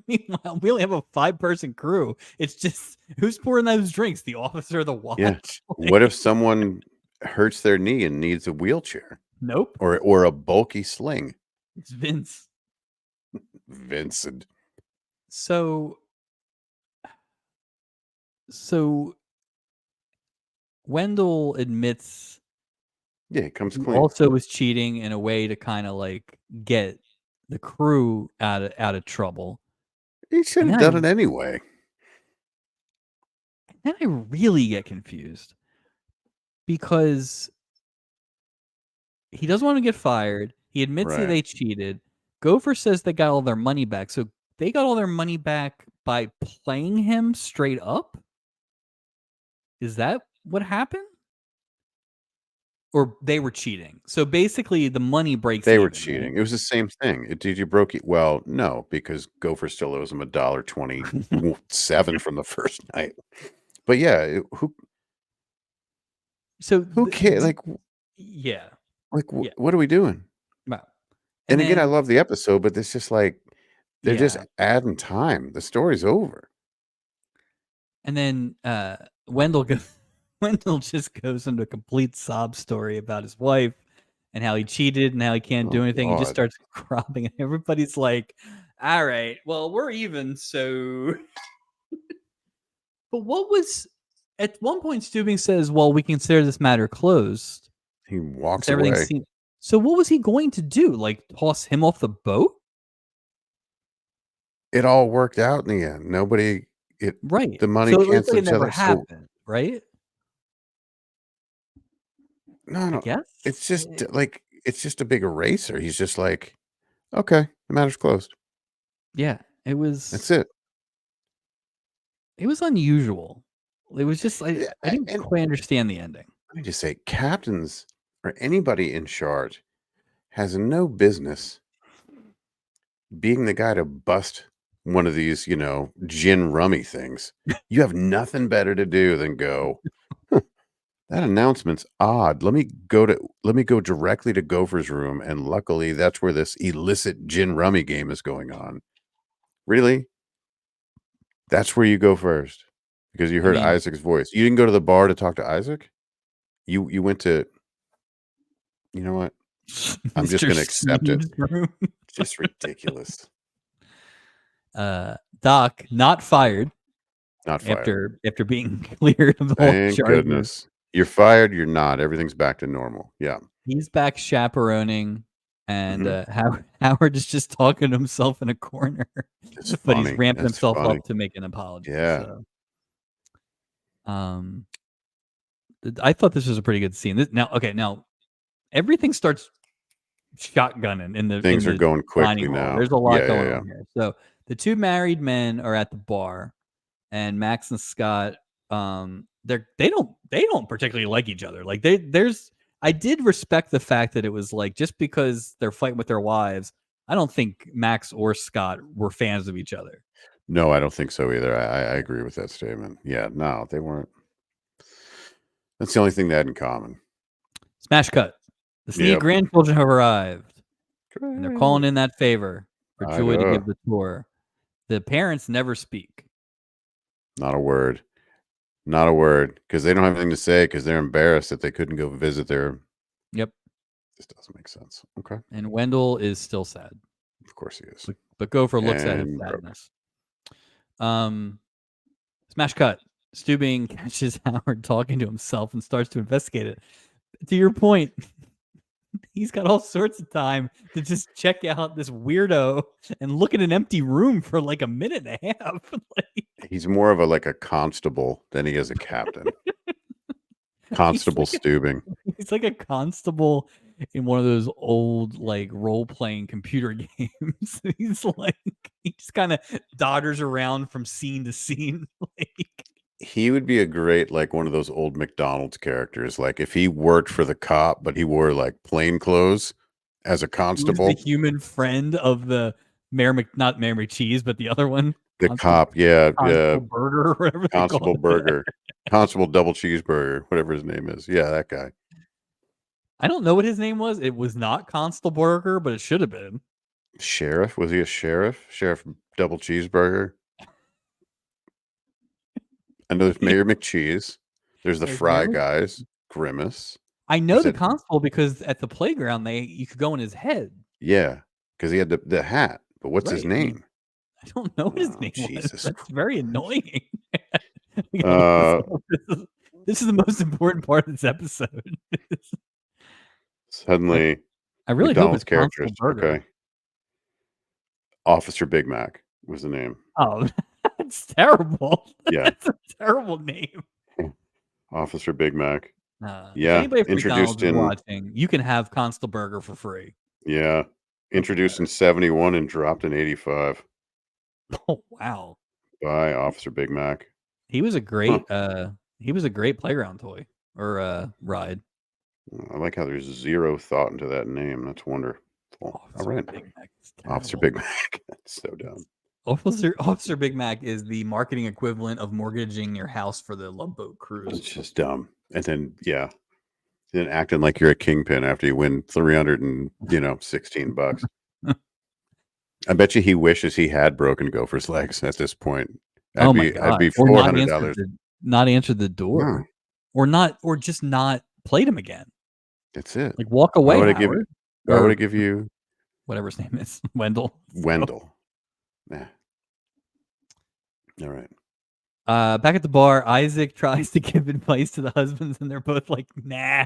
Meanwhile, we only have a 5-person crew. It's just who's pouring those drinks? The officer or the watch? Yeah. What if someone hurts their knee and needs a wheelchair Nope. or a bulky sling? It's Vince. Vincent. So Wendell admits Yeah, he comes he clean. also was cheating in a way to kind of like get the crew out of trouble. He should have done it anyway. Then I really get confused because he doesn't want to get fired. He admits that Right. they cheated. Gopher says they got all their money back. So they got all their money back by playing him straight up? Is that what happened? Or they were cheating. So basically the money breaks They were even, cheating. right? It was the same thing. Did you broke it? Well, no, because Gopher still owes him $1.27 from the first night. But yeah, who cares? Yeah. Yeah. What are we doing? Wow. And again, I then- love the episode, but it's just like they're just Yeah. adding time. The story's over. And then Wendell just goes into a complete sob story about his wife and how he cheated and how he can't do Oh, anything. He just God. starts crying, and everybody's like, "All right, well, we're even." So, but what was at one point? Stubing says, "Well, we consider this matter closed." He walks So everything away. seemed. So what was he going to do? Like toss him off the boat? It all worked out in the end. Right. The money So it looks canceled like it each never other. So happened, right? I no, guess it's just a big eraser. He's just like, okay, the matter's closed. Yeah, it was. That's it. It was unusual. It was just I Yeah, didn't and quite understand the ending. let me just say, captains or anybody in charge has no business being the guy to bust one of these, gin rummy things. You have nothing better to do than go, "Huh, that announcement's odd. Let me go directly to Gopher's room, and luckily that's where this illicit gin rummy game is going on." Really? That's where you go first because you I heard mean, Isaac's voice. You didn't go to the bar to talk to Isaac? You went to, you know what? I'm just Mr. gonna accept it. Sneed's room. Just ridiculous. Doc not fired Not fired. after being cleared of all Thank charges. goodness. You're fired, you're not. Everything's back to normal. Yeah. He's back chaperoning, and Mhm. Howard is just talking to himself in a corner, It's but he's funny. ramping It's himself funny. up to make an apology. Yeah. So, I thought this was a pretty good scene. Now everything starts shotgunning in the Things are going dining quickly hall. now. There's a lot Yeah, going yeah, on here. So the two married men are at the bar, and Max and Scott, they don't particularly like each other. Like I did respect the fact that it was like just because they're fighting with their wives, I don't think Max or Scott were fans of each other. No, I don't think so either. I agree with that statement. Yeah, no, they weren't. That's the only thing they had in common. Smash cut. The Sneed Yep. grandchildren have arrived, and they're calling Great. in that favor for I Joy to know. give the tour. The parents never speak. Not a word. Not a word. Because they don't have anything to say because they're embarrassed that they couldn't go visit their. Yep. This doesn't make sense. Okay. And Wendell is still sad. Of course he is. But Gopher looks at his And broke. sadness. Smash cut. Stubing catches Howard talking to himself and starts to investigate it. To your point, he's got all sorts of time to just check out this weirdo and look at an empty room for like a minute and a half. He's more of a constable than he is a captain. Constable Stubing. He's like a constable in one of those old like role-playing computer games. He's like he just kind of dodders around from scene to scene. Like He would be a great, like, one of those old McDonald's characters. Like, if he worked for the cop, but he wore, like, plain clothes as a He was the constable. human friend of the not Mayor McCheese, but the other one, The cop, yeah, Constable Burger or whatever they call Constable it. Burger. Constable Double Cheeseburger, whatever his name is. Yeah, that guy. I don't know what his name was. It was not Constable Burger, but it should have been. Sheriff? Was he a sheriff? Sheriff Double Cheeseburger? I know there's Mayor McCheese. There's the There's Fry Mayor Guys. Grimace. I know Is the it? constable because at the playground you could go in his head. Yeah, because he had the hat. But what's his Right. name? I don't know what his Oh, name was. Jesus That's very annoying. We gotta look this up. This is the most important part of this episode. Suddenly, I really hope it's McDonald's characters. Constable Burger. Okay. Officer Big Mac was the name. Oh, that's terrible. Yeah. That's a terrible name. Officer Big Mac. If Yeah, anybody from introduced McDonald's is in watching, you can have Constable Burger for free. yeah, introduced in 71 and dropped in 85 Oh wow. by Officer Big Mac. He was a great playground toy or ride. I like how there's zero thought into that name. That's wonderful. All right. Big Mac is Officer terrible. Big Mac. That's so dumb. Officer Big Mac is the marketing equivalent of mortgaging your house for the Love Boat It's cruise. just dumb. And then then acting like you're a kingpin after you win 316 bucks. I bet you he wishes he had broken Gopher's legs at this point. Oh my I'd be God. Or $400. not answered the door. No. Or just not played him again. That's it. Like walk away. Why Or would I give you whatever his name is? Wendell. Wendell? Nah. All right. Back at the bar, Isaac tries to give advice to the husbands, and they're both like, "Nah."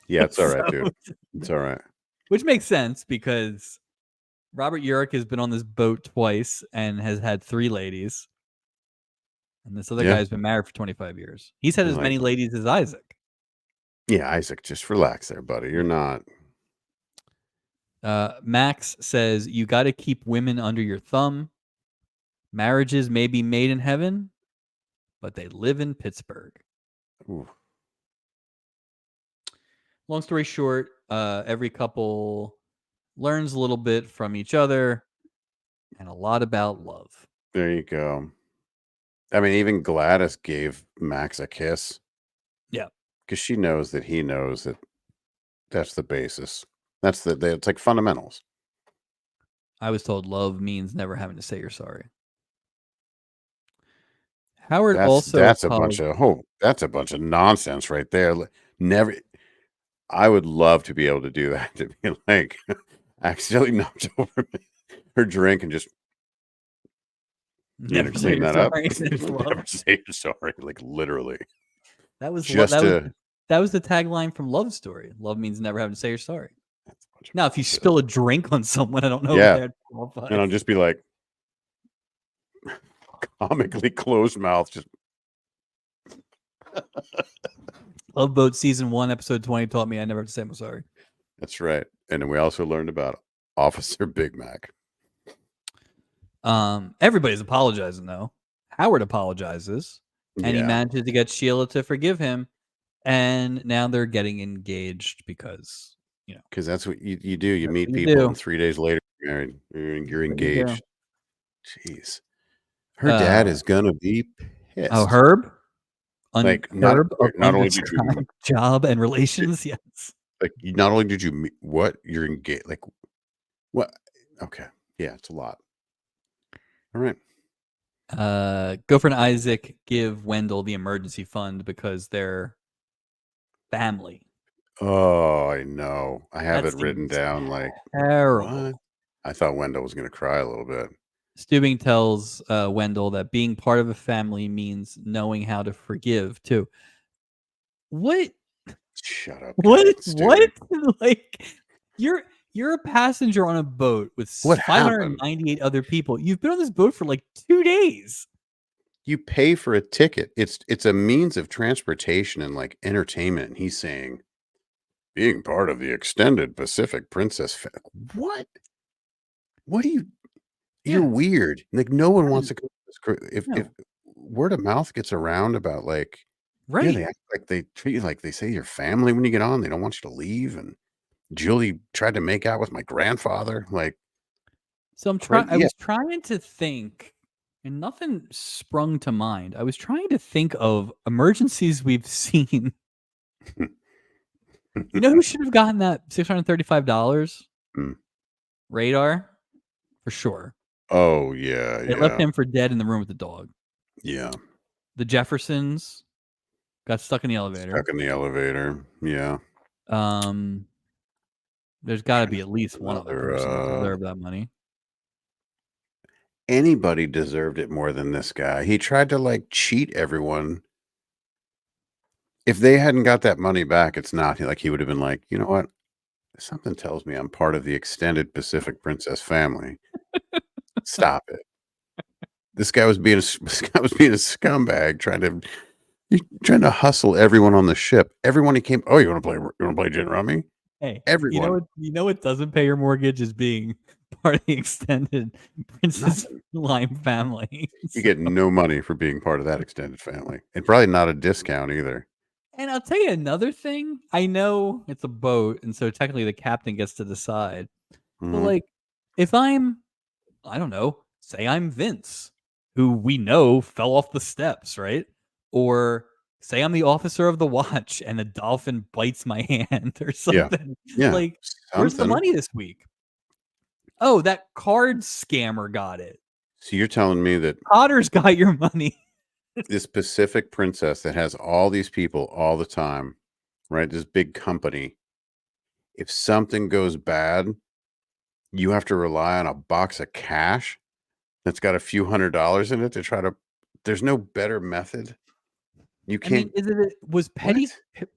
Yeah, it's all right, dude. It's all right. Which makes sense because Robert Urich has been on this boat twice and has had 3 ladies. And this other guy's been married for 25 years. He's had as many ladies as Isaac. Yeah, Isaac, just relax there, buddy. You're not. Max says, you got to keep women under your thumb. Marriages may be made in heaven, but they live in Pittsburgh. Ooh. Long story short, every couple learns a little bit from each other and a lot about love. There you go. I mean, even Gladys gave Max a kiss. Yeah. Because she knows that he knows that that's the basis. It's like fundamentals. I was told love means never having to say you're sorry. Howard that's a bunch of nonsense right there. Never. I would love to be able to do that. To be like, accidentally knocked over her drink and just never clean that up. Never say you're sorry. Like literally. That was the tagline from Love Story. Love means never having to say you're sorry. Now, if you spill a drink on someone, I don't know. Yeah, and I'll just be like, comically closed mouth. Just Love Boat Season 1, Episode 20 taught me I never have to say I'm sorry. That's right. And then we also learned about Officer Big Mac. Everybody's apologizing though. Howard apologizes, and he manages to get Sheila to forgive him, and now they're getting engaged because because that's what you do. You meet people, and 3 days later you're engaged. Jeez, her dad is gonna be pissed. Oh, Herb. Herb not only did you job and relations, yes. Like not only did you meet what you're engaged, like what? Okay, yeah, it's a lot. All right. Gopher and Isaac give Wendell the emergency fund because they're family. Oh, I know. I have it written down like terrible. What? I thought Wendell was going to cry a little bit. Steubing tells Wendell that being part of a family means knowing how to forgive too. What? Shut up. What? Like you're a passenger on a boat with 598 other people. You've been on this boat for like 2 days. You pay for a ticket. It's a means of transportation and like entertainment. And he's saying, being part of the extended Pacific Princess. What? What do you? You're weird. Like no one wants to go. If word of mouth gets around about like, yeah, they Right. act like they treat you like they say your family when you get on. They don't want you to leave. And Julie tried to make out with my grandfather. Like, So I yeah. was trying to think, and nothing sprung to mind. I was trying to think of emergencies we've seen. You know who should have gotten that $635? Mm. Radar, for sure. Oh, yeah, They left yeah, him for dead in the room with the dog. yeah. The Jeffersons got stuck in the elevator. Stuck in the elevator. Yeah. Um, there's got to Trying to be at think least of one other another, person that deserved that money. anybody deserved it more than this guy. He tried to like cheat everyone. If they hadn't got that money back, it's not like he would have been like, you know what? Something tells me I'm part of the extended Pacific Princess family. Stop it. This guy was being this guy was being a scumbag, trying to hustle everyone on the ship. Everyone he came. Oh, you want to play gin rummy? Hey, Everyone. you know what doesn't pay your mortgage is being part of the extended Princess Nothing. Line family. You get no money for being part of that extended family, and probably not a discount either. And I'll tell you another thing. I know it's a boat, and so technically the captain gets to decide. But Mhm. like, if I don't know, say I'm Vince, who we know fell off the steps, right? Or say I'm the officer of the watch and the dolphin bites my hand or Yeah, something. yeah, Like, where's the something. money this week? Oh, that card scammer got it. So you're telling me that Potter's got your money. this Pacific Princess that has all these people all the time, right? This big company. If something goes bad, you have to rely on a box of cash that's got a few $100s in it to try to. There's no better method. You I mean, can't. is it was What?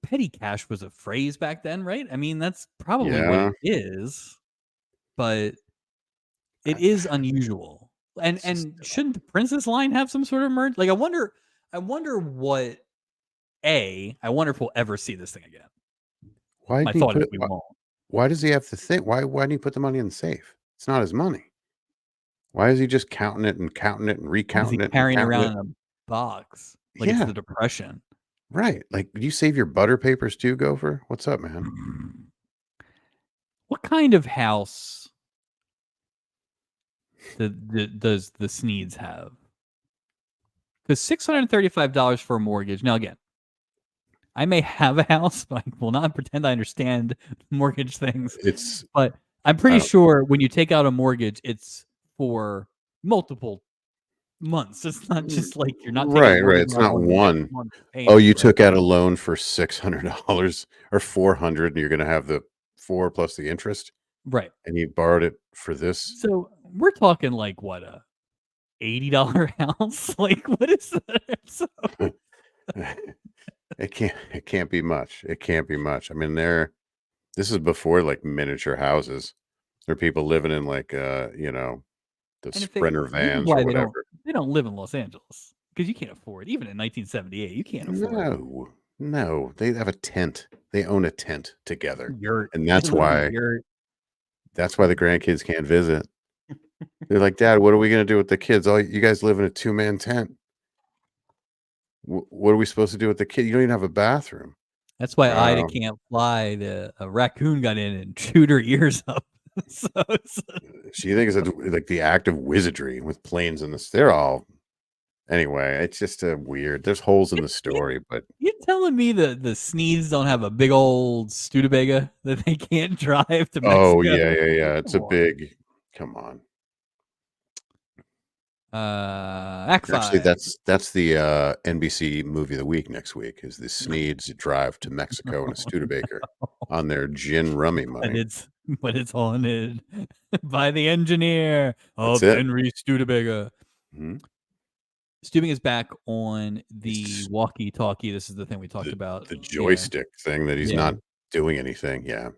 petty cash was a phrase back then, right? I mean, that's probably what Yeah, it is, but it I- is unusual. it's just And shouldn't the Princess line have some sort of merge? Like, I wonder what I wonder if we'll ever see this thing again. why My didn't he thought put is it? we won't, Why does he have to think? Why didn't he put the money in the safe? It's not his money. Why is he just counting it and because recounting he's it and carrying it counting around it? in a box like it's Yeah, the Depression. right. Like, do you save your butter papers too, Gopher? What's up, man? What kind of house does the Sneeds have? Because $635 for a mortgage. Now, again, I may have a house, but I will not pretend I understand mortgage things. It's But I'm I pretty don't. sure when you take out a mortgage, it's for multiple months. It's not just like you're not taking a Right, right. mortgage It's out not on the next one. month's Oh, payment, you right? took out a loan for $600 or 400, and you're going to have the 4 plus the interest, Right. and you borrowed it for this. So we're talking like what, a $80 house? Like, what is that? So, It can't be much. It can't be much. I mean, this is before like miniature houses. There are people living in like the and if Sprinter this is vans or why whatever. they don't live in Los Angeles because you can't afford, even in 1978, you can't afford No, no, they have a tent. They own a tent together, yurt. and They live in a yurt. that's why the grandkids can't visit. They're like, "Dad, what are we gonna do with the kids? All you guys live in a two-man tent. What are we supposed to do with the kid? You don't even have a bathroom." That's why Ida Um, can't fly. A raccoon got in and chewed her ears up. So she thinks it's like the act of wizardry with planes in this. They're all anyway. It's just a weird. There's holes in the you, story, but you telling me the Sneeds don't have a big old Studebaker that they can't drive to oh Mexico? yeah, yeah, yeah. It's Come a on. big. Come on. Act Actually, 5. that's the NBC movie of the week next week is the Sneeds drive to Mexico in a Studebaker on their gin rummy But money. it's haunted by the engineer That's of it. Henry Studebaker. Mhm. Stubing is back on the It's walkie-talkie. This is the thing we talked the about. the Yeah, joystick thing that he's yeah. not doing anything. Yeah,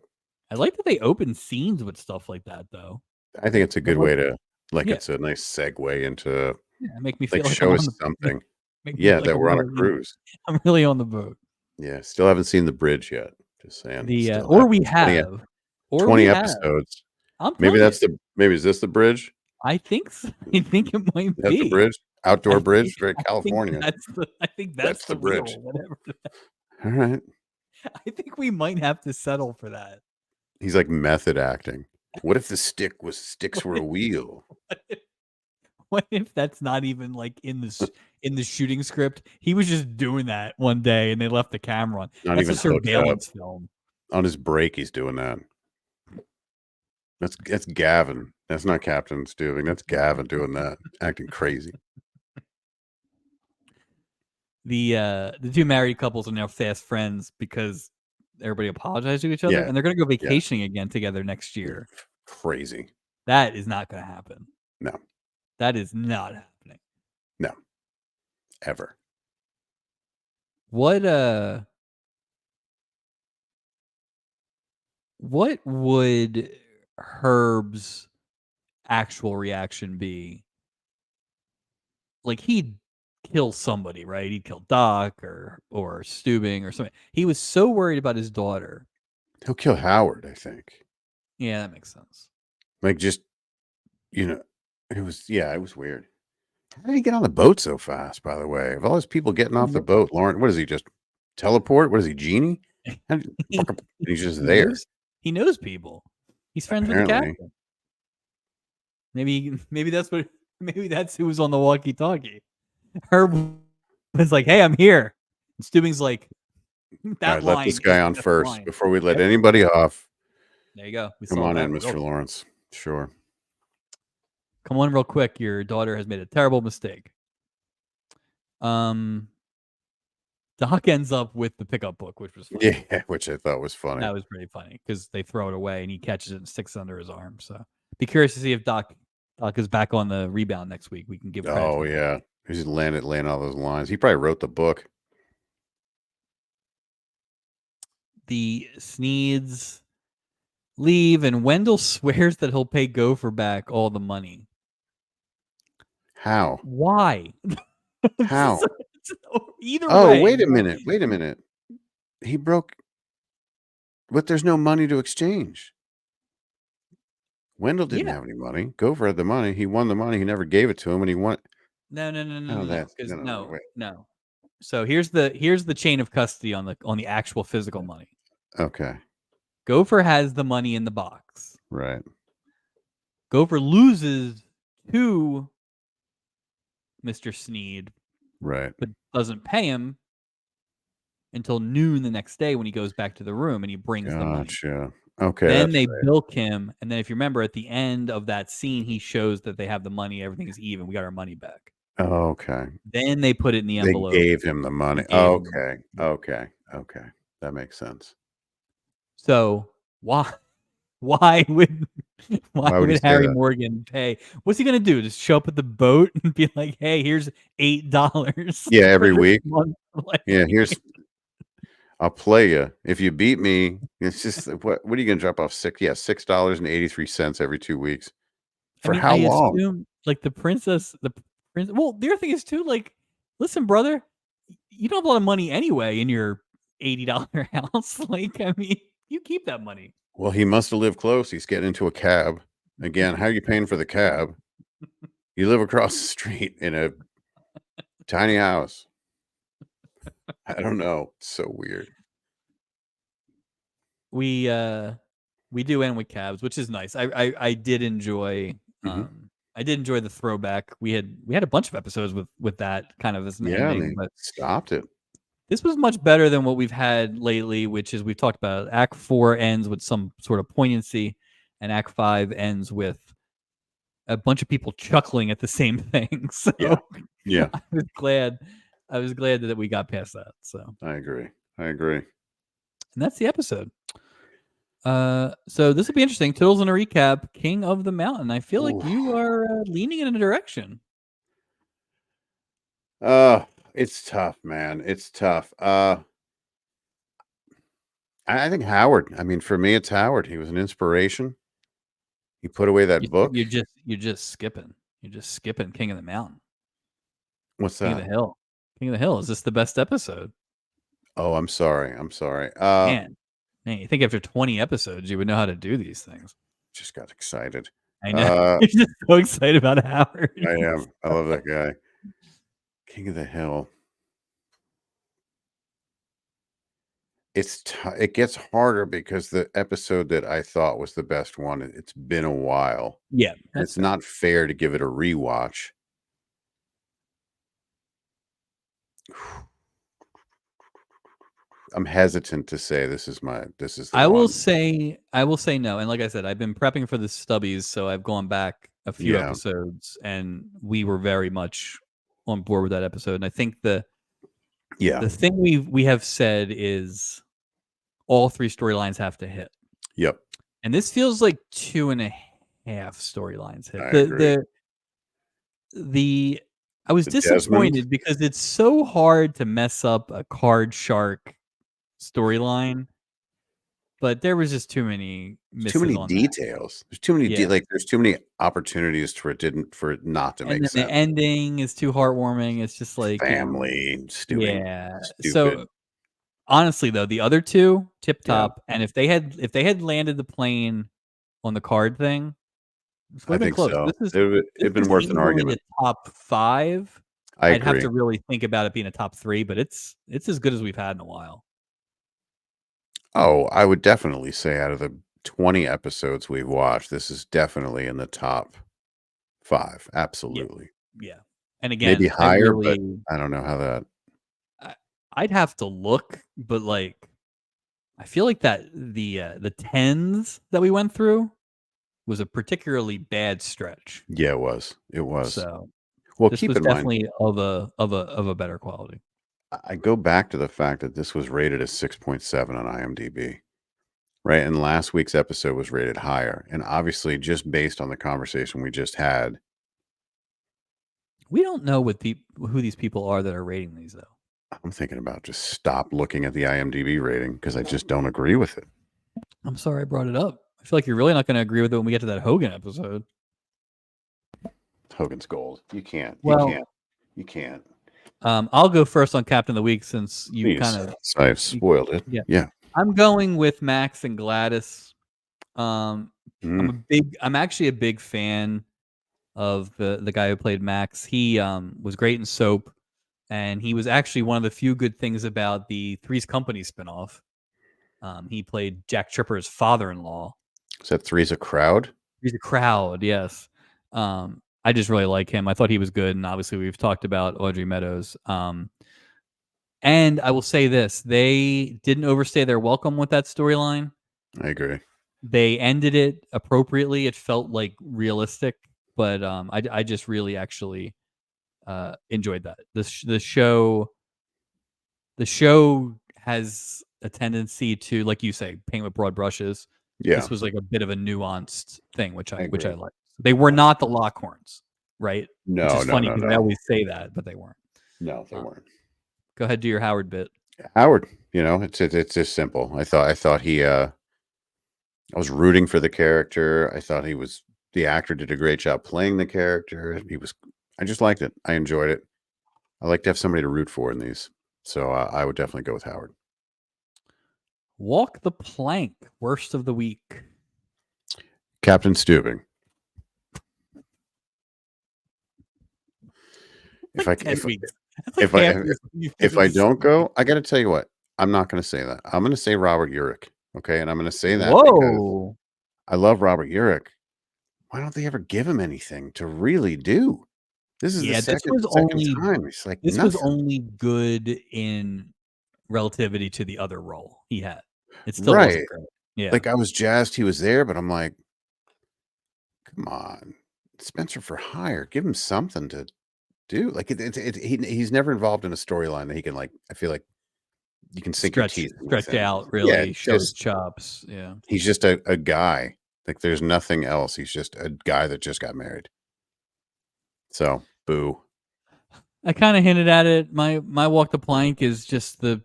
I like that they open scenes with stuff like that, though. I think it's a That good was way to like. yeah, It's a nice segue into yeah. Make me like feel like I'm show on us the something. make me Yeah, feel like that we're on a cruise. I'm really on the boat. Yeah, still haven't seen the bridge yet. Just saying. The Still have 20 or we have. episodes. I'm Maybe telling you, is this the bridge? I think so. I think it might That's the be. bridge. outdoor I bridge, think, very I think California. that's The the bridge. real whatever. All right. I think we might have to settle for that. He's like method acting. What if the sticks were a wheel? What if that's not even like in the shooting script? He was just doing that one day and they left the camera on. Not That's a even hooked up. surveillance film. On his break, he's doing that. That's Gavin. That's not Captain Stubing. That's Gavin doing that, acting crazy. The two married couples are now fast friends because everybody apologized to each other, Yeah. and they're gonna go Yeah. vacationing again together next year. Crazy. That is not gonna happen. No. That is not happening. No. Ever. What would Herb's actual reaction be? Like, he'd kill somebody, right? He'd kill Doc or Stubing or something. He was so worried about his daughter. He'll kill Howard, I think. Yeah, that makes sense. Like, just, it was weird. How did he get on the boat so fast, by the way? Of all those people getting off the boat, Lauren, what is he, just teleport? What is he, Genie? He's just there. He knows people. He's friends with the captain. Maybe that's who was on the walkie-talkie. Herb was like, "Hey, I'm here." And Stubing's like, "That line. Let this guy on first line. Before we let anybody off." There you go. Come on in, Mr. Lawrence. Sure. Come on, real quick. Your daughter has made a terrible mistake. Doc ends up with the pickup book, which was funny. Yeah, which I thought was funny. That was pretty funny because they throw it away and he catches it and sticks it under his arm. So be curious to see if Doc is back on the rebound next week. We can give credit. Oh yeah, he's laying all those lines. He probably wrote the book. The Sneeds leave, and Wendell swears that he'll pay Gopher back all the money. How? Why? How? Either way. Wait a minute. He broke. But there's no money to exchange. Wendell didn't have any money. Gopher had the money. He won the money. He never gave it to him, and he won. No. No. So here's the chain of custody on the actual physical money. Okay. Gopher has the money in the box. Right. Gopher loses to Mr. Sneed. Right. But doesn't pay him until noon the next day when he goes back to the room and he brings the money. Gotcha. Okay. Then they bilk him, and then if you remember at the end of that scene, he shows that they have the money, everything is even. We got our money back. Okay. Then they put it in the envelope. They gave him the money. Okay. That makes sense. So why would Harry Morgan pay? What's he gonna do? Just show up at the boat and be like, "Hey, here's $8." Yeah, every week. Yeah, I'll play you. If you beat me, it's just what are you gonna drop off? $6.83 every 2 weeks. For how long? Assume, like the prince. Well, the other thing is too, like, listen, brother, you don't have a lot of money anyway in your $80 house. Like, I mean, you keep that money. Well, he must have lived close. He's getting into a cab. Again, how are you paying for the cab? You live across the street in a tiny house. I don't know. It's so weird. We do end with cabs, which is nice. I did enjoy I did enjoy the throwback. We had a bunch of episodes with that kind of as an ending, but stopped it. This was much better than what we've had lately, which is we've talked about. Act 4 ends with some sort of poignancy, and Act 5 ends with a bunch of people chuckling at the same thing. So yeah. I was glad that we got past that. So I agree. And that's the episode. So this will be interesting. Tittles in a recap. King of the Mountain. I feel like you are leaning in a direction. It's tough, man. It's tough. I think Howard. I mean, for me, it's Howard. He was an inspiration. He put away that book. You're just skipping. You're just skipping King of the Mountain. What's that? King of the Hill. King of the Hill. Is this the best episode? Oh, I'm sorry. Man, you think after 20 episodes you would know how to do these things? Just got excited. I know. You're just so excited about Howard. I am. I love that guy. King of the Hill. It gets harder because the episode that I thought was the best one, it's been a while. Yeah, And that's it's fair. not fair to give it a rewatch. I'm hesitant to say this is the I will one. say no. And like I said, I've been prepping for the stubbies, so I've gone back a few Yeah. episodes, and we were very much on board with that episode. And I think the thing we have said is all three storylines have to hit. Yep. And this feels like 2.5 storylines hit. I agree. I was The disappointed Desmond? because it's so hard to mess up a card shark storyline, but there was just too many There's too misses many on that. details. There's too many Yeah. there's too many opportunities for it not to And make then the sense. ending is too heartwarming. It's just like, Family, stupid. yeah. Stupid. So honestly though, the other two, tip Yeah. top, and if they had landed the plane on the card thing, this would I have been think close. so. This It'd been is worth an easily argument. a top 5. I I'd have agree. to really think about it being a top 3, but it's as good as we've had in a while. Oh, I would definitely say out of the 20 episodes we've watched, this is definitely in the top 5. Absolutely. Yeah. And again, Maybe I higher, but really I don't know how that. I'd have to look, but like I feel like that the 10s that we went through was a particularly bad stretch. Yeah, it was. It was. So Well, this keep was in mind, definitely of a better quality. I go back to the fact that this was rated as 6.7 on IMDb, right? And last week's episode was rated higher. And obviously, just based on the conversation we just had, We don't know who these people are that are rating these though. I'm thinking about just stop looking at the IMDb rating because I just don't agree with it. I'm sorry I brought it up. I feel like you're really not going to agree with it when we get to that Hogan episode. Hogan's Gold. You can't. Well, You can't. I'll go first on Captain of the Week since you Please. kind of I've spoiled it. Yeah. I'm going with Max and Gladys. I'm Mm. actually a big fan of the guy who played Max. He was great in Soap, and he was actually one of the few good things about the Three's Company spinoff. He played Jack Tripper's father-in-law. Is that Three's a Crowd? He's a Crowd, yes. I just really like him. I thought he was good, and obviously we've talked about Audrey Meadows. And I will say this: they didn't overstay their welcome with that storyline. I agree. They ended it appropriately. It felt like realistic, but I just really actually enjoyed that. The show has a tendency to, like you say, paint with broad brushes. Yeah. This was like a bit of a nuanced thing, which I agree. like. They were not the Lockhorns, right? No, which is funny no, because I always say that, but they weren't. No, they weren't. Go ahead, do your Howard bit. Howard, it's just simple. I thought he I was rooting for the character. I thought the actor did a great job playing the character. I just liked it. I enjoyed it. I like to have somebody to root for in these. So I would definitely go with Howard. Walk the Plank, worst of the week. Captain Stubing. If I don't go, I got to tell you what, I'm not going to say that. I'm going to say Robert Urich. Okay. And I'm going to say that because I love Robert Urich. Why don't they ever give him anything to really do? This is the second time. It's like this nothing. was only good in relativity to the other role he had. It still wasn't great. Yeah. Like I was jazzed he was there, but I'm like, come on, Spencer for Hire, give him something to do. Like he's never involved in a storyline that he can, like, I feel like you can sink your teeth stretch out, really show his chops. Yeah. He's just a guy. Like there's nothing else. He's just a guy that just got married. So boo. I kind of hinted at it. My Walk the Plank is just the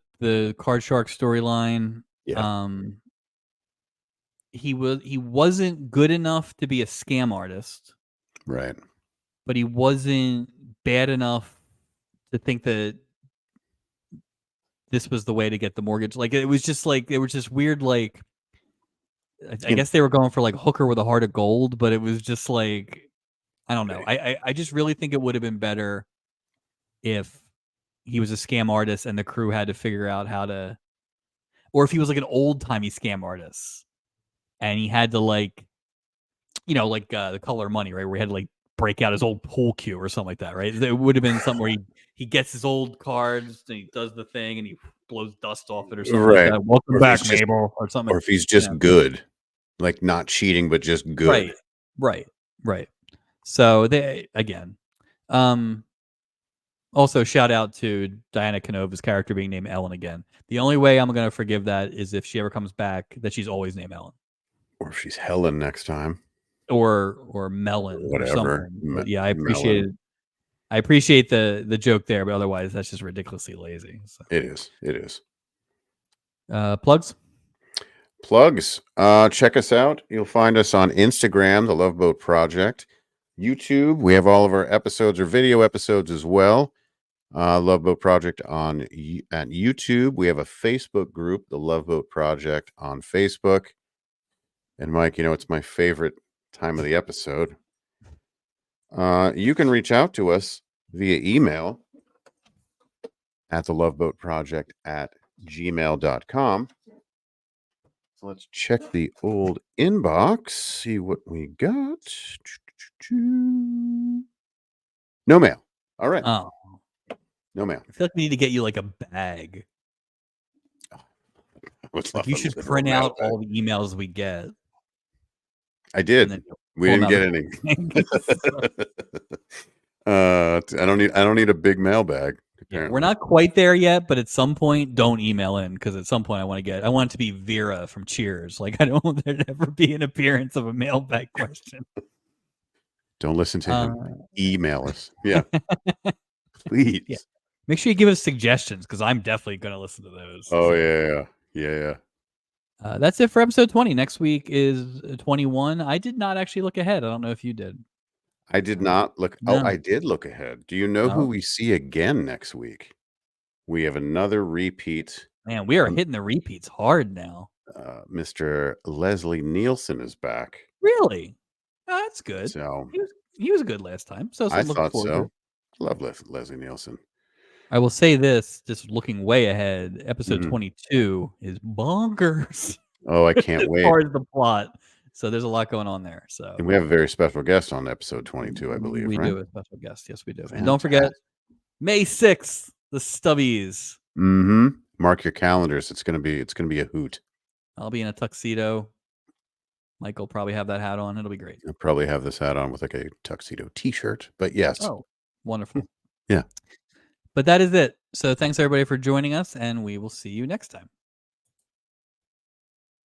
Card Shark storyline. Yeah. He wasn't good enough to be a scam artist. Right. But he wasn't bad enough to think that this was the way to get the mortgage. Like it was just like, they were just weird. Like, I guess they were going for like hooker with a heart of gold, but it was just like, I don't know. I just really think it would have been better if he was a scam artist and the crew had to figure out how to, or if he was like an old timey scam artist and he had to like, like The Color Money, right? Where he had to like break out his old pool cue or something like that, right? It would have been something where he gets his old cards and he does the thing and he blows dust off it or something like that. Welcome back, Mabel, or something. Or if he's just good, like not cheating, but just good. Right. So they again. Also, shout out to Diana Canova's character being named Ellen again. The only way I'm going to forgive that is if she ever comes back, that she's always named Ellen. Or if she's Helen next time. Or Melon. Whatever. Or something. But yeah, I appreciate it. I appreciate the joke there, but otherwise that's just ridiculously lazy. So. It is. Plugs? Plugs. Check us out. You'll find us on Instagram, The Love Boat Project. YouTube, we have all of our episodes or video episodes as well. Love Boat Project at YouTube. We have a Facebook group, The Love Boat Project, on Facebook. And Mike, it's my favorite time of the episode. You can reach out to us via email at theloveboatproject@gmail.com. So let's check the old inbox, see what we got. No mail. All right. Oh. No mail. I feel like we need to get you like a bag. Like you should print out all the emails we get. I did. We didn't get any. I don't need a big mail bag. Yeah, we're not quite there yet, but at some point, don't email in because at some point I want it to be Vera from Cheers. Like I don't want there to ever be an appearance of a mailbag question. Don't listen to him. Email us. Yeah. Please. Yeah. Make sure you give us suggestions because I'm definitely going to listen to those. Oh, yeah. That's it for episode 20. Next week is 21. I did not actually look ahead. I don't know if you did. I did not look. No. Oh, I did look ahead. Do you know who we see again next week? We have another repeat. Man, we are hitting the repeats hard now. Mr. Leslie Nielsen is back. Really? Oh, that's good. So he was good last time. So I thought so. Love Leslie Nielsen. I will say this, just looking way ahead, episode 22 is bonkers. Oh, I can't wait. As far as the plot. So there's a lot going on there. So and we have a very special guest on episode 22, I believe. We right? do have a special guest. Yes, we do. Fantastic. And don't forget, May 6th, the Stubbies. Mark your calendars. It's gonna be a hoot. I'll be in a tuxedo. Mike will probably have that hat on. It'll be great. I'll probably have this hat on with like a tuxedo t-shirt. But yes. Oh, wonderful. Yeah. But that is it. So thanks everybody for joining us, and we will see you next time.